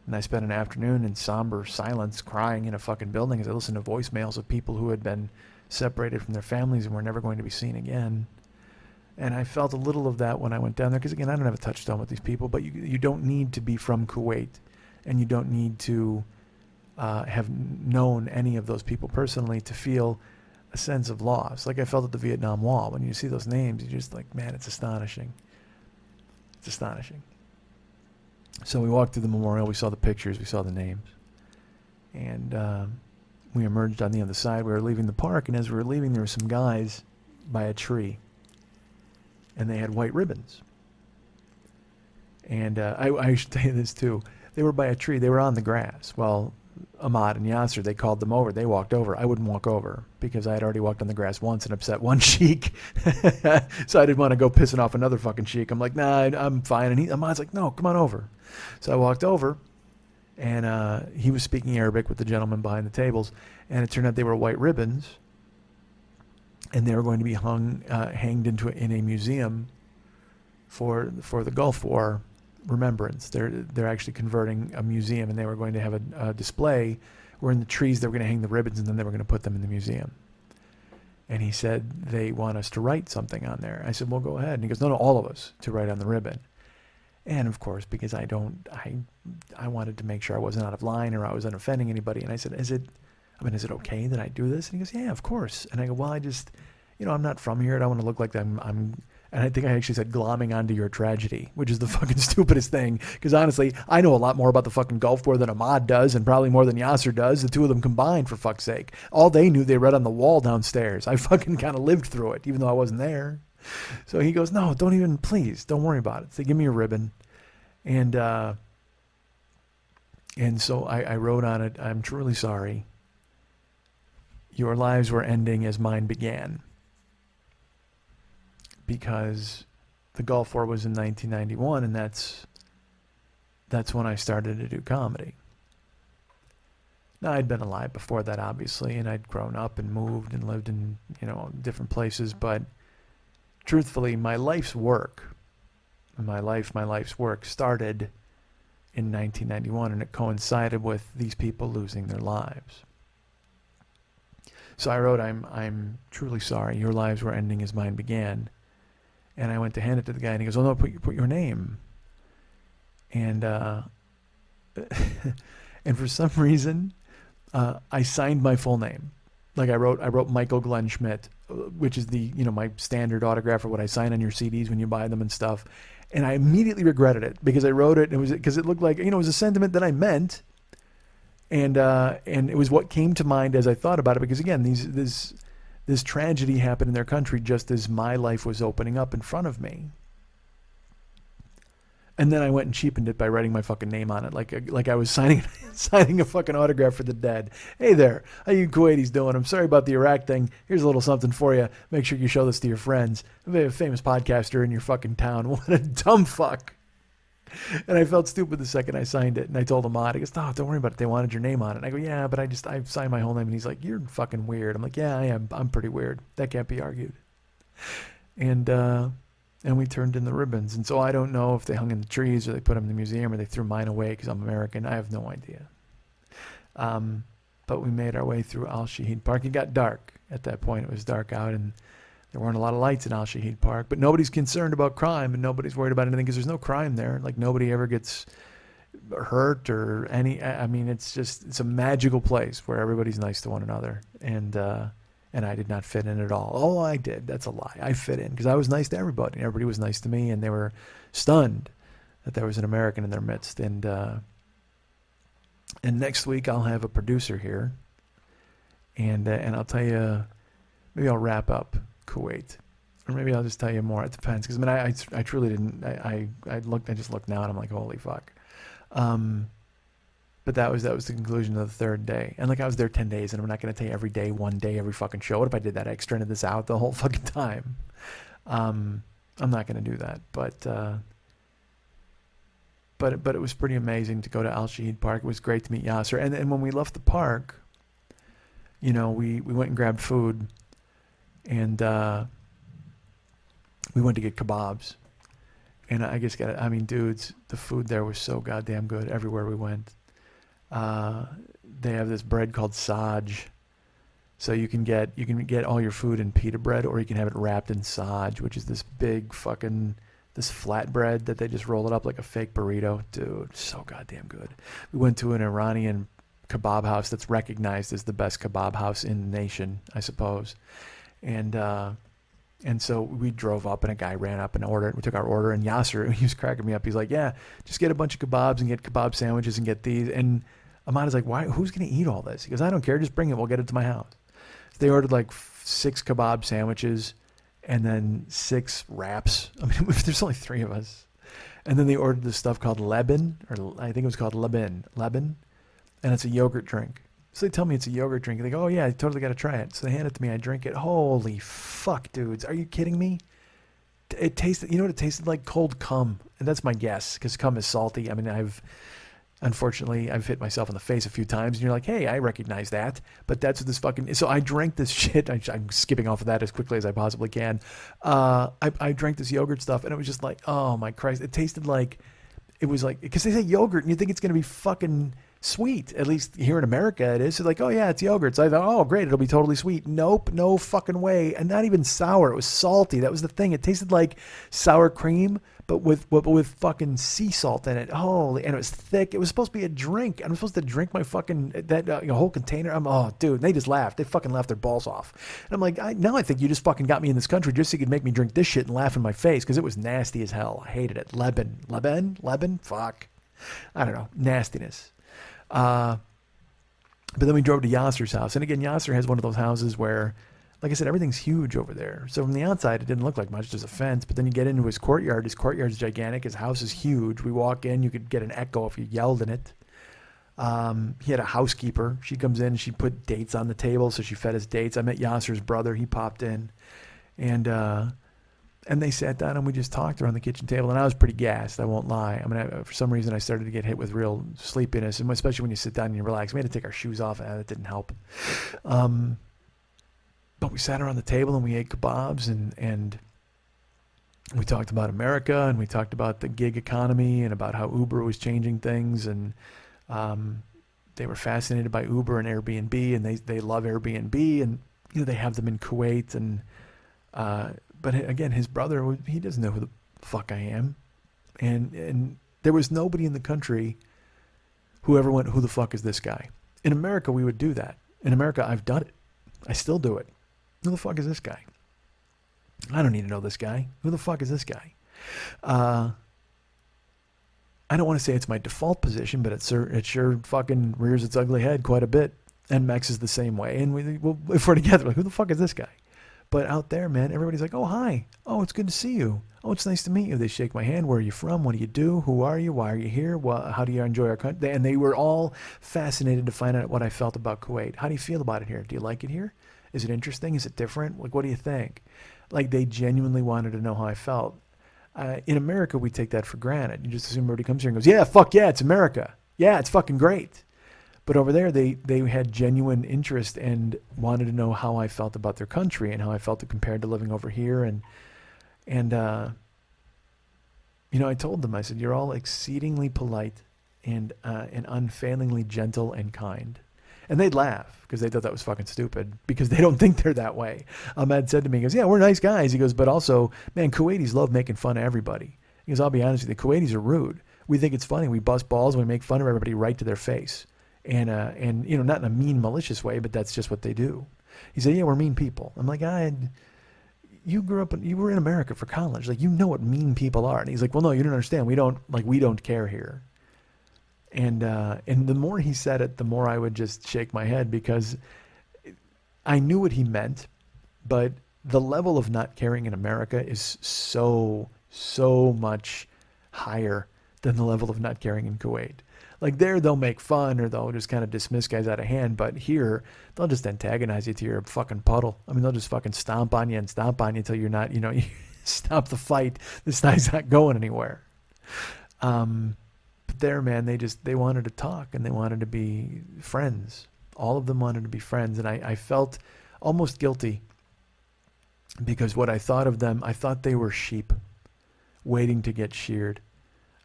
And I spent an afternoon in somber silence crying in a fucking building as I listened to voicemails of people who had been separated from their families and were never going to be seen again. And I felt a little of that when I went down there, because, again, I don't have a touchstone with these people, but you don't need to be from Kuwait, and you don't need to have known any of those people personally to feel a sense of loss. Like I felt at the Vietnam Wall. When you see those names, you're just like, man, it's astonishing. It's astonishing. So we walked through the memorial. We saw the pictures. We saw the names. And we emerged on the other side. We were leaving the park, and as we were leaving, there were some guys by a tree. And they had white ribbons. And I should tell you this, too. They were by a tree. They were on the grass. Well, Ahmad and Yasser, they called them over. They walked over. I wouldn't walk over because I had already walked on the grass once and upset one sheik. So I didn't want to go pissing off another fucking sheik. I'm like, nah, I'm fine. And Ahmad's like, no, come on over. So I walked over, and he was speaking Arabic with the gentleman behind the tables, and it turned out they were white ribbons, and they were going to be hanged in a museum for the Gulf War remembrance. They're actually converting a museum, and they were going to have a display where in the trees they were going to hang the ribbons, and then they were going to put them in the museum. And he said, they want us to write something on there. I said, well, go ahead. And he goes, no, all of us to write on the ribbon. And of course, because I wanted to make sure I wasn't out of line or I wasn't offending anybody. And I said, is it okay that I do this? And he goes, yeah, of course. And I go, well, I just, I'm not from here. I don't want to look like I'm and I think I actually said glomming onto your tragedy, which is the fucking stupidest thing. Because honestly, I know a lot more about the fucking Gulf War than Ahmad does, and probably more than Yasser does. The two of them combined, for fuck's sake. All they knew, they read on the wall downstairs. I fucking kind of lived through it, even though I wasn't there. So he goes, no, please, don't worry about it. So give me a ribbon. And so I wrote on it, I'm truly sorry. Your lives were ending as mine began. Because the Gulf War was in 1991, and that's when I started to do comedy. Now, I'd been alive before that, obviously, and I'd grown up and moved and lived in, different places, but truthfully, my life's work started in 1991, and it coincided with these people losing their lives. So I wrote, I'm truly sorry. Your lives were ending as mine began. And I went to hand it to the guy, and he goes, oh, no, put your name. And and for some reason, I signed my full name. Like I wrote Michael Glenn Schmidt, which is the, my standard autograph or what I sign on your CDs when you buy them and stuff. And I immediately regretted it because I wrote it and it looked like, it was a sentiment that I meant. And it was what came to mind as I thought about it, because again, this tragedy happened in their country just as my life was opening up in front of me. And then I went and cheapened it by writing my fucking name on it, like I was signing a fucking autograph for the dead. Hey there, how you Kuwaitis doing? I'm sorry about the Iraq thing. Here's a little something for you. Make sure you show this to your friends. I'm a famous podcaster in your fucking town. What a dumb fuck. And I felt stupid the second I signed it. And I told him on. He goes, "No, don't worry about it. They wanted your name on it." And I go, "Yeah, but I signed my whole name." And he's like, "You're fucking weird." I'm like, "Yeah, I am. I'm pretty weird. That can't be argued." And we turned in the ribbons. And so I don't know if they hung in the trees or they put them in the museum or they threw mine away because I'm American. I have no idea. But we made our way through Al-Shahid Park. It got dark at that point. It was dark out and there weren't a lot of lights in Al-Shahid Park. But nobody's concerned about crime and nobody's worried about anything because there's no crime there. Like nobody ever gets hurt or any. I mean, it's a magical place where everybody's nice to one another. And I did not fit in at all. Oh, I did. That's a lie. I fit in because I was nice to everybody. Everybody was nice to me, and they were stunned that there was an American in their midst. And next week I'll have a producer here, and I'll tell you. Maybe I'll wrap up Kuwait, or maybe I'll just tell you more. It depends because I truly didn't. I just looked now and I'm like, holy fuck. But that was the conclusion of the third day. And like I was there 10 days and I'm not going to tell you every day, one day, every fucking show. What if I did that? I extended this out the whole fucking time. I'm not going to do that. But it was pretty amazing to go to Al-Shahid Park. It was great to meet Yasser. And when we left the park, we went and grabbed food and we went to get kebabs. And I just dudes, the food there was so goddamn good everywhere we went. They have this bread called saj, so you can get all your food in pita bread, or you can have it wrapped in saj, which is this big fucking flat bread that they just roll it up like a fake burrito. Dude, so goddamn good. We went to an Iranian kebab house that's recognized as the best kebab house in the nation, I suppose, and so we drove up and a guy ran up and ordered. We took our order and Yasser, he was cracking me up. He's like, "Yeah, just get a bunch of kebabs and get kebab sandwiches and get these." And Ahmad is like, "Why? Who's going to eat all this?" He goes, "I don't care. Just bring it. We'll get it to my house." So they ordered like 6 kebab sandwiches and then 6 wraps. I mean, there's only 3 of us. And then they ordered this stuff called Lebin, or I think it was called Lebin, and it's a yogurt drink. So they tell me it's a yogurt drink. They go, "Oh yeah, I totally got to try it." So they hand it to me. I drink it. Holy fuck, dudes! Are you kidding me? It tasted. You know what it tasted like? Cold cum, and that's my guess because cum is salty. I mean, unfortunately I've hit myself in the face a few times, and you're like, "Hey, I recognize that," but that's what this fucking. So I drank this shit. I'm skipping off of that as quickly as I possibly can. I drank this yogurt stuff, and it was just like, oh my Christ! It tasted like, it was like, because they say yogurt, and you think it's gonna be fucking sweet. At least here in America it is. So like, oh yeah, it's yogurt. So I thought, oh great, it'll be totally sweet. Nope, no fucking way. And not even sour. It was salty. That was the thing. It tasted like sour cream, but with fucking sea salt in it. Holy, and it was thick. It was supposed to be a drink. I'm supposed to drink my fucking whole container. Oh dude, they just laughed. They fucking laughed their balls off. And I'm like, now I think you just fucking got me in this country just so you could make me drink this shit and laugh in my face because it was nasty as hell. I hated it. Lebin. Fuck. I don't know. Nastiness. But then we drove to Yasser's house. And again, Yasser has one of those houses where, like I said, everything's huge over there. So from the outside, it didn't look like much. There's a fence. But then you get into his courtyard. His courtyard's gigantic. His house is huge. We walk in. You could get an echo if you yelled in it. He had a housekeeper. She comes in and she put dates on the table. So she fed us dates. I met Yasser's brother. He popped in. And they sat down and we just talked around the kitchen table. And I was pretty gassed, I won't lie. I mean, for some reason, I started to get hit with real sleepiness, and especially when you sit down and you relax. We had to take our shoes off, and that didn't help. But we sat around the table and we ate kebabs, and we talked about America, and we talked about the gig economy and about how Uber was changing things. And they were fascinated by Uber and Airbnb, and they love Airbnb, and they have them in Kuwait. And but again, his brother, he doesn't know who the fuck I am. And there was nobody in the country who ever went, who the fuck is this guy? In America, we would do that. In America, I've done it. I still do it. Who the fuck is this guy? I don't need to know this guy. Who the fuck is this guy? I don't want to say it's my default position, but it sure fucking rears its ugly head quite a bit. And Mex is the same way. And if we're together, like, who the fuck is this guy? But out there, man, everybody's like, oh, hi. Oh, it's good to see you. Oh, it's nice to meet you. They shake my hand. Where are you from? What do you do? Who are you? Why are you here? How do you enjoy our country? And they were all fascinated to find out what I felt about Kuwait. How do you feel about it here? Do you like it here? Is it interesting? Is it different? Like, what do you think? Like, they genuinely wanted to know how I felt. In America, we take that for granted. You just assume everybody comes here and goes, yeah, fuck yeah, it's America. Yeah, it's fucking great. But over there, they had genuine interest and wanted to know how I felt about their country and how I felt it compared to living over here. And I told them, I said, you're all exceedingly polite and unfailingly gentle and kind. And they'd laugh because they thought that was fucking stupid because they don't think they're that way. Ahmed said to me, he goes, yeah, we're nice guys. He goes, but also, man, Kuwaitis love making fun of everybody. He goes, I'll be honest with you, the Kuwaitis are rude. We think it's funny. We bust balls and we make fun of everybody right to their face. And not in a mean, malicious way, but that's just what they do. He said, yeah, we're mean people. I'm like, you were in America for college. Like, you know what mean people are. And he's like, well, no, you don't understand. We don't care here. And the more he said it, the more I would just shake my head because I knew what he meant, but the level of not caring in America is so much higher than the level of not caring in Kuwait. Like, there, they'll make fun or they'll just kind of dismiss guys out of hand. But here, they'll just antagonize you to your fucking puddle. I mean, they'll just fucking stomp on you until you're not, you stop the fight. This guy's not going anywhere. But there, man, they wanted to talk and they wanted to be friends. All of them wanted to be friends. And I felt almost guilty because what I thought of them, I thought they were sheep waiting to get sheared.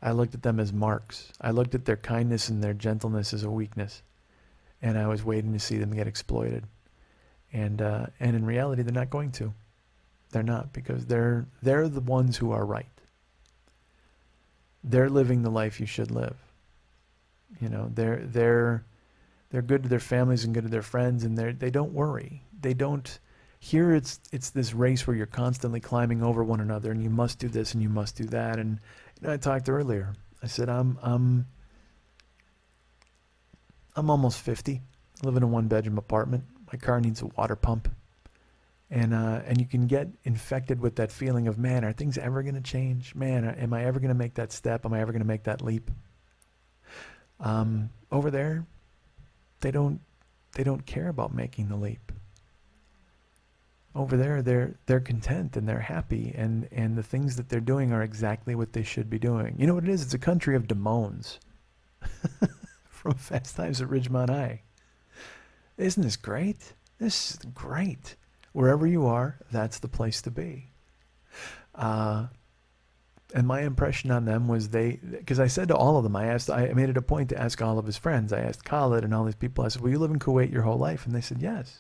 I looked at them as marks. I looked at their kindness and their gentleness as a weakness. And I was waiting to see them get exploited. And in reality, they're not going to. They're not, because they're the ones who are right. They're living the life you should live. They're good to their families and good to their friends, and they don't worry. They don't. Here it's this race where you're constantly climbing over one another, and you must do this and you must do that. And I talked earlier. I said I'm almost 50. I live in a 1-bedroom apartment. My car needs a water pump, and you can get infected with that feeling of, man, are things ever going to change? Man, am I ever going to make that step? Am I ever going to make that leap? Over there, they don't care about making the leap. Over there, they're content and they're happy, and the things that they're doing are exactly what they should be doing. You know what it is? It's a country of Damones from Fast Times at Ridgemont High. Isn't this great? This is great. Wherever you are, that's the place to be. And my impression on them was because I said to all of them, I made it a point to ask all of his friends. I asked Khalid and all these people, I said, will you live in Kuwait your whole life? And they said, yes.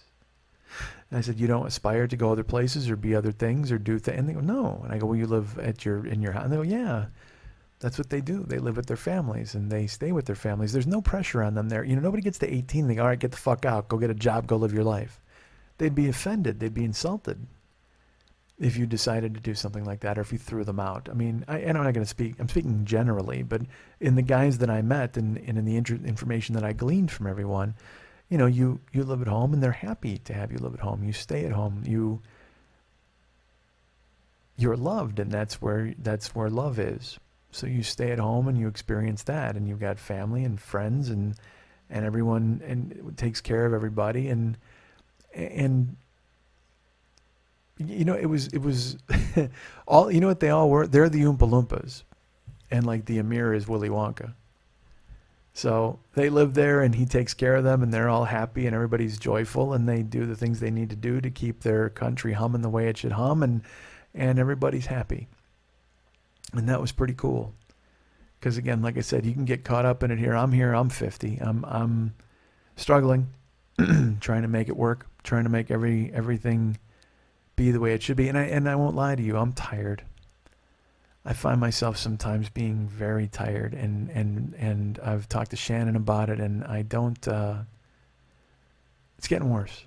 And I said, you don't aspire to go other places or be other things or do things? And they go, no. And I go, well, you live in your house? And they go, yeah. That's what they do. They live with their families and they stay with their families. There's no pressure on them there. Nobody gets to 18 and they go, all right, get the fuck out. Go get a job. Go live your life. They'd be offended. They'd be insulted if you decided to do something like that or if you threw them out. I mean, I'm not going to speak. I'm speaking generally, but in the guys that I met and in the information that I gleaned from everyone, you live at home and they're happy to have you live at home. You stay at home. You're loved, and that's where love is. So you stay at home and you experience that, and you've got family and friends and everyone, and it takes care of everybody, and it was all, what they all were. They're the Oompa Loompas, and like the Emir is Willy Wonka. So they live there and he takes care of them and they're all happy and everybody's joyful and they do the things they need to do to keep their country humming the way it should hum, and everybody's happy. And that was pretty cool. Because again, like I said, you can get caught up in it here. I'm 50. I'm struggling, trying to make it work, trying to make everything be the way it should be. And I won't lie to you, I'm tired. I find myself sometimes being very tired, and I've talked to Shannon about it, and I don't, it's getting worse.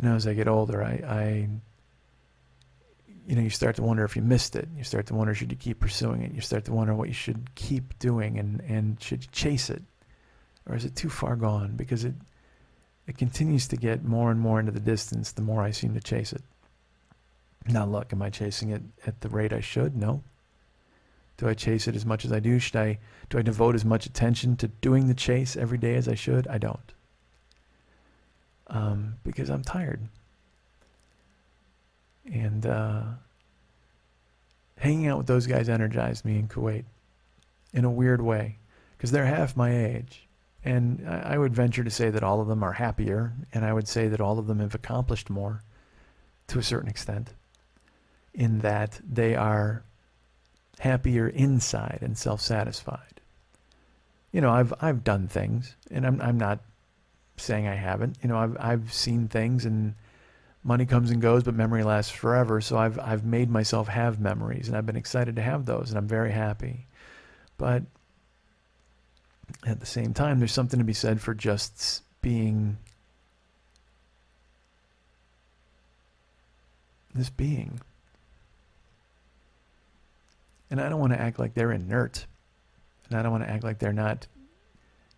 As I get older, you start to wonder if you missed it. You start to wonder, should you keep pursuing it? You start to wonder what you should keep doing, and should you chase it? Or is it too far gone? Because it continues to get more and more into the distance the more I seem to chase it. Now look, am I chasing it at the rate I should? No. Do I chase it as much as I do? Do I devote as much attention to doing the chase every day as I should? I don't. Because I'm tired. And hanging out with those guys energized me in Kuwait in a weird way, because they're half my age. And I would venture to say that all of them are happier, and I would say that all of them have accomplished more to a certain extent, in that they are happier inside and self-satisfied. I've done things, and I'm not saying I haven't. I've seen things, and money comes and goes, but memory lasts forever. So I've made myself have memories, and I've been excited to have those, and I'm very happy. But at the same time, there's something to be said for just being this being. And I don't want to act like they're inert. And I don't want to act like they're not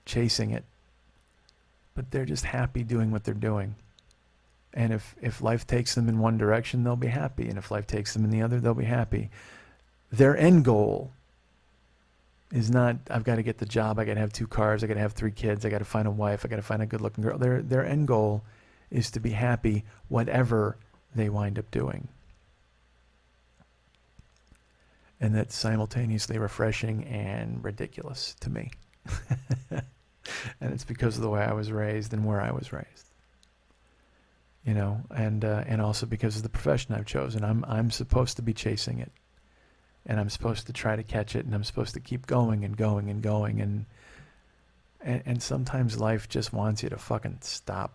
chasing it. But they're just happy doing what they're doing. And if life takes them in one direction, they'll be happy. And if life takes them in the other, they'll be happy. Their end goal is not, I've got to get the job, I got to have 2 cars, I got to have 3 kids, I got to find a wife, I got to find a good-looking girl. Their end goal is to be happy whatever they wind up doing. And that's simultaneously refreshing and ridiculous to me. And it's because of the way I was raised and where I was raised. And also because of the profession I've chosen. I'm supposed to be chasing it. And I'm supposed to try to catch it, and I'm supposed to keep going and going and going, and sometimes life just wants you to fucking stop.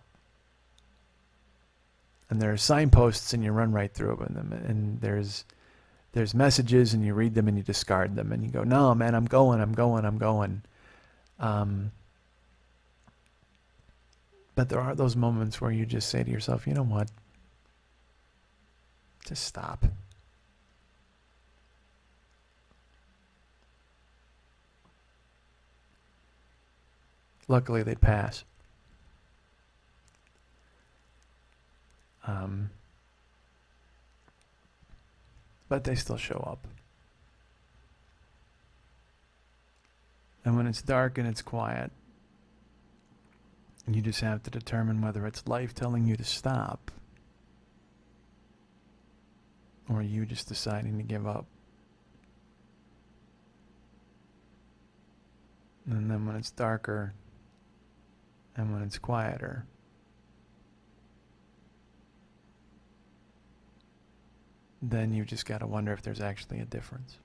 And there are signposts, and you run right through them, and there's messages, and you read them, and you discard them, and you go, no, man, I'm going. But there are those moments where you just say to yourself, you know what? Just stop. Luckily, they pass. But they still show up. And when it's dark and it's quiet, you just have to determine whether it's life telling you to stop or you just deciding to give up. And then when it's darker and when it's quieter, then you just got to wonder if there's actually a difference.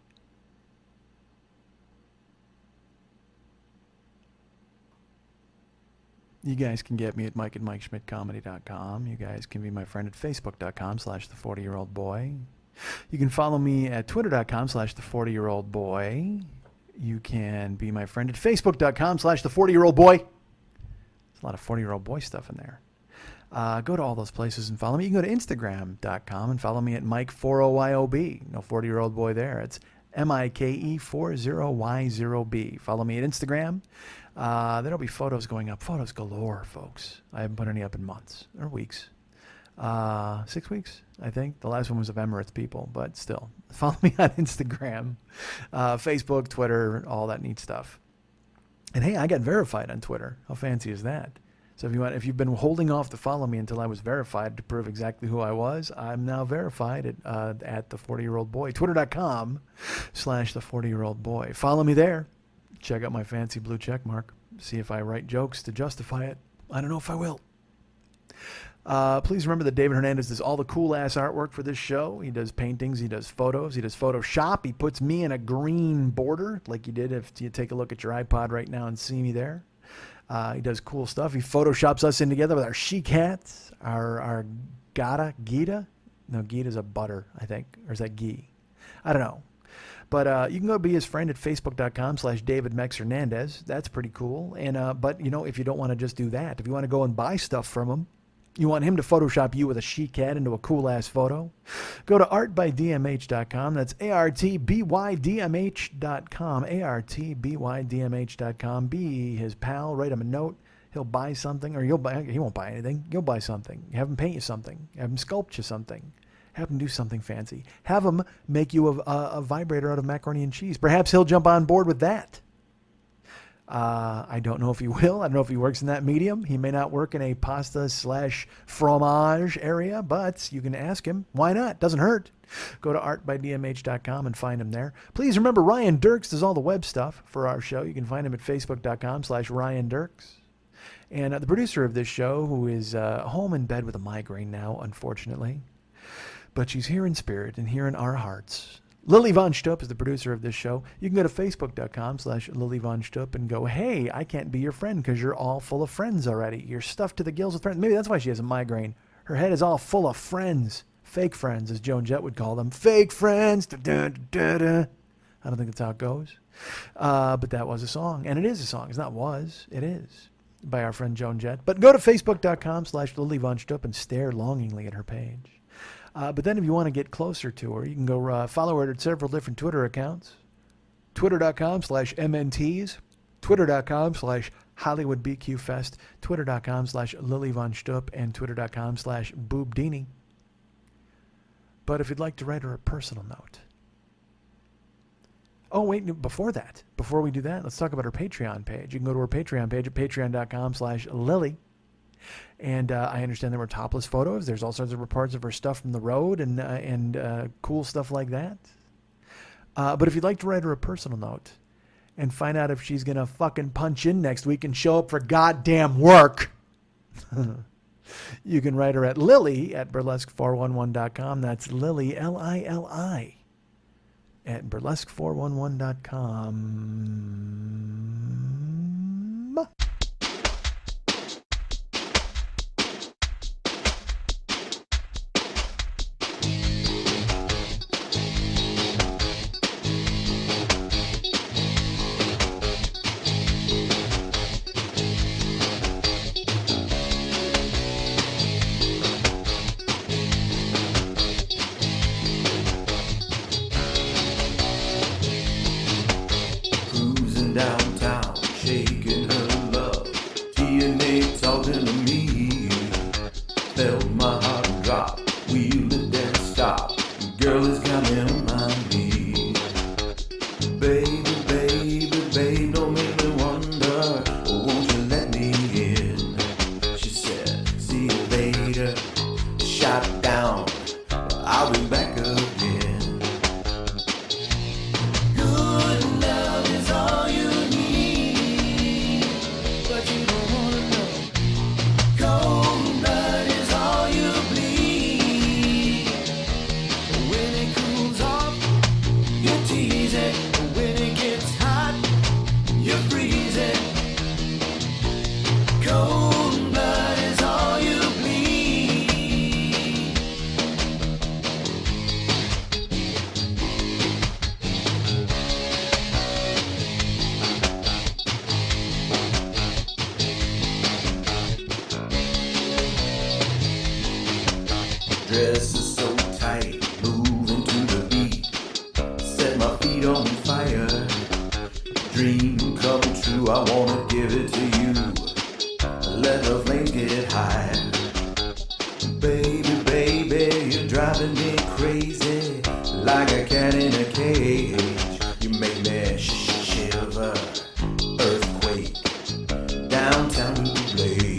You guys can get me at mike@mikeshmidtcomedy.com. You guys can be my friend at facebook.com/the40yearoldboy. You can follow me at twitter.com/the40yearoldboy. You can be my friend at facebook.com/the40yearoldboy. There's a lot of 40-year-old boy stuff in there. Go to all those places and follow me. You can go to instagram.com and follow me at Mike40YOB. No 40-year-old boy there. It's MIKE40Y0B. Follow me at Instagram. There'll be photos going up. Photos galore, folks. I haven't put any up in months or weeks. 6 weeks, I think. The last one was of Emirates people, but still. Follow me on Instagram, Facebook, Twitter, all that neat stuff. And hey, I got verified on Twitter. How fancy is that? So if you've been holding off to follow me until I was verified to prove exactly who I was, I'm now verified at the 40-year-old boy. Twitter.com/the40-year-old boy. Follow me there. Check out my fancy blue check mark. See if I write jokes to justify it. I don't know if I will. Please remember that David Hernandez does all the cool-ass artwork for this show. He does paintings. He does photos. He does Photoshop. He puts me in a green border like you did if you take a look at your iPod right now and see me there. He does cool stuff. He Photoshops us in together with our chic hats, our Gita? No, Gita's a butter, I think. Or is that ghee? I don't know. But you can go be his friend at facebook.com/DavidMexHernandez. That's pretty cool. And but if you don't want to just do that, if you want to go and buy stuff from him, You want him to Photoshop you with a chic head into a cool-ass photo? Go to artbydmh.com. That's artbydmh.com. artbydmh.com. Be his pal. Write him a note. He'll buy something, or he won't buy anything. You'll buy something. Have him paint you something. Have him sculpt you something. Have him do something fancy. Have him make you a vibrator out of macaroni and cheese. Perhaps he'll jump on board with that. I don't know if he will. I don't know if he works in that medium. He may not work in a pasta/fromage area, but you can ask him. Why not? Doesn't hurt. Go to artbydmh.com and find him there. Please remember, Ryan Dirks does all the web stuff for our show. You can find him at facebook.com/Ryan Dirks. And the producer of this show, who is home in bed with a migraine now, unfortunately, but she's here in spirit and here in our hearts. Lily Von Stupp is the producer of this show. You can go to facebook.com/Lily Von Stupp and go, hey, I can't be your friend because you're all full of friends already. You're stuffed to the gills with friends. Maybe that's why she has a migraine. Her head is all full of friends. Fake friends, as Joan Jett would call them. Fake friends. Da-da-da-da-da. I don't think that's how it goes. But that was a song. And it is a song. It's not was. It is. By our friend Joan Jett. But go to facebook.com/Lily Von Stupp and stare longingly at her page. But then if you want to get closer to her, you can go follow her at several different Twitter accounts. Twitter.com/MNTs. Twitter.com/HollywoodBQFest. Twitter.com/Lily Von Stupp. And Twitter.com/BoobDini. But if you'd like to write her a personal note. Oh, wait, before we do that, let's talk about her Patreon page. You can go to her Patreon page at patreon.com/Lily. And I understand there were topless photos. There's all sorts of reports of her stuff from the road and cool stuff like that. But if you'd like to write her a personal note and find out if she's going to fucking punch in next week and show up for goddamn work, you can write her at Lily at burlesque411.com. That's Lily, Lili, at burlesque411.com. Downtown, shaking her love, TNA talking to me. Felt my heart drop, wheel it and stop. Girl is coming on me. Baby, baby, babe, don't make me wonder. Won't you let me in? She said, see you later. Shot down, I'll be back again. Dress is so tight, moving to the beat. Set my feet on fire. Dream come true, I wanna give it to you. Let the flames get high. Baby, baby, you're driving me crazy. Like a cat in a cage. You make me shiver. Earthquake. Downtown to the blaze.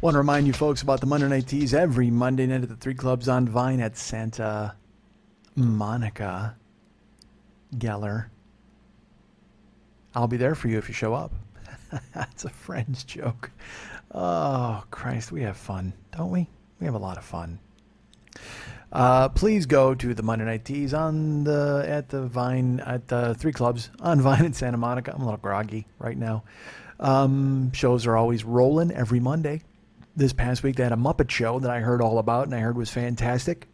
Want to remind you folks about the Monday Night Teas every Monday night at the 3 Clubs on Vine at Santa Monica. Geller. I'll be there for you if you show up. That's a Friends joke. Oh, Christ, we have fun, don't we? We have a lot of fun. Please go to the Monday Night Teas at the 3 Clubs on Vine in Santa Monica. I'm a little groggy right now. Shows are always rolling every Monday. This past week they had a Muppet show that I heard all about and I heard was fantastic.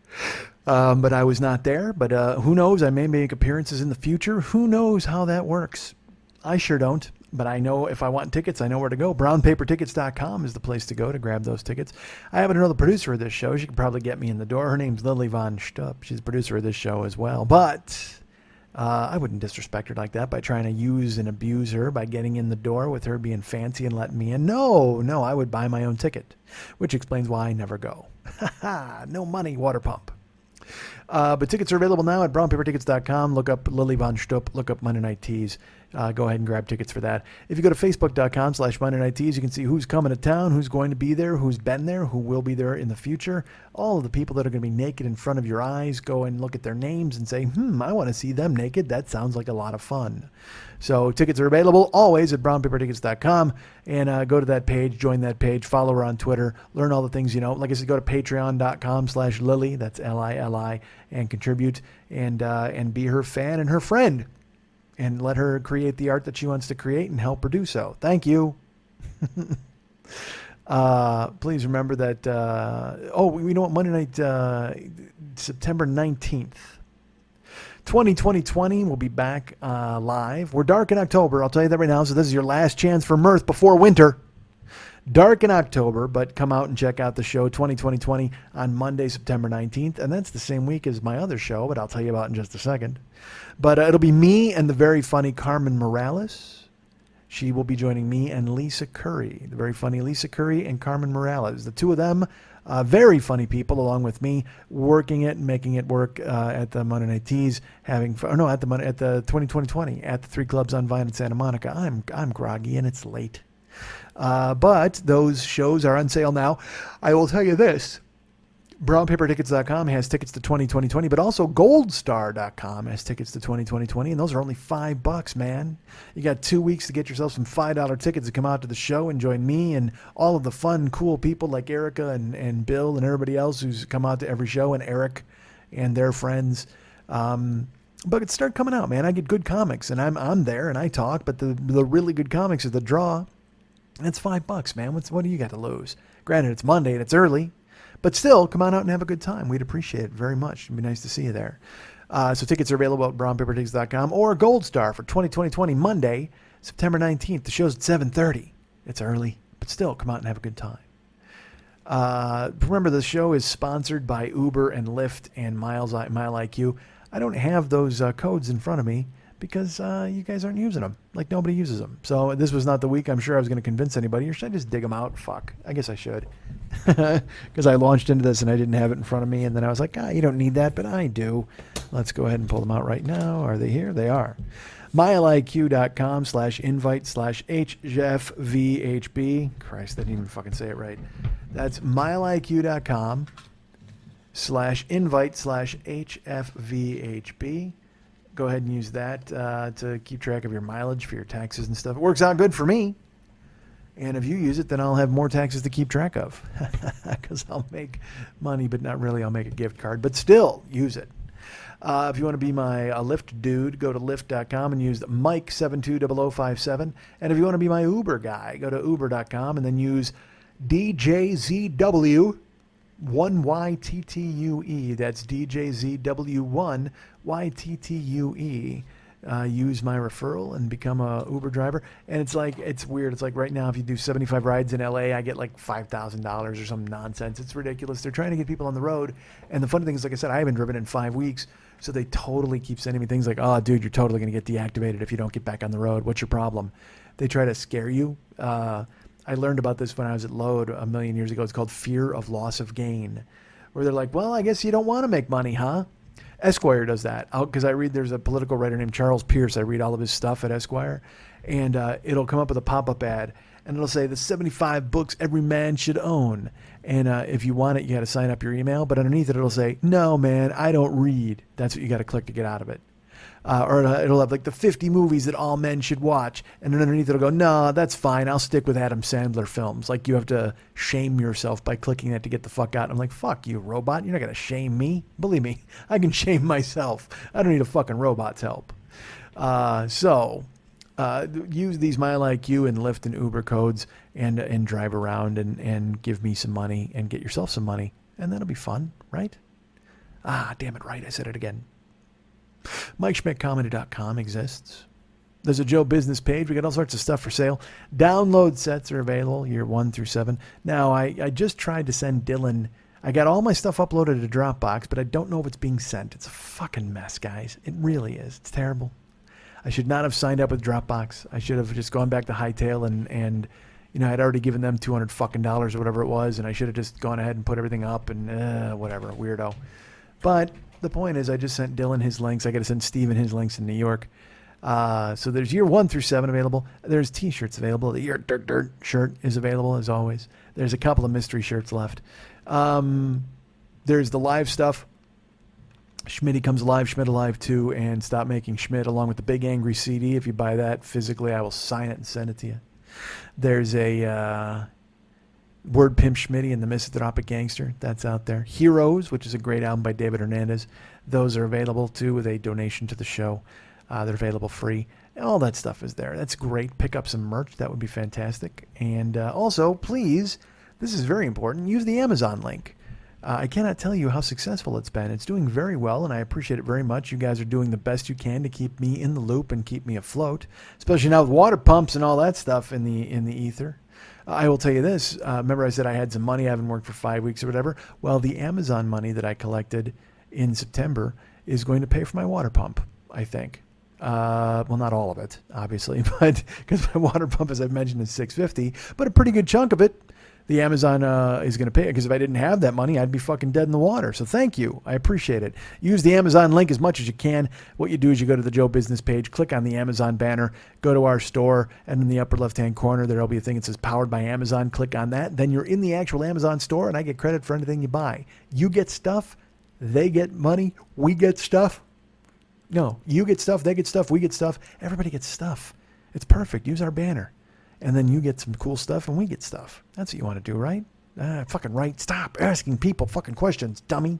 But I was not there. But who knows? I may make appearances in the future. Who knows how that works? I sure don't. But I know if I want tickets, I know where to go. Brownpapertickets.com is the place to go to grab those tickets. I happen to know the producer of this show. She could probably get me in the door. Her name's Lily Von Stupp. She's the producer of this show as well. But I wouldn't disrespect her like that by trying to use and abuse her by getting in the door with her being fancy and letting me in. No, I would buy my own ticket, which explains why I never go. No money, water pump. But tickets are available now at brownpapertickets.com. Look up Lily Von Stupp. Look up Monday Night Teas. Go ahead and grab tickets for that. If you go to facebook.com/Monday Night Teas, you can see who's coming to town, who's going to be there, who's been there, who will be there in the future. All of the people that are going to be naked in front of your eyes, go and look at their names and say, I want to see them naked. That sounds like a lot of fun. So tickets are available always at brownpapertickets.com. And go to that page, join that page, follow her on Twitter, learn all the things you know. Like I said, go to patreon.com/Lily, that's Lili, and contribute and be her fan and her friend. And let her create the art that she wants to create and help her do so. Thank you. Please remember that, we know what, Monday night, September 19th. 2020 will be back live. We're dark in October. I'll tell you that right now. So this is your last chance for mirth before winter. Dark in October, but come out and check out the show 2020 on Monday, September 19th. And that's the same week as my other show, but I'll tell you about in just a second. But it'll be me and the very funny Carmen Morales. She will be joining me and Lisa Curry, the very funny Lisa Curry and Carmen Morales. The two of them, very funny people, along with me, working it and making it work at the Monday Night Teas, at the 2020 at the 3 Clubs on Vine in Santa Monica. I'm groggy and it's late. But those shows are on sale now. I will tell you this. BrownPaperTickets.com has tickets to 2020, but also GoldStar.com has tickets to 2020, and those are only $5, man. You got 2 weeks to get yourself some $5 tickets to come out to the show and join me and all of the fun, cool people like Erica and Bill and everybody else who's come out to every show, and Eric and their friends. But it start coming out, man. I get good comics, and I'm there and I talk, but the really good comics are the draw. It's $5, man. What do you got to lose? Granted, it's Monday and it's early. But still, come on out and have a good time. We'd appreciate it very much. It'd be nice to see you there. So tickets are available at brownpapertickets.com or Gold Star for 2020 Monday, September 19th. The show's at 7:30. It's early, but still, come out and have a good time. Remember, the show is sponsored by Uber and Lyft and MileIQ. I don't have those codes in front of me because you guys aren't using them. Like, nobody uses them. So this was not the week I'm sure I was going to convince anybody. Or should I just dig them out? Fuck. I guess I should. Because I launched into this and I didn't have it in front of me. And then I was like, you don't need that, but I do. Let's go ahead and pull them out right now. Are they here? They are. MileIQ.com/invite/HFVHB. Christ, I didn't even fucking say it right. That's MileIQ.com/invite/HFVHB. Go ahead and use that to keep track of your mileage for your taxes and stuff. It works out good for me. And if you use it, then I'll have more taxes to keep track of. Because I'll make money, but not really. I'll make a gift card. But still, use it. If you want to be my Lyft dude, go to Lyft.com and use Mike720057. And if you want to be my Uber guy, go to Uber.com and then use DJZW1YTTUE. That's DJZW1YTTUE. Use my referral and become a Uber driver. And it's weird. It's like right now, if you do 75 rides in LA, I get like $5,000 or some nonsense. It's ridiculous. They're trying to get people on the road. And the funny thing is, like I said, I haven't driven in 5 weeks. So they totally keep sending me things like, oh, dude, you're totally going to get deactivated if you don't get back on the road. What's your problem? They try to scare you. I learned about this when I was at Load a million years ago. It's called fear of loss of gain, where they're like, well, I guess you don't want to make money, huh? Esquire does that, because there's a political writer named Charles Pierce. I read all of his stuff at Esquire, and it'll come up with a pop-up ad, and it'll say the 75 books every man should own. And if you want it, you got to sign up your email. But underneath it, it'll say, no, man, I don't read. That's what you got to click to get out of it. Or it'll have like the 50 movies that all men should watch. And then underneath it'll go, no, that's fine. I'll stick with Adam Sandler films. Like you have to shame yourself by clicking that to get the fuck out. I'm like, fuck you, robot. You're not going to shame me. Believe me, I can shame myself. I don't need a fucking robot's help. Use these MileIQ and Lyft and Uber codes and drive around and give me some money and get yourself some money. And that'll be fun, right? Ah, damn it, right. I said it again. MikeSchmidtComedy.com exists. There's a Joe Business page. We got all sorts of stuff for sale. Download sets are available, year 1 through 7. Now, I just tried to send Dylan. I got all my stuff uploaded to Dropbox, but I don't know if it's being sent. It's a fucking mess, guys. It really is. It's terrible. I should not have signed up with Dropbox. I should have just gone back to Hightail and I'd already given them $200 fucking dollars or whatever it was, and I should have just gone ahead and put everything up and whatever, weirdo. But the point is, I just sent Dylan his links. I got to send Steven his links in New York. So there's year 1 through 7 available. There's T-shirts available. The Year Dirt shirt is available as always. There's a couple of mystery shirts left. There's the live stuff. Schmitty Comes Alive, Schmidt Alive 2, and Stop Making Schmidt, along with the Big Angry CD. If you buy that physically, I will sign it and send it to you. There's a Word Pimp Schmitty and the Misanthropic Gangster. That's out there. Heroes, which is a great album by David Hernandez. Those are available, too, with a donation to the show. They're available free. All that stuff is there. That's great. Pick up some merch. That would be fantastic. And also, please, this is very important, use the Amazon link. I cannot tell you how successful it's been. It's doing very well, and I appreciate it very much. You guys are doing the best you can to keep me in the loop and keep me afloat, especially now with water pumps and all that stuff in the ether. I will tell you this. Remember I said I had some money. I haven't worked for 5 weeks or whatever. Well, the Amazon money that I collected in September is going to pay for my water pump, I think. Well, not all of it, obviously, but because my water pump, as I've mentioned, is $650, but a pretty good chunk of it, the Amazon is going to pay, because if I didn't have that money, I'd be fucking dead in the water. So thank you. I appreciate it. Use the Amazon link as much as you can. What you do is you go to the Joe Business page, click on the Amazon banner, go to our store, and in the upper left-hand corner, there'll be a thing that says Powered by Amazon. Click on that. Then you're in the actual Amazon store, and I get credit for anything you buy. You get stuff. They get money. We get stuff. No, you get stuff. They get stuff. We get stuff. Everybody gets stuff. It's perfect. Use our banner. And then you get some cool stuff and we get stuff. That's what you want to do, right? Fucking right. Stop asking people fucking questions, dummy.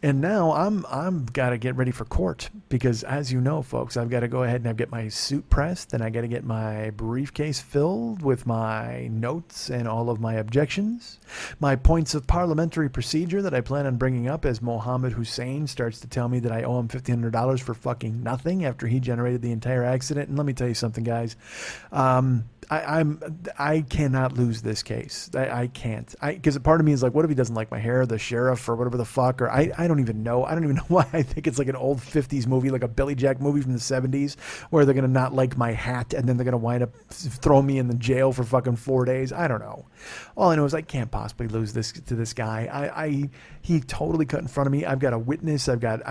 And now I'm got to get ready for court because, as you know, folks, I've got to go ahead and get my suit pressed. Then I got to get my briefcase filled with my notes and all of my objections. My points of parliamentary procedure that I plan on bringing up as Mohammed Hussein starts to tell me that I owe him $1,500 for fucking nothing after he generated the entire accident. And let me tell you something, guys. I cannot lose this case. I can't. Because part of me is like, what if he doesn't like my hair, the sheriff, or whatever the fuck? Or I don't even know. I don't even know why I think it's like an old 50s movie, like a Billy Jack movie from the 70s, where they're going to not like my hat and then they're going to wind up throwing me in the jail for fucking 4 days. I don't know. All I know is I can't possibly lose this to this guy. He totally cut in front of me. I've got a witness. I've got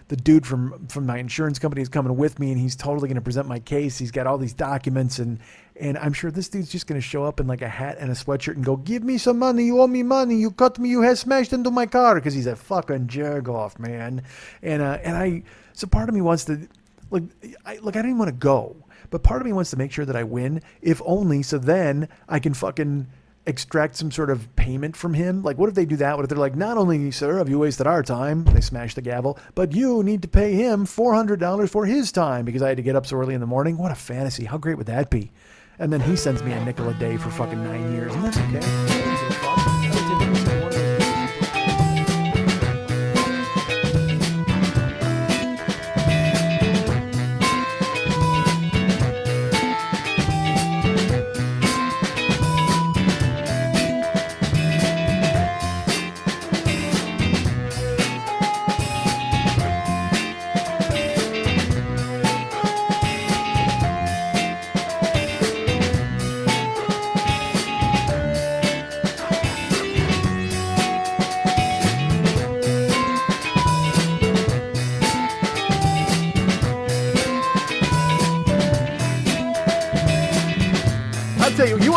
the dude from my insurance company is coming with me, and he's totally going to present my case. He's got all these documents, and I'm sure this dude's just going to show up in like a hat and a sweatshirt and go, give me some money. You owe me money. You cut me. You have smashed into my car, because he's a fucking jerk off, man. So part of me wants to, I don't even want to go, but part of me wants to make sure that I win, if only so then I can fucking extract some sort of payment from him. Like, what if they do that? What if they're like, not only, sir, have you wasted our time, they smash the gavel, but you need to pay him $400 for his time because I had to get up so early in the morning? What a fantasy. How great would that be? And then he sends me a nickel a day for fucking 9 years, and that's okay.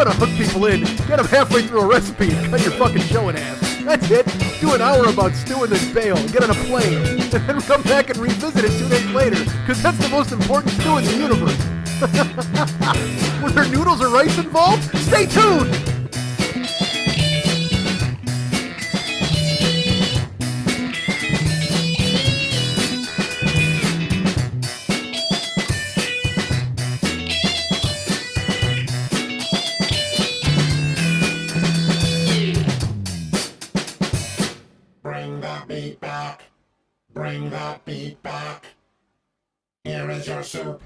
want to hook people in, get them halfway through a recipe and cut your fucking show in half. That's it. Do an hour about stew and then bail, get on a plane, and then come back and revisit it 2 days later, because that's the most important stew in the universe. Was there noodles or rice involved? Stay tuned! Bring that beat back. Bring that beat back. Here is your soup.